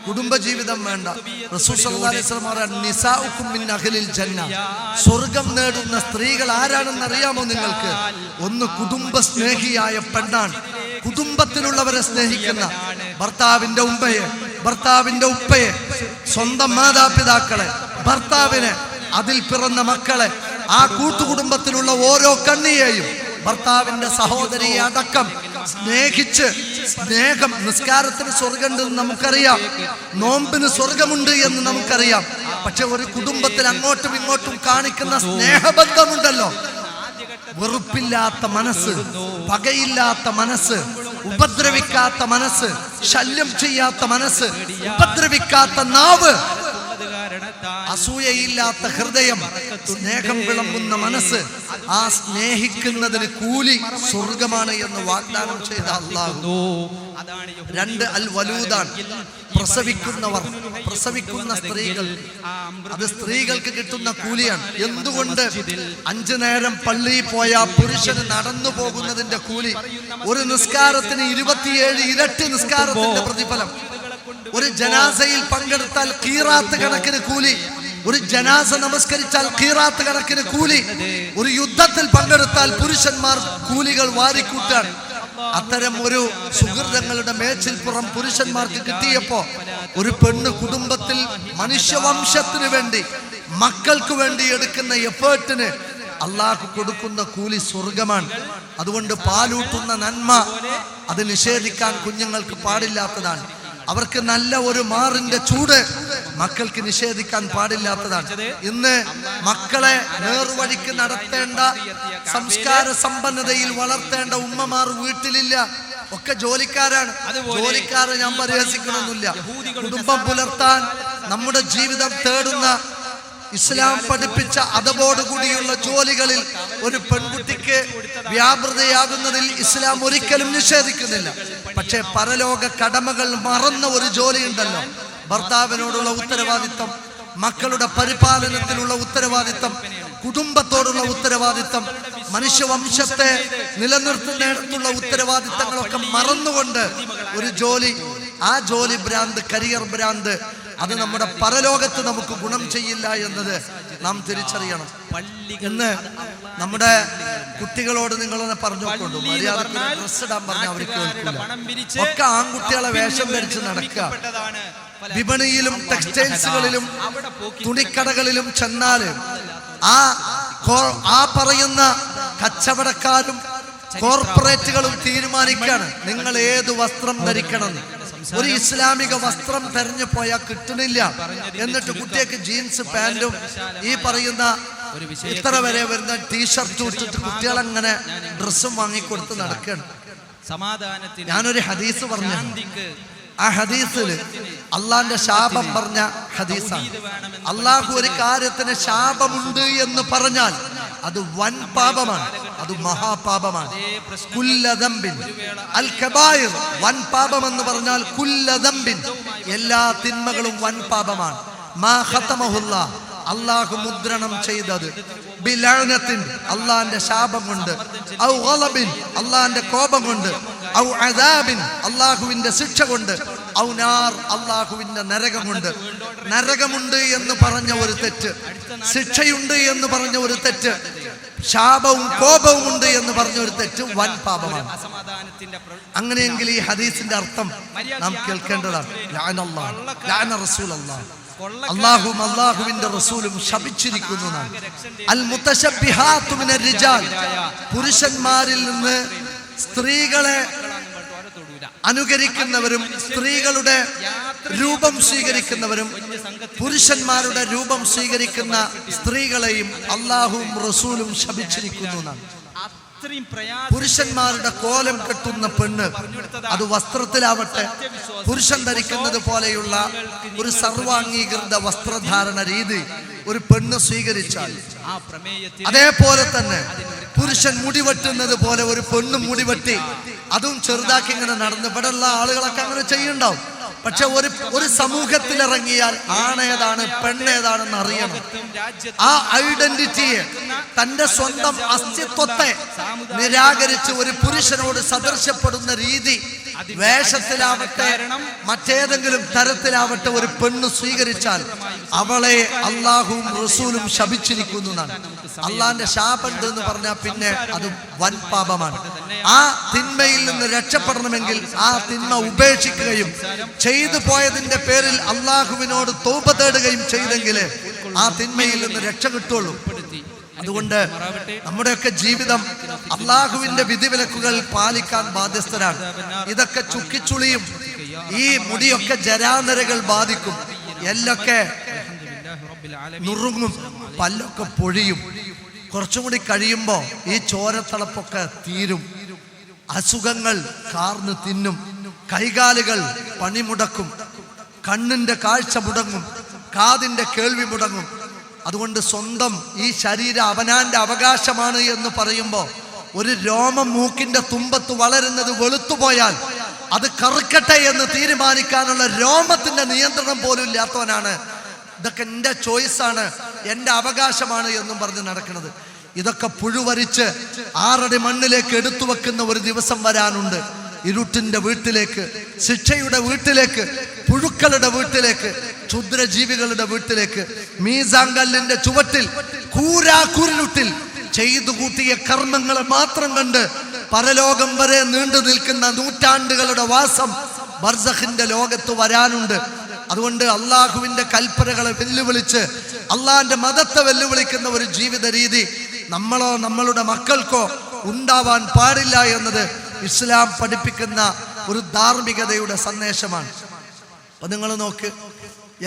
കുടുംബജീവിതം വേണ്ട. റസൂൽ സല്ലല്ലാഹു അലൈഹി വസല്ലം പറഞ്ഞു, നിസാഉക്കും മിൻ അഹ്ലിൽ ജന്ന, സ്വർഗം നേടുന്ന സ്ത്രീകൾ ആരാണെന്ന് അറിയാമോ നിങ്ങൾക്ക്? ഒന്ന് കുടുംബ സ്നേഹിയായ പെണ്ണാണ്, കുടുംബത്തിലുള്ളവരെ സ്നേഹിക്കുന്ന, ഭർത്താവിന്റെ ഉമ്മയെ, ഭർത്താവിന്റെ ഉപ്പയെ, സ്വന്തം മാതാപിതാക്കളെ, ഭർത്താവിനെ, അതിൽ പിറന്ന മക്കളെ, ആ കൂട്ടുകുടുംബത്തിലുള്ള ഓരോ കണ്ണിയെയും, ഭർത്താവിന്റെ സഹോദരിയെ അടക്കം സ്നേഹിച്ച്, സ്നേഹം, നിസ്കാരത്തിന് സ്വർഗമുണ്ടെന്ന് നമുക്കറിയാം, നോമ്പിന് സ്വർഗമുണ്ട് എന്ന് നമുക്കറിയാം. പക്ഷെ ഒരു കുടുംബത്തിൽ അങ്ങോട്ടും ഇങ്ങോട്ടും കാണിക്കുന്ന സ്നേഹബന്ധമുണ്ടല്ലോ, വെറുപ്പില്ലാത്ത മനസ്സ്, പകയില്ലാത്ത മനസ്സ്, ഉപദ്രവിക്കാത്ത മനസ്സ്, ശല്യം ചെയ്യാത്ത മനസ്സ്, ഉപദ്രവിക്കാത്ത നാവ്, അസൂയയില്ലാത്ത ഹൃദയം, സ്നേഹം വിളമ്പുന്ന മനസ്സ്, ആ സ്നേഹിക്കുന്നതിന് കൂലി സ്വർഗമാണ് എന്ന് വാഗ്ദാനം ചെയ്ത അല്ലാഹു. രണ്ട് അൽ വലൂദാൻ, പ്രസവിക്കുന്നവർ, പ്രസവിക്കുന്ന സ്ത്രീകൾ, അത് സ്ത്രീകൾക്ക് കിട്ടുന്ന കൂലിയാണ്. എന്തുകൊണ്ട്? 5 നേരം പള്ളിയിൽ പോയ പുരുഷന് നടന്നു പോകുന്നതിന്റെ കൂലി, ഒരു നിസ്കാരത്തിന് 27 ഇരട്ടി നിസ്കാരത്തിന്റെ പ്രതിഫലം. ഒരു ജനാസയിൽ പങ്കെടുത്താൽ ഖീറാത്ത് കണക്കിന് കൂലി, ഒരു ജനാസ നമസ്കരിച്ചാൽ ഖീറാത്ത് കണക്കിന് കൂലി, ഒരു യുദ്ധത്തിൽ പങ്കെടുത്താൽ പുരുഷന്മാർ കൂലികൾ വാരിക്കൂട്ടാൻ. അത്തരം ഒരു സുഹൃതങ്ങളുടെ മേച്ചിൽപ്പുറം പുരുഷന്മാർക്ക് കിട്ടിയപ്പോ ഒരു പെണ്ണ് കുടുംബത്തിൽ മനുഷ്യവംശത്തിന് വേണ്ടി, മക്കൾക്ക് വേണ്ടി എടുക്കുന്ന എഫേർട്ടിന് അള്ളാഹു കൊടുക്കുന്ന കൂലി സ്വർഗമാണ്. അതുകൊണ്ട് പാലൂട്ടുന്ന നന്മ അത് നിഷേധിക്കാൻ കുഞ്ഞുങ്ങൾക്ക് പാടില്ലാത്തതാണ്. അവർക്ക് നല്ല ഒരു മാറിന്റെ ചൂട് മക്കൾക്ക് നിഷേധിക്കാൻ പാടില്ലാത്തതാണ്. ഇന്ന് മക്കളെ നേർവഴിക്ക് നടത്തേണ്ട, സംസ്കാര സമ്പന്നതയിൽ വളർത്തേണ്ട ഉമ്മമാർ വീട്ടിലില്ല, ഒക്കെ ജോലിക്കാരാണ്. ജോലിക്കാരെ ഞാൻ പരിഹസിക്കണമെന്നില്ല. കുടുംബം പുലർത്താൻ നമ്മുടെ ജീവിതം തേടുന്ന, ഇസ്ലാം പഠിപ്പിച്ച അതബോടുകൂടിയുള്ള ജോലികളിൽ ഒരു പെൺകുട്ടിക്ക് വ്യാപൃതയാകുന്നതിൽ ഇസ്ലാം ഒരിക്കലും നിഷേധിക്കുന്നില്ല. പക്ഷേ പരലോക കടമകൾ മറന്ന ഒരു ജോലി ഉണ്ടല്ലോ, ഭർത്താവിനോടുള്ള ഉത്തരവാദിത്തം, മക്കളുടെ പരിപാലനത്തിലുള്ള ഉത്തരവാദിത്തം, കുടുംബത്തോടുള്ള ഉത്തരവാദിത്തം, മനുഷ്യവംശത്തെ നിലനിർത്തുന്നിടത്തുള്ള ഉത്തരവാദിത്തങ്ങളൊക്കെ മറന്നുകൊണ്ട് ഒരു ജോലി, ആ ജോലി ഭ്രാന്ത്, കരിയർ ഭ്രാന്ത്, അത് നമ്മുടെ പരലോകത്ത് നമുക്ക് ഗുണം ചെയ്യില്ല എന്നത് നാം തിരിച്ചറിയണം. ഇന്ന് നമ്മുടെ കുട്ടികളോട് നിങ്ങളൊന്ന് പറഞ്ഞു നോക്കൊണ്ടു, മര്യാദക്ക് ഡ്രസ് ഇടാൻ പറഞ്ഞാൽ അവർ കേൾക്കില്ല. ഒക്കെ ആൺകുട്ടികളെ വേഷം ധരിച്ച് നടക്കുക. വിപണിയിലും ടെക്സ്റ്റൈൽസുകളിലും തുണിക്കടകളിലും ചെന്നാല് ആ പറയുന്ന കച്ചവടക്കാരും കോർപ്പറേറ്റുകളും തീരുമാനിക്കാണ് നിങ്ങൾ ഏത് വസ്ത്രം ധരിക്കണം. ഒരു ഇസ്ലാമിക വസ്ത്രം തെരഞ്ഞു പോയാൽ കിട്ടുന്നില്ല. എന്നിട്ട് കുട്ടിയൊക്കെ ജീൻസ് പാന്റും ഈ പറയുന്ന ഇത്ര വരെ വരുന്ന ടീഷർട്ടും ഇട്ടിട്ട് കുട്ടികളങ്ങനെ ഡ്രസ്സും വാങ്ങിക്കൊടുത്ത് നടക്കുകയാണ്. ഞാനൊരു ഹദീസ് പറഞ്ഞു, ആ ഹദീസിൽ അള്ളാന്റെ ശാപം പറഞ്ഞ ഹദീസാണ്. അള്ളാഹു ഒരു കാര്യത്തിന് ശാപമുണ്ട് എന്ന് പറഞ്ഞാൽ അത് വൻ പാപമാണ്, അത് മഹാപാപമാണ്. കുല്ലദംബിൻ അൽ കബായിർ, വൻ പാപം എന്ന് പറഞ്ഞാൽ കുല്ലദംബിൻ, എല്ലാ തിന്മകളും വൻ പാപമാണ്. മാ ഖതമഹുല്ലാഹ്, അള്ളാഹു മുദ്രണം ചെയ്തത്, ബിലഅനത്തിൻ, അള്ളാന്റെ ശാപം കൊണ്ട്, ഔ ഗളബിൻ, അള്ളാന്റെ കോപം കൊണ്ട്, ഔ അദാബിൻ, അള്ളാഹുവിന്റെ ശിക്ഷ കൊണ്ട്, ഔ നാർ, അള്ളാഹുവിന്റെ നരകം കൊണ്ട്. നരകമുണ്ട് എന്ന് പറഞ്ഞ ഒരു തെറ്റ്, ശിക്ഷയുണ്ട് എന്ന് പറഞ്ഞ ഒരു തെറ്റ്, ശാപവും കോപവും ഉണ്ട് എന്ന് പറഞ്ഞ ഒരു തെറ്റ് വൻ പാപമാണ്. അങ്ങനെയെങ്കിൽ ഈ ഹദീസിന്റെ അർത്ഥം നാം കേൾക്കേണ്ടതാണ്. അല്ലാഹുവും അല്ലാഹുവിന്റെ റസൂലും ശപിച്ചിരിക്കുന്നു. അൽ മുതശബ്ബിഹാത്തു മിനർ റിജാൽ, പുരുഷന്മാരിൽ നിന്ന് സ്ത്രീകളെ അനുകരിക്കുന്നവരും സ്ത്രീകളുടെ രൂപം സ്വീകരിക്കുന്നവരും പുരുഷന്മാരുടെ രൂപം സ്വീകരിക്കുന്ന സ്ത്രീകളെയും അല്ലാഹുവും റസൂലും ശപിച്ചിരിക്കുന്നു. പുരുഷന്മാരുടെ കോലം കെട്ടുന്ന പെണ്ണ്, അത് വസ്ത്രത്തിലാവട്ടെ, പുരുഷൻ ധരിക്കുന്നത് പോലെയുള്ള ഒരു സർവാംഗീകൃത വസ്ത്രധാരണ രീതി ഒരു പെണ്ണ് സ്വീകരിച്ചാൽ, അതേപോലെ തന്നെ പുരുഷൻ മുടിവെട്ടുന്നത് പോലെ ഒരു പെണ്ണും മുടിവെട്ടി അതും ചെറുതാക്കി ഇങ്ങനെ നടന്ന്, ഇവിടെയുള്ള ആളുകളൊക്കെ അങ്ങനെ ചെയ്യുന്നുണ്ടാവും. പക്ഷെ ഒരു സമൂഹത്തിൽ ഇറങ്ങിയാൽ ആണേതാണ് പെണ്ണേതാണെന്ന് അറിയണം. ആ ഐഡന്റിറ്റിയെ, തന്റെ സ്വന്തം അസ്തിത്വത്തെ നിരാകരിച്ച് ഒരു പുരുഷനോട് സദൃശ്യപ്പെടുന്ന രീതി, വേഷത്തിലാവട്ടെ മറ്റേതെങ്കിലും തരത്തിലാവട്ടെ, ഒരു പെണ്ണ് സ്വീകരിച്ചാൽ അവളെ അള്ളാഹുവും റസൂലും ശപിച്ചിരിക്കുന്നതാണ്. അള്ളാന്റെ ശാപമുണ്ട് എന്ന് പറഞ്ഞാൽ പിന്നെ അത് വൻ പാപമാണ്. ആ തിന്മയിൽ നിന്ന് രക്ഷപ്പെടണമെങ്കിൽ ആ തിന്മ ഉപേക്ഷിക്കുകയും ചെയ്തു പോയതിന്റെ പേരിൽ അള്ളാഹുവിനോട് തൗബ തേടുകയും ചെയ്തെങ്കിലേ ആ തിന്മയിൽ നിന്ന് രക്ഷ കിട്ടുള്ളൂ. അതുകൊണ്ട് നമ്മുടെയൊക്കെ ജീവിതം അള്ളാഹുവിന്റെ വിധിവിലക്കുകൾ പാലിക്കാൻ ബാധ്യസ്ഥരാണ്. ഇതൊക്കെ ചുക്കിച്ചുളിയും ഈ മുടിയൊക്കെ ജരാനരകൾ ബാധിക്കും, എല്ലൊക്കെ നുറുങ്ങും, പല്ലൊക്കെ പൊഴിയും. കുറച്ചും കൂടി കഴിയുമ്പോ ഈ ചോരത്തളപ്പൊക്കെ തീരും, അസുഖങ്ങൾ കാർന്ന് തിന്നും, കൈകാലുകൾ പണിമുടക്കും, കണ്ണിന്റെ കാഴ്ച മുടങ്ങും, കാതിന്റെ കേൾവി മുടങ്ങും. അതുകൊണ്ട് സ്വന്തം ഈ ശരീരം അവനാന്റെ അവകാശമാണ് എന്ന് പറയുമ്പോൾ ഒരു രോമം മൂക്കിന്റെ തുമ്പത്ത് വളരുന്നത് വെളുത്തുപോയാൽ അത് കറുക്കട്ടെ എന്ന് തീരുമാനിക്കാനുള്ള രോമത്തിന്റെ നിയന്ത്രണം പോലും ഇല്ലാത്തവനാണ് ഇതൊക്കെ എൻ്റെ ചോയ്സാണ്, എൻ്റെ അവകാശമാണ് എന്നും പറഞ്ഞ് നടക്കുന്നത്. ഇതൊക്കെ പുഴുവരിച്ച് 6 അടി മണ്ണിലേക്ക് എടുത്തു വെക്കുന്ന ഒരു ദിവസം വരാനുണ്ട്. ഇരുട്ടിന്റെ വീട്ടിലേക്ക്, ശിക്ഷയുടെ വീട്ടിലേക്ക്, പുഴുക്കളുടെ വീട്ടിലേക്ക്, ക്ഷുദ്രജീവികളുടെ വീട്ടിലേക്ക്, മീസാങ്കല്ലിന്റെ ചുവട്ടിൽ കൂരാക്കുരുട്ടിൽ ചെയ്തു കൂട്ടിയ കർമ്മങ്ങളെ മാത്രം കണ്ട് പരലോകം വരെ നീണ്ടു നിൽക്കുന്ന നൂറ്റാണ്ടുകളുടെ വാസം ബർസഖിന്റെ ലോകത്ത് വരാനുണ്ട്. അതുകൊണ്ട് അള്ളാഹുവിന്റെ കൽപ്പനകളെ വെല്ലുവിളിച്ച് അള്ളാഹിന്റെ മതത്തെ വെല്ലുവിളിക്കുന്ന ഒരു ജീവിത രീതി നമ്മളോ നമ്മളുടെ മക്കൾക്കോ ഉണ്ടാവാൻ പാടില്ല എന്നത് ഇസ്ലാം പഠിപ്പിക്കുന്ന ഒരു ധാർമ്മികതയുടെ സന്ദേശമാണ്. അപ്പൊ നിങ്ങൾ നോക്ക്,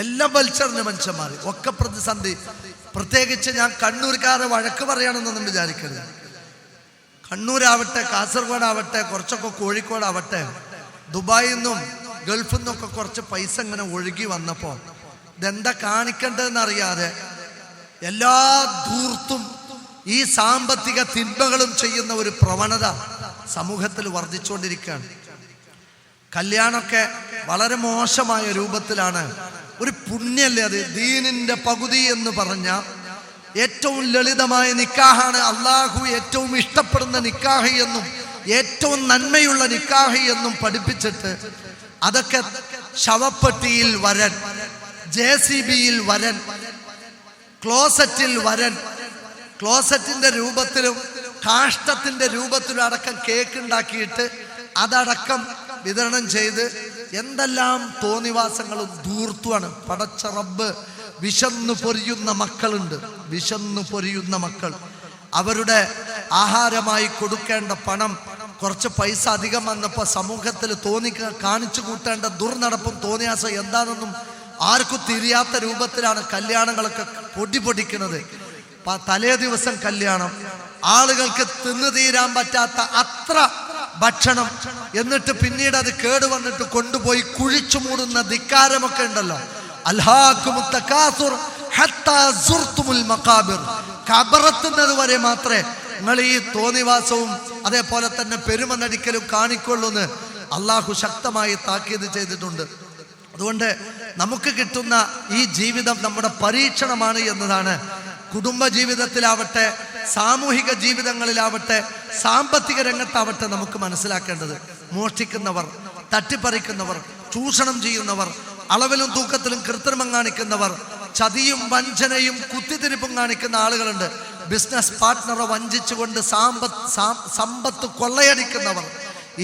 എല്ലാം വലിച്ചെറിഞ്ഞ മനുഷ്യന്മാർ ഒക്കെ പ്രതിസന്ധി. പ്രത്യേകിച്ച് ഞാൻ കണ്ണൂർക്കാരെ വഴക്ക് പറയണമെന്നൊന്നും വിചാരിക്കരുത്. കണ്ണൂരാവട്ടെ, കാസർഗോഡാവട്ടെ, കുറച്ചൊക്കെ കോഴിക്കോടാവട്ടെ, ദുബായിൽ നിന്നും ഗൾഫിൽ നിന്നൊക്കെ കുറച്ച് പൈസ ഇങ്ങനെ ഒഴുകി വന്നപ്പോൾ ഇതെന്താ കാണിക്കേണ്ടതെന്ന് അറിയാതെ എല്ലാ ധൂർത്തും ഈ സാമ്പത്തിക തിന്മകളും ചെയ്യുന്ന ഒരു പ്രവണത സമൂഹത്തിൽ വർദ്ധിച്ചുകൊണ്ടിരിക്കുകയാണ്. കല്യാണമൊക്കെ വളരെ മോശമായ രൂപത്തിലാണ്. ഒരു പുണ്യല്ലേ അത്, ദീനിന്റെ പകുതി എന്ന് പറഞ്ഞ ഏറ്റവും ലളിതമായ നിക്കാഹാണ് അള്ളാഹു ഏറ്റവും ഇഷ്ടപ്പെടുന്ന നിക്കാഹ് എന്നും ഏറ്റവും നന്മയുള്ള നിക്കാഹ് എന്നും പഠിപ്പിച്ചിട്ട് അതൊക്കെ ശവപ്പെട്ടിയിൽ വരൻ, JCBയിൽ വരൻ, ക്ലോസറ്റിൽ വരൻ, ക്ലോസറ്റിന്റെ രൂപത്തിലും കാഷ്ടത്തിന്റെ രൂപത്തിലും അടക്കം കേക്ക് ഉണ്ടാക്കിയിട്ട് അതടക്കം വിതരണം ചെയ്ത് എന്തെല്ലാം തോന്നിവാസങ്ങളും ധൂർത്തുമാണ്. പടച്ച റബ്ബ് വിശന്നു പൊരിയുന്ന മക്കളുണ്ട്, വിശന്നു പൊരിയുന്ന മക്കൾ. അവരുടെ ആഹാരമായി കൊടുക്കേണ്ട പണം കുറച്ച് പൈസ അധികം വന്നപ്പോൾ സമൂഹത്തിൽ കാണിച്ചു കൂട്ടേണ്ട ദുർനടപ്പും തോന്നിയാസം എന്താണെന്നും ആർക്കും തിരിയാത്ത രൂപത്തിലാണ് കല്യാണങ്ങളൊക്കെ പൊടിക്കുന്നത്. തലേ ദിവസം കല്യാണം, ആളുകൾക്ക് തിന്നു തീരാൻ പറ്റാത്ത അത്ര ഭക്ഷണം, എന്നിട്ട് പിന്നീട് അത് കേടുവന്നിട്ട് കൊണ്ടുപോയി കുഴിച്ചു മൂടുന്ന ധിക്കാരമൊക്കെ ഉണ്ടല്ലോ. അൽഹാകുമുത് തകാസുർ ഹത്താ സുർതുമുൽ മഖാബിർ. ഖബറെത്തുന്നത് വരെ മാത്രമേ നിങ്ങൾ ഈ തോന്നിവാസവും അതേപോലെ തന്നെ പെരുമ നടിക്കലും കാണിക്കൊള്ളൂ എന്ന് അള്ളാഹു ശക്തമായി താക്കീത് ചെയ്തിട്ടുണ്ട്. അതുകൊണ്ട് നമുക്ക് കിട്ടുന്ന ഈ ജീവിതം നമ്മുടെ പരീക്ഷണമാണ് എന്നതാണ് കുടുംബ ജീവിതത്തിലാവട്ടെ, സാമൂഹിക ജീവിതങ്ങളിലാവട്ടെ, സാമ്പത്തിക രംഗത്താവട്ടെ നമുക്ക് മനസ്സിലാക്കേണ്ടത്. മോഷ്ടിക്കുന്നവർ, തട്ടിപ്പറിക്കുന്നവർ, ചൂഷണം ചെയ്യുന്നവർ, അളവിലും തൂക്കത്തിലും കൃത്രിമം കാണിക്കുന്നവർ, ചതിയും വഞ്ചനയും കുത്തിത്തിരിപ്പും കാണിക്കുന്ന ആളുകളുണ്ട്. ബിസിനസ് പാർട്ട്ണറെ വഞ്ചിച്ചുകൊണ്ട് സമ്പത്ത് കൊള്ളയടിക്കുന്നവർ.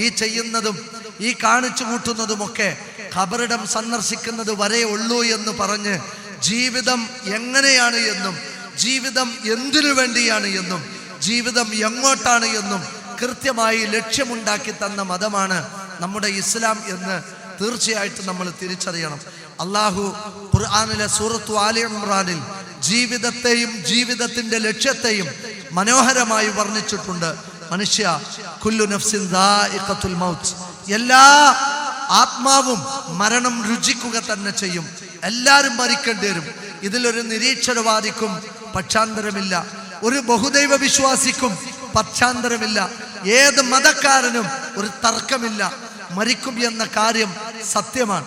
ഈ ചെയ്യുന്നതും ഈ കാണിച്ചു കൂട്ടുന്നതുമൊക്കെ ഖബറിടം സന്ദർശിക്കുന്നത് വരെ ഉള്ളൂ എന്ന് പറഞ്ഞ് ജീവിതം എങ്ങനെയാണ് എന്നും ജീവിതം എന്തിനു വേണ്ടിയാണ് എന്നും ജീവിതം എങ്ങോട്ടാണ് എന്നും കൃത്യമായി ലക്ഷ്യമുണ്ടാക്കി തന്ന മതമാണ് നമ്മുടെ ഇസ്ലാം എന്ന് തീർച്ചയായിട്ടും നമ്മൾ തിരിച്ചറിയണം. അള്ളാഹു ഖുർആനിലെ സൂറത്തു ആലി ഇംറാനിൽ ജീവിതത്തെയും ജീവിതത്തിന്റെ ലക്ഷ്യത്തെയും മനോഹരമായി വർണ്ണിച്ചിട്ടുണ്ട്. മനുഷ്യ, കുല്ലു നഫ്സിൻ ദാഇഖത്തുൽ മൗത്ത്, എല്ലാ ആത്മാവും മരണം രുചിക്കുക തന്നെ ചെയ്യും. എല്ലാവരും മരിക്കേണ്ടി വരും. ഇതിലൊരു നിരീശ്വരവാദിക്കും പക്ഷാന്തരമില്ല, ഒരു ബഹുദൈവ വിശ്വാസിക്കും പക്ഷാന്തരമില്ല, ഏത് മതക്കാരനും ഒരു തർക്കമില്ല. മരിക്കും എന്ന കാര്യം സത്യമാണ്.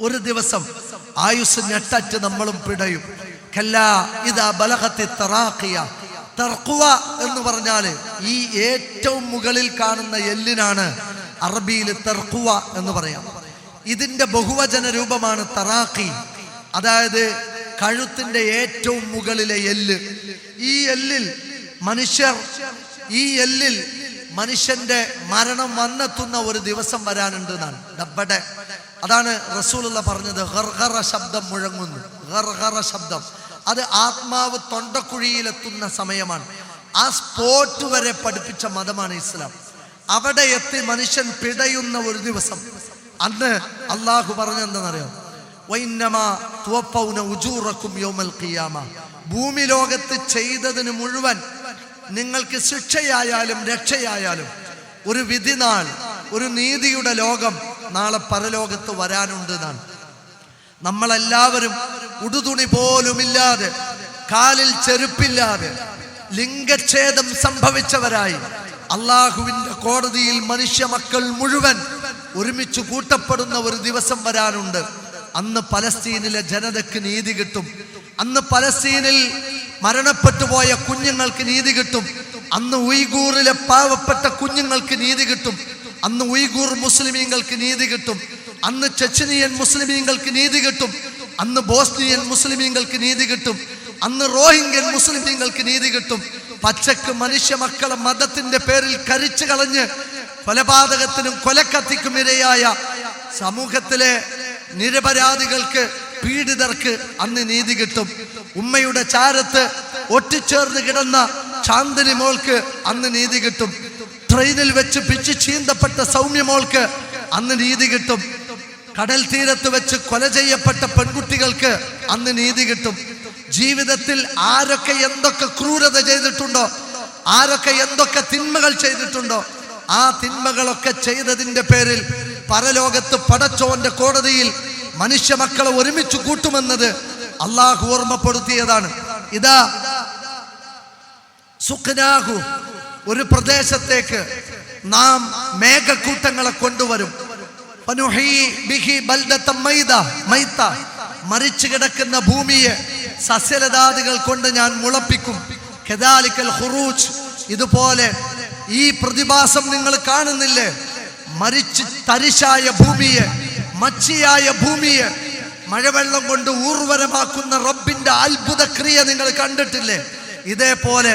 ഒരു ദിവസം ആയുസ് ഞെട്ടറ്റ് നമ്മളും പിടയും. കല്ലാ ഇദാ ബലഗത്തി തറാഖിയ. തർഖുവ എന്ന് പറഞ്ഞാൽ ഈ ഏറ്റവും മുകളിൽ കാണുന്ന എല്ലിനാണ് അറബിയിൽ തർഖുവ എന്ന് പറയാം. ഇതിന്റെ ബഹുവചന രൂപമാണ് തറാഖി. അതായത് കഴുത്തിന്റെ ഏറ്റവും മുകളിലെ എല്ല്. ഈ എല്ലിൽ മനുഷ്യന്റെ മരണം വന്നെത്തുന്ന ഒരു ദിവസം വരാനുണ്ട് എന്നാണ് ഡബ്ബടെ. അതാണ് റസൂലുള്ള പറഞ്ഞത്, ഗർഗറ ശബ്ദം മുഴങ്ങുന്നു. ഗർഗറ ശബ്ദം അത് ആത്മാവ് തൊണ്ടക്കുഴിയിലെത്തുന്ന സമയമാണ്. ആ സ്പോട്ട് വരെ പഠിപ്പിച്ച മതമാണ് ഇസ്ലാം. അവിടെ എത്തി മനുഷ്യൻ പിടയുന്ന ഒരു ദിവസം. അന്ന് അള്ളാഹു പറഞ്ഞെന്താണെന്നറിയോ? വൈന്നമാ തുവഫൗന ഉജൂറക്കും യൗമൽ ഖിയാമ. ഭൂമി ലോകത്ത് ചെയ്തതിന് മുഴുവൻ നിങ്ങൾക്ക് ശിക്ഷയായാലും രക്ഷയായാലും ഒരു വിധി നാൾ, ഒരു നീതിയുടെ ലോകം നാളെ പരലോകത്ത് വരാനുണ്ട് എന്നാണ്. നമ്മളെല്ലാവരും ഉടുതുണി പോലുമില്ലാതെ, കാലിൽ ചെരുപ്പില്ലാതെ, ലിംഗച്ഛേദം സംഭവിച്ചവരായി അള്ളാഹുവിന്റെ കോടതിയിൽ മനുഷ്യ മക്കൾ മുഴുവൻ ഒരുമിച്ച് കൂട്ടപ്പെടുന്ന ഒരു ദിവസം വരാനുണ്ട്. അന്ന് പലസ്തീനിലെ ജനതയ്ക്ക് നീതി കിട്ടും. അന്ന് പലസ്തീനിൽ മരണപ്പെട്ടു പോയ കുഞ്ഞുങ്ങൾക്ക് നീതി കിട്ടും. അന്ന് ഉയ്ഗൂറിലെ പാവപ്പെട്ട കുഞ്ഞുങ്ങൾക്ക് നീതി കിട്ടും. അന്ന് ഉയ്ഗൂർ മുസ്ലിമീങ്ങൾക്ക് നീതി കിട്ടും. അന്ന് ചെച്ചനിയൻ മുസ്ലിമീങ്ങൾക്ക് നീതി കിട്ടും. അന്ന് ബോസ്നിയൻ മുസ്ലിമീങ്ങൾക്ക് നീതി കിട്ടും. അന്ന് റോഹിംഗ്യൻ മുസ്ലിമീങ്ങൾക്ക് നീതി കിട്ടും. പച്ചക്ക് മനുഷ്യ മക്കളെ മതത്തിന്റെ പേരിൽ കരിച്ചു കളഞ്ഞ് കൊലപാതകത്തിനും കൊലക്കത്തിക്കും ഇരയായ സമൂഹത്തിലെ നിരപരാധികൾക്ക്, പീഡിതർക്ക് അന്ന് നീതി കിട്ടും. ഉമ്മയുടെ ചാരത്ത് ഒട്ടിച്ചേർന്ന് കിടന്ന ചാന്ദിനി മോൾക്ക് അന്ന് നീതി കിട്ടും. ട്രെയിനിൽ വെച്ച് പിച്ച് ചീന്തപ്പെട്ട സൗമ്യ മോൾക്ക് അന്ന് നീതി കിട്ടും. കടൽ തീരത്ത് വെച്ച് കൊല ചെയ്യപ്പെട്ട പെൺകുട്ടികൾക്ക് അന്ന് നീതി കിട്ടും. ജീവിതത്തിൽ ആരൊക്കെ എന്തൊക്കെ ക്രൂരത ചെയ്തിട്ടുണ്ടോ, ആരൊക്കെ എന്തൊക്കെ തിന്മകൾ ചെയ്തിട്ടുണ്ടോ, ആ തിന്മകളൊക്കെ ചെയ്തതിന്റെ പേരിൽ പരലോകത്ത് പടച്ചോന്റെ കോടതിയിൽ മനുഷ്യ മക്കളെ ഒരുമിച്ച് കൂട്ടുമെന്നത് അള്ളാഹു ഓർമ്മപ്പെടുത്തിയതാണ്. ഇതാ സുഖ്നാഹു, ഒരു പ്രദേശത്തേക്ക് നാം മേഘക്കൂട്ടങ്ങളെ കൊണ്ടുവരും. മരിച്ചു കിടക്കുന്ന ഭൂമിയെ സസ്യലതാദികൾ കൊണ്ട് ഞാൻ മുളപ്പിക്കും. കദാലിക്കൽ ഖുറൂജ്, ഇതുപോലെ ഈ പ്രതിഭാസം നിങ്ങൾ കാണുന്നില്ലേ? മരിച്ച് തരിശായ ഭൂമിയെ, മച്ചിയായ ഭൂമിയെ മഴവെള്ളം കൊണ്ട് ഊർവരമാക്കുന്ന റബ്ബിന്റെ അത്ഭുത ക്രിയ നിങ്ങൾ കണ്ടിട്ടില്ലേ? ഇതേപോലെ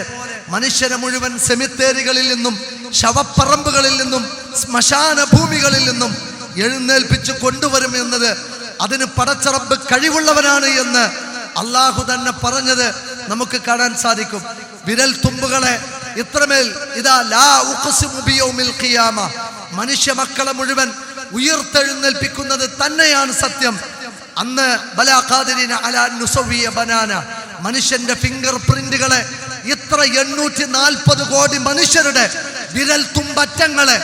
മനുഷ്യരെ മുഴുവൻ സെമിത്തേരികളിൽ നിന്നും, ശവപ്പറമ്പുകളിൽ നിന്നും, ശ്മശാന ഭൂമികളിൽ നിന്നും എഴുന്നേൽപ്പിച്ച് കൊണ്ടുവരും എന്നത്, അതിന് പടച്ച റബ്ബ് കഴിവുള്ളവനാണ് എന്ന് അള്ളാഹു തന്നെ പറഞ്ഞത് നമുക്ക് കാണാൻ സാധിക്കും. വിരൽ തുമ്പുകളെ ഇത്രമേൽ ഇതാ ലാ ഉഖ്സിമു ബിയൗമിൽ ഖിയാമ, മനുഷ്യ മക്കളെ മുഴുവൻ ഉയർത്തെഴുന്നേൽപ്പിക്കുന്നത് തന്നെയാണ് സത്യം. അന്ന് ബലാ ഖാദിരീന അലാ നുസവിയ ബനാന, മനുഷ്യന്റെ ഫിംഗർ പ്രിന്റുകളെ, ഇത്ര 840 കോടി മനുഷ്യരുടെ വിരൽ തുമ്പറ്റങ്ങളെ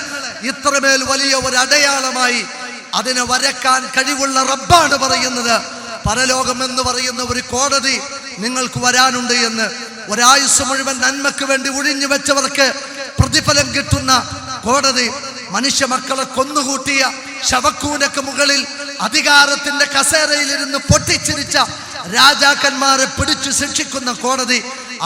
ഇത്രമേൽ വലിയ ഒരു അടയാളമായി അതിനെ വരക്കാൻ കഴിവുള്ള റബ്ബാണ് പറയുന്നത്, പരലോകം എന്ന് പറയുന്ന ഒരു കോടതി നിങ്ങൾക്ക് വരാനുണ്ട് എന്ന്. ഒരായുസ് മുഴുവൻ നന്മക്ക് വേണ്ടി ഒഴിഞ്ഞു വെച്ചവർക്ക് പ്രതിഫലം കിട്ടുന്ന കോടതി. മനുഷ്യ മക്കളെ കൊന്നുകൂട്ടിയ ശവക്കൂനക്ക് മുകളിൽ അധികാരത്തിന്റെ കസേരയിലിരുന്ന് പൊട്ടിച്ചിരിച്ച രാജാക്കന്മാരെ പിടിച്ചു ശിക്ഷിക്കുന്ന കോടതി.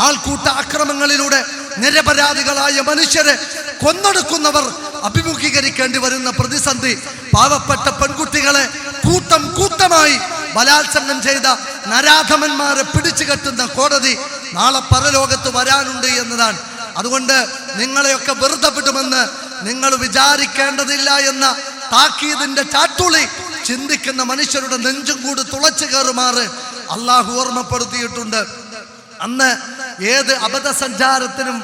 ആൾക്കൂട്ട അക്രമങ്ങളിലൂടെ നിരപരാധികളായ മനുഷ്യരെ കൊന്നൊടുക്കുന്നവർ അഭിമുഖീകരിക്കേണ്ടി വരുന്ന പ്രതിസന്ധി. പാവപ്പെട്ട പെൺകുട്ടികളെ കൂട്ടം കൂട്ടമായി ബലാത്സംഗം ചെയ്ത നരാധമന്മാരെ പിടിച്ചു കെട്ടുന്ന കോടതി നാളെ പരലോകത്ത് വരാനുണ്ട് എന്നതാണ്. അതുകൊണ്ട് നിങ്ങളെയൊക്കെ വെറുതെ വിടുമെന്ന് നിങ്ങൾ വിചാരിക്കേണ്ടതില്ല എന്ന താക്കീതിന്റെ ചാട്ടുളി ചിന്തിക്കുന്ന മനുഷ്യരുടെ നെഞ്ചും കൂടി തുളച്ചു കയറുമാറ് അള്ളാഹു ഓർമ്മപ്പെടുത്തിയിട്ടുണ്ട്. അന്ന് ഏത് അബദ്ധസഞ്ചാരത്തിനും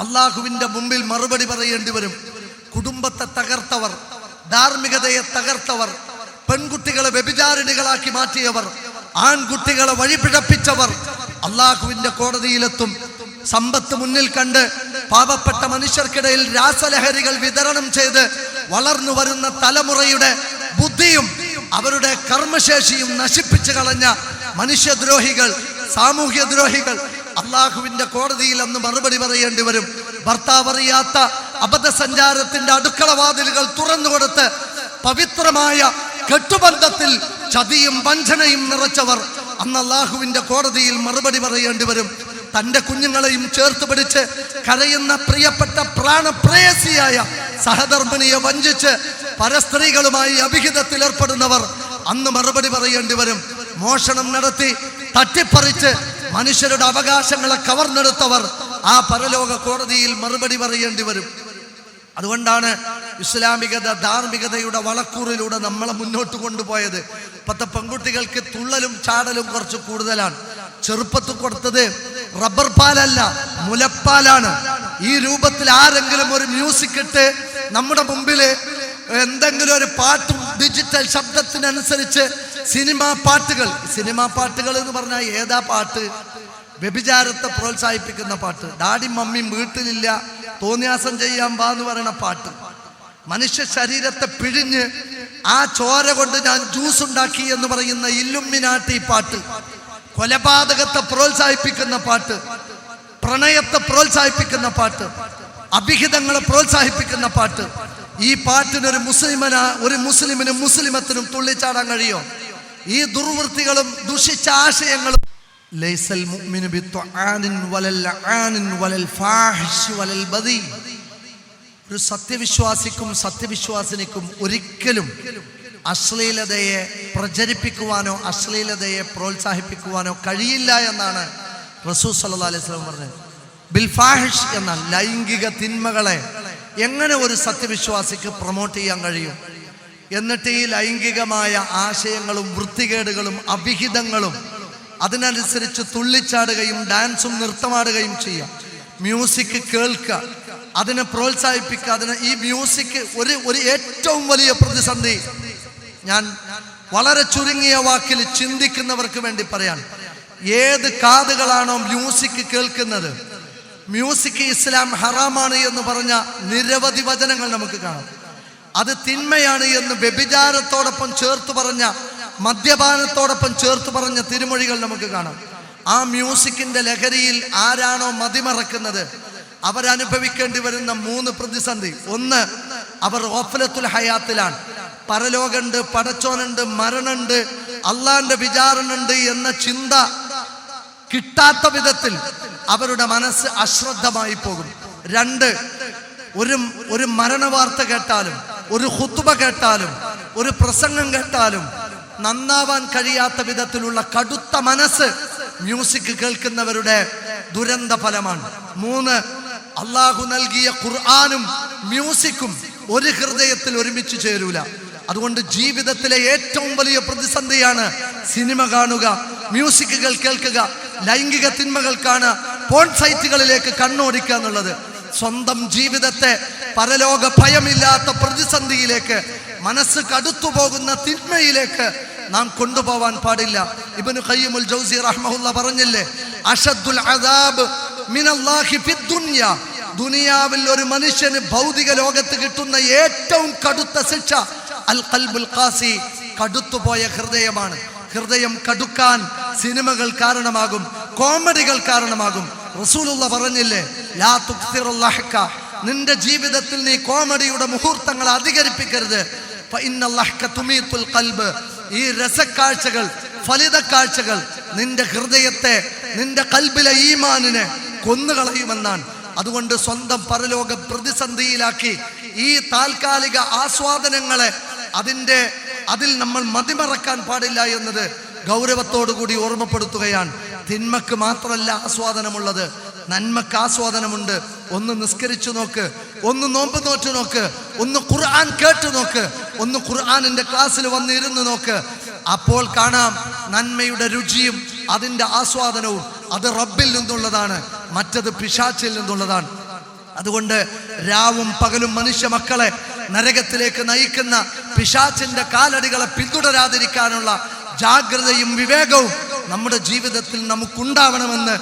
അള്ളാഹുവിന്റെ മുമ്പിൽ മറുപടി പറയേണ്ടി വരും. കുടുംബത്തെ തകർത്തവർ, ധാർമ്മികതയെ തകർത്തവർ, പെൺകുട്ടികളെ വ്യഭിചാരിണികളാക്കി മാറ്റിയവർ, ആൺകുട്ടികളെ വഴിപിഴപ്പിച്ചവർ അള്ളാഹുവിന്റെ കോടതിയിലെത്തും. സമ്പത്ത് മുന്നിൽ കണ്ട് പാവപ്പെട്ട മനുഷ്യർക്കിടയിൽ രാസലഹരികൾ വിതരണം ചെയ്ത് വളർന്നു വരുന്ന തലമുറയുടെ ബുദ്ധിയും അവരുടെ കർമ്മശേഷിയും നശിപ്പിച്ചു കളഞ്ഞ മനുഷ്യദ്രോഹികൾ, സാമൂഹ്യദ്രോഹികൾ അള്ളാഹുവിന്റെ കോടതിയിൽ അന്ന് മറുപടി പറയേണ്ടി വരും. ഭർത്താവ് അറിയാത്ത അബദ്ധസഞ്ചാരത്തിന്റെ അടുക്കളവാതിലുകൾ തുറന്നുകൊടുത്ത് പവിത്രമായ കെട്ടുബന്ധത്തിൽ ചതിയും വഞ്ചനയും നിറച്ചവർ അന്ന് അല്ലാഹുവിന്റെ കോടതിയിൽ മറുപടി പറയേണ്ടി വരും. തന്റെ കുഞ്ഞുങ്ങളെയും ചേർത്ത് പിടിച്ച് കരയുന്ന പ്രിയപ്പെട്ട പ്രാണപ്രേയസിയായ സഹധർമ്മിണിയെ വഞ്ചിച്ച് പരസ്ത്രീകളുമായി അഭിഹിതത്തിൽ ഏർപ്പെടുന്നവർ അന്ന് മറുപടി പറയേണ്ടി വരും. മോഷണം നടത്തി തട്ടിപ്പറിച്ച് മനുഷ്യരുടെ അവകാശങ്ങളെ കവർന്നെടുത്തവർ ആ പരലോക കോടതിയിൽ മറുപടി പറയേണ്ടി വരും. അതുകൊണ്ടാണ് ഇസ്ലാമികത ധാർമ്മികതയുടെ വളക്കൂറിലൂടെ നമ്മളെ മുന്നോട്ട് കൊണ്ടുപോയത്. ഇപ്പോഴത്തെ പെൺകുട്ടികൾക്ക് തുള്ളലും ചാടലും കുറച്ച് കൂടുതലാണ്. ചെറുപ്പത്തിൽ കൊടുത്തത് റബ്ബർ പാലല്ല, മുലപ്പാലാണ്. ഈ രൂപത്തിൽ ആരെങ്കിലും ഒരു മ്യൂസിക് ഇട്ട് നമ്മുടെ മുമ്പിൽ എന്തെങ്കിലും ഒരു പാട്ടും ഡിജിറ്റൽ ശബ്ദത്തിനനുസരിച്ച് സിനിമാ പാട്ടുകൾ എന്ന് പറഞ്ഞാൽ ഏതാ പാട്ട്? വ്യഭിചാരത്തെ പ്രോത്സാഹിപ്പിക്കുന്ന പാട്ട്. ഡാഡി മമ്മിയും വീട്ടിലില്ല, തോന്നിയാസം ചെയ്യാൻ വാ എന്ന് പറയുന്ന പാട്ട്. മനുഷ്യ ശരീരത്തെ പിഴിഞ്ഞ് ആ ചോര കൊണ്ട് ഞാൻ ജ്യൂസ് ഉണ്ടാക്കി എന്ന് പറയുന്ന ഇല്ലുമിനാട്ടി പാട്ട്. കൊലപാതകത്തെ പ്രോത്സാഹിപ്പിക്കുന്ന പാട്ട്, പ്രണയത്തെ പ്രോത്സാഹിപ്പിക്കുന്ന പാട്ട്, അഭിഹിതങ്ങളെ പ്രോത്സാഹിപ്പിക്കുന്ന പാട്ട്. ഈ പാട്ടിനൊരു മുസ്ലിമിനും മുസ്ലിമത്തിനും തുള്ളിച്ചാടാൻ കഴിയോ? ഈ ദുർവൃത്തികളും ദുഷിച്ച ആശയങ്ങളും ലൈസൽ മുഅ്മിനു ബിത്വആനിൻ വലൽ ലആനിൻ വലൽ ഫാഹിശി വലൽ ബദി. ഒരു സത്യവിശ്വാസിനിക്കും ഒരിക്കലും അശ്ലീലതയെ പ്രചരിപ്പിക്കുവാനോ അശ്ലീലതയെ പ്രോത്സാഹിപ്പിക്കുവാനോ കഴിയില്ല എന്നാണ് റസൂൽ സല്ലല്ലാഹു അലൈഹി വസല്ലം പറഞ്ഞത്. ബിൽ ഫാഹിഷ് എന്നാൽ ലൈംഗിക തിന്മകളെ എങ്ങനെ ഒരു സത്യവിശ്വാസിക്ക് പ്രൊമോട്ട് ചെയ്യാൻ കഴിയും? എന്നിട്ട് ഈ ലൈംഗികമായ ആശയങ്ങളും വൃത്തികേടുകളും അഭിഹിതങ്ങളും അതിനനുസരിച്ച് തുള്ളിച്ചാടുകയും ഡാൻസും നൃത്തമാടുകയും ചെയ്യാം. മ്യൂസിക് കേൾക്കുക, അതിനെ പ്രോത്സാഹിപ്പിക്കുക. ഈ മ്യൂസിക് ഒരു ഏറ്റവും വലിയ പ്രതിസന്ധി ഞാൻ വളരെ ചുരുങ്ങിയ വാക്കിൽ ചിന്തിക്കുന്നവർക്ക് വേണ്ടി പറയാൻ, ഏത് കാതുകളാണോ മ്യൂസിക് കേൾക്കുന്നത്, മ്യൂസിക് ഇസ്ലാം ഹറാമാണ് എന്ന് പറഞ്ഞ നിരവധി വചനങ്ങൾ നമുക്ക് കാണാം. അത് തിന്മയാണ് എന്ന് വ്യഭിചാരത്തോടൊപ്പം ചേർത്ത് പറഞ്ഞ, മദ്യപാനത്തോടൊപ്പം ചേർത്ത് പറഞ്ഞ തിരുമൊഴികൾ നമുക്ക് കാണാം. ആ മ്യൂസിക്കിന്റെ ലഹരിയിൽ ആരാണോ മതിമറക്കുന്നത് അവരനുഭവിക്കേണ്ടി വരുന്ന 3 പ്രതിസന്ധി. ഒന്ന്, അവർ ഗഫലത്തുൽ ഹയാത്തിലാണ്. പരലോകമുണ്ട്, പടച്ചോനുണ്ട്, മരണമുണ്ട്, അള്ളാന്റെ വിചാരണുണ്ട് എന്ന ചിന്ത കിട്ടാത്ത വിധത്തിൽ അവരുടെ മനസ്സ് അശ്രദ്ധമായി പോകും. 2, ഒരു മരണവാർത്ത കേട്ടാലും ഒരു ഖുത്ബ കേട്ടാലും ഒരു പ്രസംഗം കേട്ടാലും നന്നാവാൻ കഴിയാത്ത വിധത്തിലുള്ള കടുത്ത മനസ്സ് മ്യൂസിക് കേൾക്കുന്നവരുടെ ദുരന്ത ഫലമാണ്. 3, അള്ളാഹു നൽകിയ ഖുർആനും മ്യൂസിക്കും ഒരു ഹൃദയത്തിൽ ഒരുമിച്ച് ചേരൂല. അതുകൊണ്ട് ജീവിതത്തിലെ ഏറ്റവും വലിയ പ്രതിസന്ധിയാണ് സിനിമ കാണുക, മ്യൂസിക്കുകൾ കേൾക്കുക, ലൈംഗിക തിന്മകൾ കാണുക, പോൺ സൈറ്റുകളിലേക്ക് കണ്ണോടിക്കുക എന്നുള്ളത്. സ്വന്തം ജീവിതത്തെ പരലോക ഭയമില്ലാത്ത പ്രതിസന്ധിയിലേക്ക്, മനസ്സ് കടുത്തു പോകുന്ന തിന്മയിലേക്ക് നാം കൊണ്ടുപോവാൻ പാടില്ല. ഇബ്നു ഖയ്യിമുൽ ജൗസി റഹ്മഹുല്ലാ പറഞ്ഞില്ലേ, അഷദ്ദുൽ അദാബ് മിനല്ലാഹി ഫിദ് ദുനിയ, ദുനിയാവിൽ ഒരു മനുഷ്യന് ഭൗതിക ലോകത്ത് കിട്ടുന്ന ഏറ്റവും കടുത്ത ശിക്ഷ അൽ ഖൽബുൽ ഖാസി, കടുത്തുപോയ ഹൃദയമാണ്. ഹൃദയം കടുക്കാൻ സിനിമകൾ കാരണമാകും, കോമഡികൾ കാരണമാകും. റസൂലുള്ളാഹി പറഞ്ഞില്ലേ, ലാ തുക്സിറുൽ ലഹ്ക, നിന്റെ ജീവിതത്തിൽ നീ കോമഡിയുടെ മുഹൂർത്തങ്ങൾ അധികരിപ്പിക്കരുത്. ഫഇന്നൽ ലഹ്ക തുമീതുൽ ഖൽബ്, ഈ രസക്കാഴ്ചകൾ, ഫലിത കാഴ്ചകൾ നിന്റെ ഹൃദയത്തെ, നിന്റെ ഖൽബിലെ ഈമാനിനെ കൊന്നുകളയുമെന്നാണ്. അതുകൊണ്ട് സ്വന്തം പരലോക പ്രതിസന്ധിയിലാക്കി ഈ താൽക്കാലിക ആസ്വാദനങ്ങളെ അതിൽ നമ്മൾ മതിമറക്കാൻ പാടില്ല എന്നത് ഗൗരവത്തോടുകൂടി ഓർമ്മപ്പെടുത്തുകയാണ്. തിന്മക്ക് മാത്രമല്ല ആസ്വാദനമുള്ളത്, നന്മക്ക് ആസ്വാദനമുണ്ട്. ഒന്ന് നിസ്കരിച്ചു നോക്ക്, ഒന്ന് നോമ്പ് നോറ്റു നോക്ക്, ഒന്ന് ഖുർആൻ കേട്ടു നോക്ക്, ഒന്ന് ഖുർആനിന്റെ ക്ലാസ്സിൽ വന്നിരുന്ന് നോക്ക്. അപ്പോൾ കാണാം നന്മയുടെ രുചിയും അതിൻ്റെ ആസ്വാദനവും. അത് റബ്ബിൽ നിന്നുള്ളതാണ്, മറ്റത് പിശാചിൽ നിന്നുള്ളതാണ്. അതുകൊണ്ട് രാവും പകലും മനുഷ്യ മക്കളെ നരകത്തിലേക്ക് നയിക്കുന്ന പിശാചിന്റെ കാലടികളെ പിന്തുടരാതിരിക്കാനുള്ള ജാഗ്രതയും വിവേകവും നമ്മുടെ ജീവിതത്തിൽ നമുക്കുണ്ടാവണമെന്ന്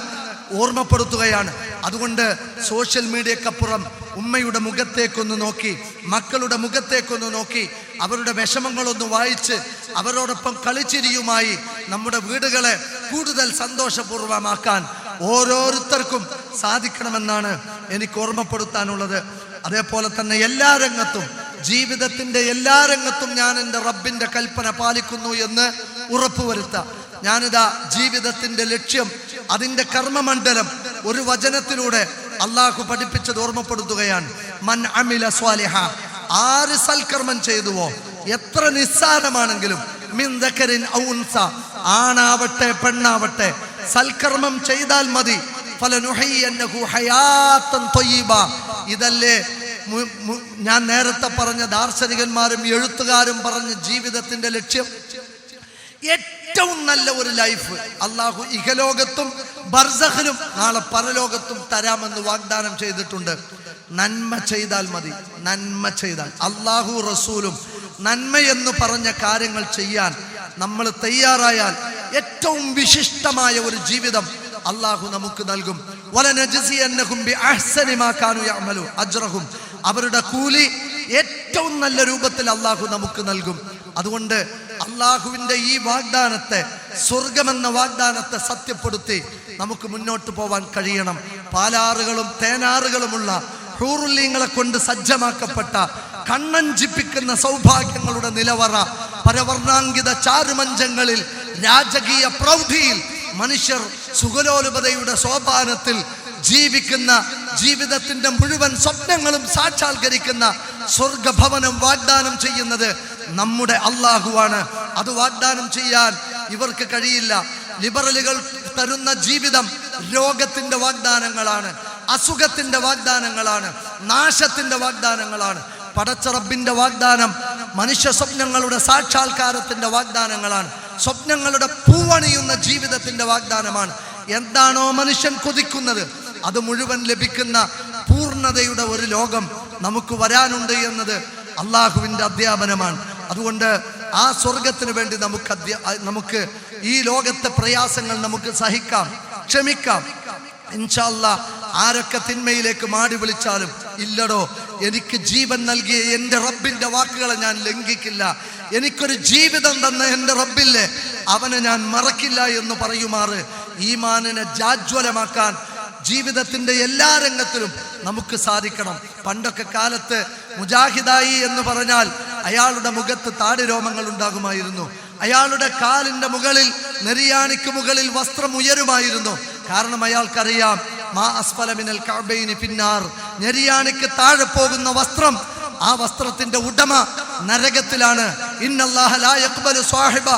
ഓർമ്മപ്പെടുത്തുകയാണ്. അതുകൊണ്ട് സോഷ്യൽ മീഡിയക്കപ്പുറം ഉമ്മയുടെ മുഖത്തേക്കൊന്ന് നോക്കി, മക്കളുടെ മുഖത്തേക്കൊന്ന് നോക്കി, അവരുടെ വിഷമങ്ങളൊന്ന് വായിച്ച് അവരോടൊപ്പം കളിച്ചിരിയുമായി നമ്മുടെ വീടുകളെ കൂടുതൽ സന്തോഷപൂർവ്വമാക്കാൻ ഓരോരുത്തർക്കും സാധിക്കണമെന്നാണ് എനിക്ക് ഓർമ്മപ്പെടുത്താനുള്ളത്. അതേപോലെ തന്നെ എല്ലാ രംഗത്തും ജീവിതത്തിന്റെ എല്ലാ രംഗത്തും ഞാൻ എൻ്റെ റബ്ബിന്റെ കൽപ്പന പാലിക്കുന്നു എന്ന് ഉറപ്പുവരുത്താം. ഞാനിതാ ജീവിതത്തിന്റെ ലക്ഷ്യം, അതിന്റെ കർമ്മമണ്ഡലം ഒരു വചനത്തിലൂടെ അള്ളാഹു പഠിപ്പിച്ചത് ഓർമ്മപ്പെടുത്തുകയാണ്. മൻ അമില സ്വാലിഹ, ആര് സൽക്കർമ്മം ചെയ്തുവോ, എത്ര നിസ്സാരമാണെങ്കിലും, മിൻ ദക്കരിൻ ഔ ഉൻസ, ആണാവട്ടെ പെണ്ണാവട്ടെ, സൽക്കർമ്മം ചെയ്താൽ മതി. ഫലനുഹയ്യന്നഹു ഹയാത്തൻ ത്വയ്യിബ. ഇതല്ലേ ഞാൻ നേരത്തെ പറഞ്ഞ ദാർശനികന്മാരും എഴുത്തുകാരും പറഞ്ഞ ജീവിതത്തിന്റെ ലക്ഷ്യം. ഏറ്റവും നല്ല ഒരു ലൈഫ് അള്ളാഹു ഇഹലോകത്തും ബർസഖിലും നാളെ പരലോകത്തും തരാമെന്ന് വാഗ്ദാനം ചെയ്തിട്ടുണ്ട്. നന്മ ചെയ്താൽ മതി. നന്മ ചെയ്താൽ, അള്ളാഹു റസൂലും നന്മയെന്ന് പറഞ്ഞ കാര്യങ്ങൾ ചെയ്യാൻ നമ്മൾ തയ്യാറായാൽ ഏറ്റവും വിശിഷ്ടമായ ഒരു ജീവിതം അള്ളാഹു നമുക്ക് നൽകും. വലനജ്സിയന്നഹും ബിഅഹ്സനി മാ കാനൂ യഅമലൂ അജ്റഹും, അവരുടെ കൂലി ഏറ്റവും നല്ല രൂപത്തിൽ അള്ളാഹു നമുക്ക് നൽകും. അതുകൊണ്ട് അള്ളാഹുവിന്റെ ഈ വാഗ്ദാനത്തെ, സ്വർഗമെന്ന വാഗ്ദാനത്തെ സത്യപ്പെടുത്തി നമുക്ക് മുന്നോട്ട് പോവാൻ കഴിയണം. പാലാറുകളും തേനാറുകളുമുള്ള ഹൂറുല്ലീങ്ങളെ കൊണ്ട് സജ്ജമാക്കപ്പെട്ട കണ്ണഞ്ചിപ്പിക്കുന്ന സൗഭാഗ്യങ്ങളുടെ നിലവറ, പരവർണ്ണാങ്കിത ചാരുമഞ്ചങ്ങളിൽ, രാജകീയ പ്രൗഢിയിൽ മനുഷ്യർ സുഖലോലുപതയുടെ സോപാനത്തിൽ ജീവിക്കുന്ന, ജീവിതത്തിന്റെ മുഴുവൻ സ്വപ്നങ്ങളും സാക്ഷാത്കരിക്കുന്ന സ്വർഗഭവനം വാഗ്ദാനം ചെയ്യുന്നത് നമ്മുടെ അള്ളാഹുവാണ്. അത് വാഗ്ദാനം ചെയ്യാൻ ഇവർക്ക് കഴിയില്ല. ലിബറലുകൾ തരുന്ന ജീവിതം രോഗത്തിന്റെ വാഗ്ദാനങ്ങളാണ്, അസുഖത്തിന്റെ വാഗ്ദാനങ്ങളാണ്, നാശത്തിന്റെ വാഗ്ദാനങ്ങളാണ്. പടച്ച റബ്ബിന്റെ വാഗ്ദാനം മനുഷ്യ സ്വപ്നങ്ങളുടെ സാക്ഷാത്കാരത്തിന്റെ വാഗ്ദാനങ്ങളാണ്. സ്വപ്നങ്ങളുടെ പൂവണിയുന്ന ജീവിതത്തിന്റെ വാഗ്ദാനമാണ്. എന്താണോ മനുഷ്യൻ കൊതിക്കുന്നത് അത് മുഴുവൻ ലഭിക്കുന്ന പൂർണ്ണതയുടെ ഒരു ലോകം നമുക്ക് വരാനുണ്ട് എന്നത് അള്ളാഹുവിന്റെ അധ്യാപനമാണ്. അതുകൊണ്ട് ആ സ്വർഗത്തിന് വേണ്ടി നമുക്ക് ഈ ലോകത്തെ പ്രയാസങ്ങൾ നമുക്ക് സഹിക്കാം, ക്ഷമിക്കാം. ഇൻഷാ അല്ലാഹ് ആരൊക്കെ തിന്മയിലേക്ക് മാടി വിളിച്ചാലും, ഇല്ലടോ എനിക്ക് ജീവൻ നൽകിയ എൻ്റെ റബ്ബിന്റെ വാക്കുകളെ ഞാൻ ലംഘിക്കില്ല, എനിക്കൊരു ജീവിതം തന്ന എൻ്റെ റബ്ബില്ലേ അവനെ ഞാൻ മറക്കില്ല എന്ന് പറയുമാറ് ഈമാനിനെ ജാജ്വലമാക്കാൻ ജീവിതത്തിന്റെ എല്ലാ രംഗത്തിലും നമുക്ക് സാധിക്കണം. പണ്ടൊക്കെ കാലത്ത് മുജാഹിദായി എന്ന് പറഞ്ഞാൽ അയാളുടെ മുഖത്ത് താടി രോമങ്ങൾ ഉണ്ടാകുമായിരുന്നു. അയാളുടെ കാലിന്റെ മുകളിൽ, നെരിയാണിക്ക് മുകളിൽ വസ്ത്രം ഉയരുമായിരുന്നു. കാരണം അയാൾക്കറിയാം, മാ അസ്ഫല മിനൽ കഅബൈനി ഫിന്നാർ, നെരിയാണിക്ക് താഴെ പോകുന്ന വസ്ത്രം, ആ വസ്ത്രത്തിന്റെ ഉടമ നരകത്തിലാണ്. ഇന്നല്ലാഹ ലാ യഖ്ബലു സ്വാഹിബ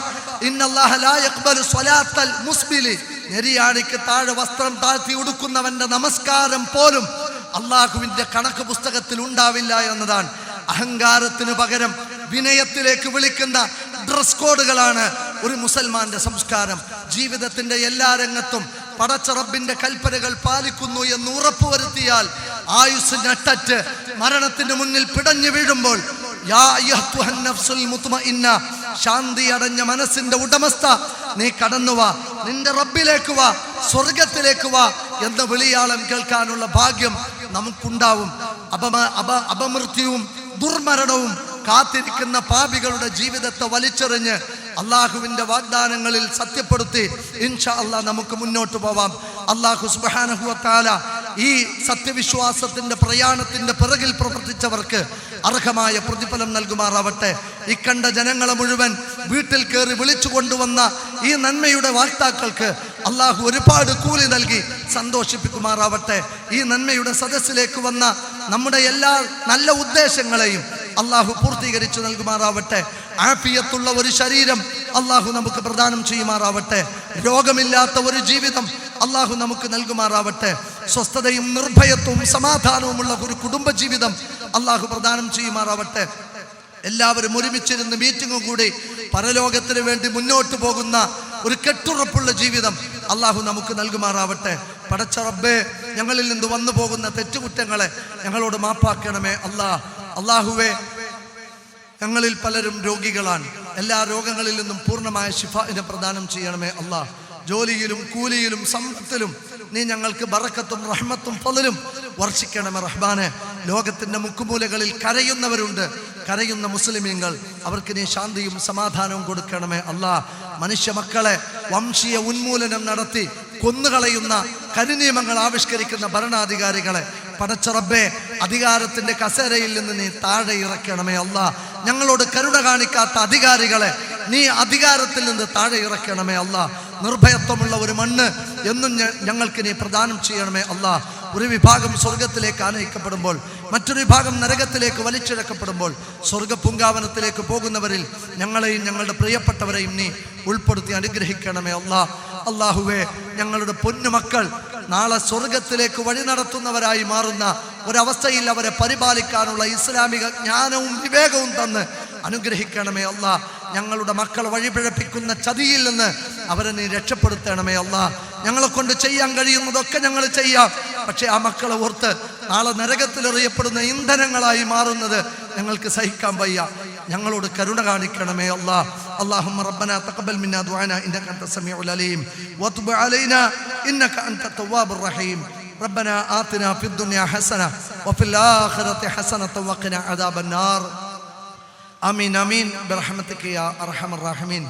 ഇന്നല്ലാഹ ലാ യഖ്ബലു സ്വലാത്തൽ മുസ്ബിലി, നെരിയാണിക്ക് താഴെ വസ്ത്രം താഴ്ത്തി ഉടുക്കുന്നവന്റെ നമസ്കാരം പോലും അള്ളാഹുവിന്റെ കണക്ക് പുസ്തകത്തിൽ ഉണ്ടാവില്ല എന്നതാണ്. അഹങ്കാരത്തിന് പകരം വിനയത്തിലേക്ക് വിളിക്കുന്ന ഡ്രസ് കോഡുകളാണ് ഒരു മുസൽമാന്റെ സംസ്കാരം. ജീവിതത്തിന്റെ എല്ലാ രംഗത്തും പടച്ച റബ്ബിന്റെ കൽപ്പനകൾ പാലിക്കുന്നു എന്ന് ഉറപ്പുവരുത്തിയാൽ ആയുസ് ഞെട്ടറ്റ് മരണത്തിന് മുന്നിൽ പിടഞ്ഞു വീഴുമ്പോൾ, യാ അയ്യഹ്തുഹൻ നഫ്സുൽ മുത്മഇന്ന, ശാന്തി അടഞ്ഞ മനസ്സിന്റെ ഉടമസ്ഥ, നീ കടന്നുവാ, നിന്റെ റബ്ബിലേക്ക് വാ, സ്വർഗത്തിലേക്ക് വാ എന്ന വിളിയാളം കേൾക്കാനുള്ള ഭാഗ്യം നമുക്കുണ്ടാവും. അപമൃത്യുവും ദുർമരണവും കാത്തിരിക്കുന്ന പാപികളുടെ ജീവിതത്തെ വലിച്ചെറിഞ്ഞ് അള്ളാഹുവിന്റെ വാഗ്ദാനങ്ങളിൽ സത്യപ്പെടുത്തി ഇൻഷാ അല്ലാഹ് നമുക്ക് മുന്നോട്ട് പോവാം. അള്ളാഹു സുബ്ഹാനഹു വ തആല ഈ സത്യവിശ്വാസത്തിന്റെ പ്രയാണത്തിന്റെ പിറകിൽ പ്രവർത്തിച്ചവർക്ക് അർഹമായ പ്രതിഫലം നൽകുമാറാവട്ടെ. ഇക്കണ്ട ജനങ്ങളെ മുഴുവൻ വീട്ടിൽ കയറി വിളിച്ചു കൊണ്ടുവന്ന ഈ നന്മയുടെ വാക്താക്കൾക്ക് അള്ളാഹു ഒരുപാട് കൂലി നൽകി സന്തോഷിപ്പിക്കുമാറാവട്ടെ. ഈ നന്മയുടെ സദസ്സിലേക്ക് വന്ന നമ്മുടെ എല്ലാ നല്ല ഉദ്ദേശങ്ങളെയും അള്ളാഹു പൂർത്തീകരിച്ചു നൽകുമാറാവട്ടെ. ആഫിയത്തുള്ള ഒരു ശരീരം അള്ളാഹു നമുക്ക് പ്രദാനം ചെയ്യുമാറാവട്ടെ. രോഗമില്ലാത്ത ഒരു ജീവിതം അള്ളാഹു നമുക്ക് നൽകുമാറാവട്ടെ. സ്വസ്ഥതയും നിർഭയത്വവും സമാധാനവുമുള്ള ഒരു കുടുംബ ജീവിതം അള്ളാഹു പ്രദാനം ചെയ്യുമാറാവട്ടെ. എല്ലാവരും ഒരുമിച്ചിരുന്ന് മീറ്റിംഗും കൂടി പരലോകത്തിന് വേണ്ടി മുന്നോട്ട് പോകുന്ന ഒരു കെട്ടുറപ്പുള്ള ജീവിതം അള്ളാഹു നമുക്ക് നൽകുമാറാവട്ടെ. പടച്ച റബ്ബേ, ഞങ്ങളിൽ നിന്ന് വന്നു പോകുന്ന തെറ്റുകുറ്റങ്ങളെ ഞങ്ങളോട് മാപ്പാക്കണമേ അള്ളാഹുവേ, ഞങ്ങളിൽ പലരും രോഗികളാണ്. എല്ലാ രോഗങ്ങളിൽ നിന്നും പൂർണ്ണമായ ശിഫാഇനെ പ്രദാനം ചെയ്യണമേ അല്ലാഹ്. ജോലിയിലും കൂലിയിലും സമ്പത്തിലും നീ ഞങ്ങൾക്ക് ബറക്കത്തും റഹ്മത്തും ഫളലും വർഷിക്കണമേ റഹ്മാനെ. ലോകത്തിന്റെ മുക്കുമൂലകളിൽ കരയുന്നവരുണ്ട്, കരയുന്ന മുസ്ലിമീങ്ങൾ, അവർക്ക് നീ ശാന്തിയും സമാധാനവും കൊടുക്കണമേ അല്ലാഹ്. മനുഷ്യ മക്കളെ വംശീയ ഉന്മൂലനം നടത്തി കൊന്നുകളയുന്ന കരിനിയമങ്ങൾ ആവിഷ്കരിക്കുന്ന ഭരണാധികാരികളെ പടച്ച റബ്ബേ, അധികാരത്തിന്റെ കസേരയിൽ നിന്ന് നീ താഴെ ഇറക്കണമേ അല്ലാ. ഞങ്ങളോട് കരുണ കാണിക്കാത്ത അധികാരികളെ നീ അധികാരത്തിൽ നിന്ന് താഴെ ഇറക്കണമേ അല്ലാ. നിർഭയത്വമുള്ള ഒരു മണ്ണ് എന്നും ഞങ്ങൾക്ക് നീ പ്രദാനം ചെയ്യണമേ അല്ലാ. ഒരു വിഭാഗം സ്വർഗത്തിലേക്ക് ആനയിക്കപ്പെടുമ്പോൾ മറ്റൊരു വിഭാഗം നരകത്തിലേക്ക് വലിച്ചിഴക്കപ്പെടുമ്പോൾ സ്വർഗ പൂങ്കാവനത്തിലേക്ക് പോകുന്നവരിൽ ഞങ്ങളെയും ഞങ്ങളുടെ പ്രിയപ്പെട്ടവരെയും നീ ഉൾപ്പെടുത്തി അനുഗ്രഹിക്കണമേ അല്ലാ. അല്ലാഹുവേ, ഞങ്ങളുടെ പൊന്നുമക്കൾ നാളെ സ്വർഗത്തിലേക്ക് വഴി നടത്തുന്നവരായി മാറുന്ന ഒരവസ്ഥയിൽ അവരെ പരിപാലിക്കാനുള്ള ഇസ്ലാമിക ജ്ഞാനവും വിവേകവും തന്ന് അനുഗ്രഹിക്കണമേ അല്ലാ. ഞങ്ങളുടെ മക്കളെ വഴിപിഴപ്പിക്കുന്ന ചതിയിൽ നിന്ന് അവരെ നീ രക്ഷപ്പെടുത്തണമേ അല്ലാ. ഞങ്ങളെ കൊണ്ട് ചെയ്യാൻ കഴിയുന്നതൊക്കെ ഞങ്ങൾ ചെയ്യാം. പക്ഷെ ആ മക്കളെ ഓർത്ത് നാളെ നരകത്തിലെറിയപ്പെടുന്ന ഇന്ധനങ്ങളായി മാറുന്നത് ഞങ്ങൾക്ക് സഹിക്കാൻ വയ്യ. ഞങ്ങളോട് കരുണ കാണിക്കണമേ അല്ലാ. اللهم ربنا تقبل منا دعانا انك انت السميع العليم وتب علينا انك انت التواب الرحيم. ربنا آتنا في الدنيا حسنة وفي الآخرة حسنة وقنا عذاب النار. آمين آمين برحمتك يا أرحم الراحمين.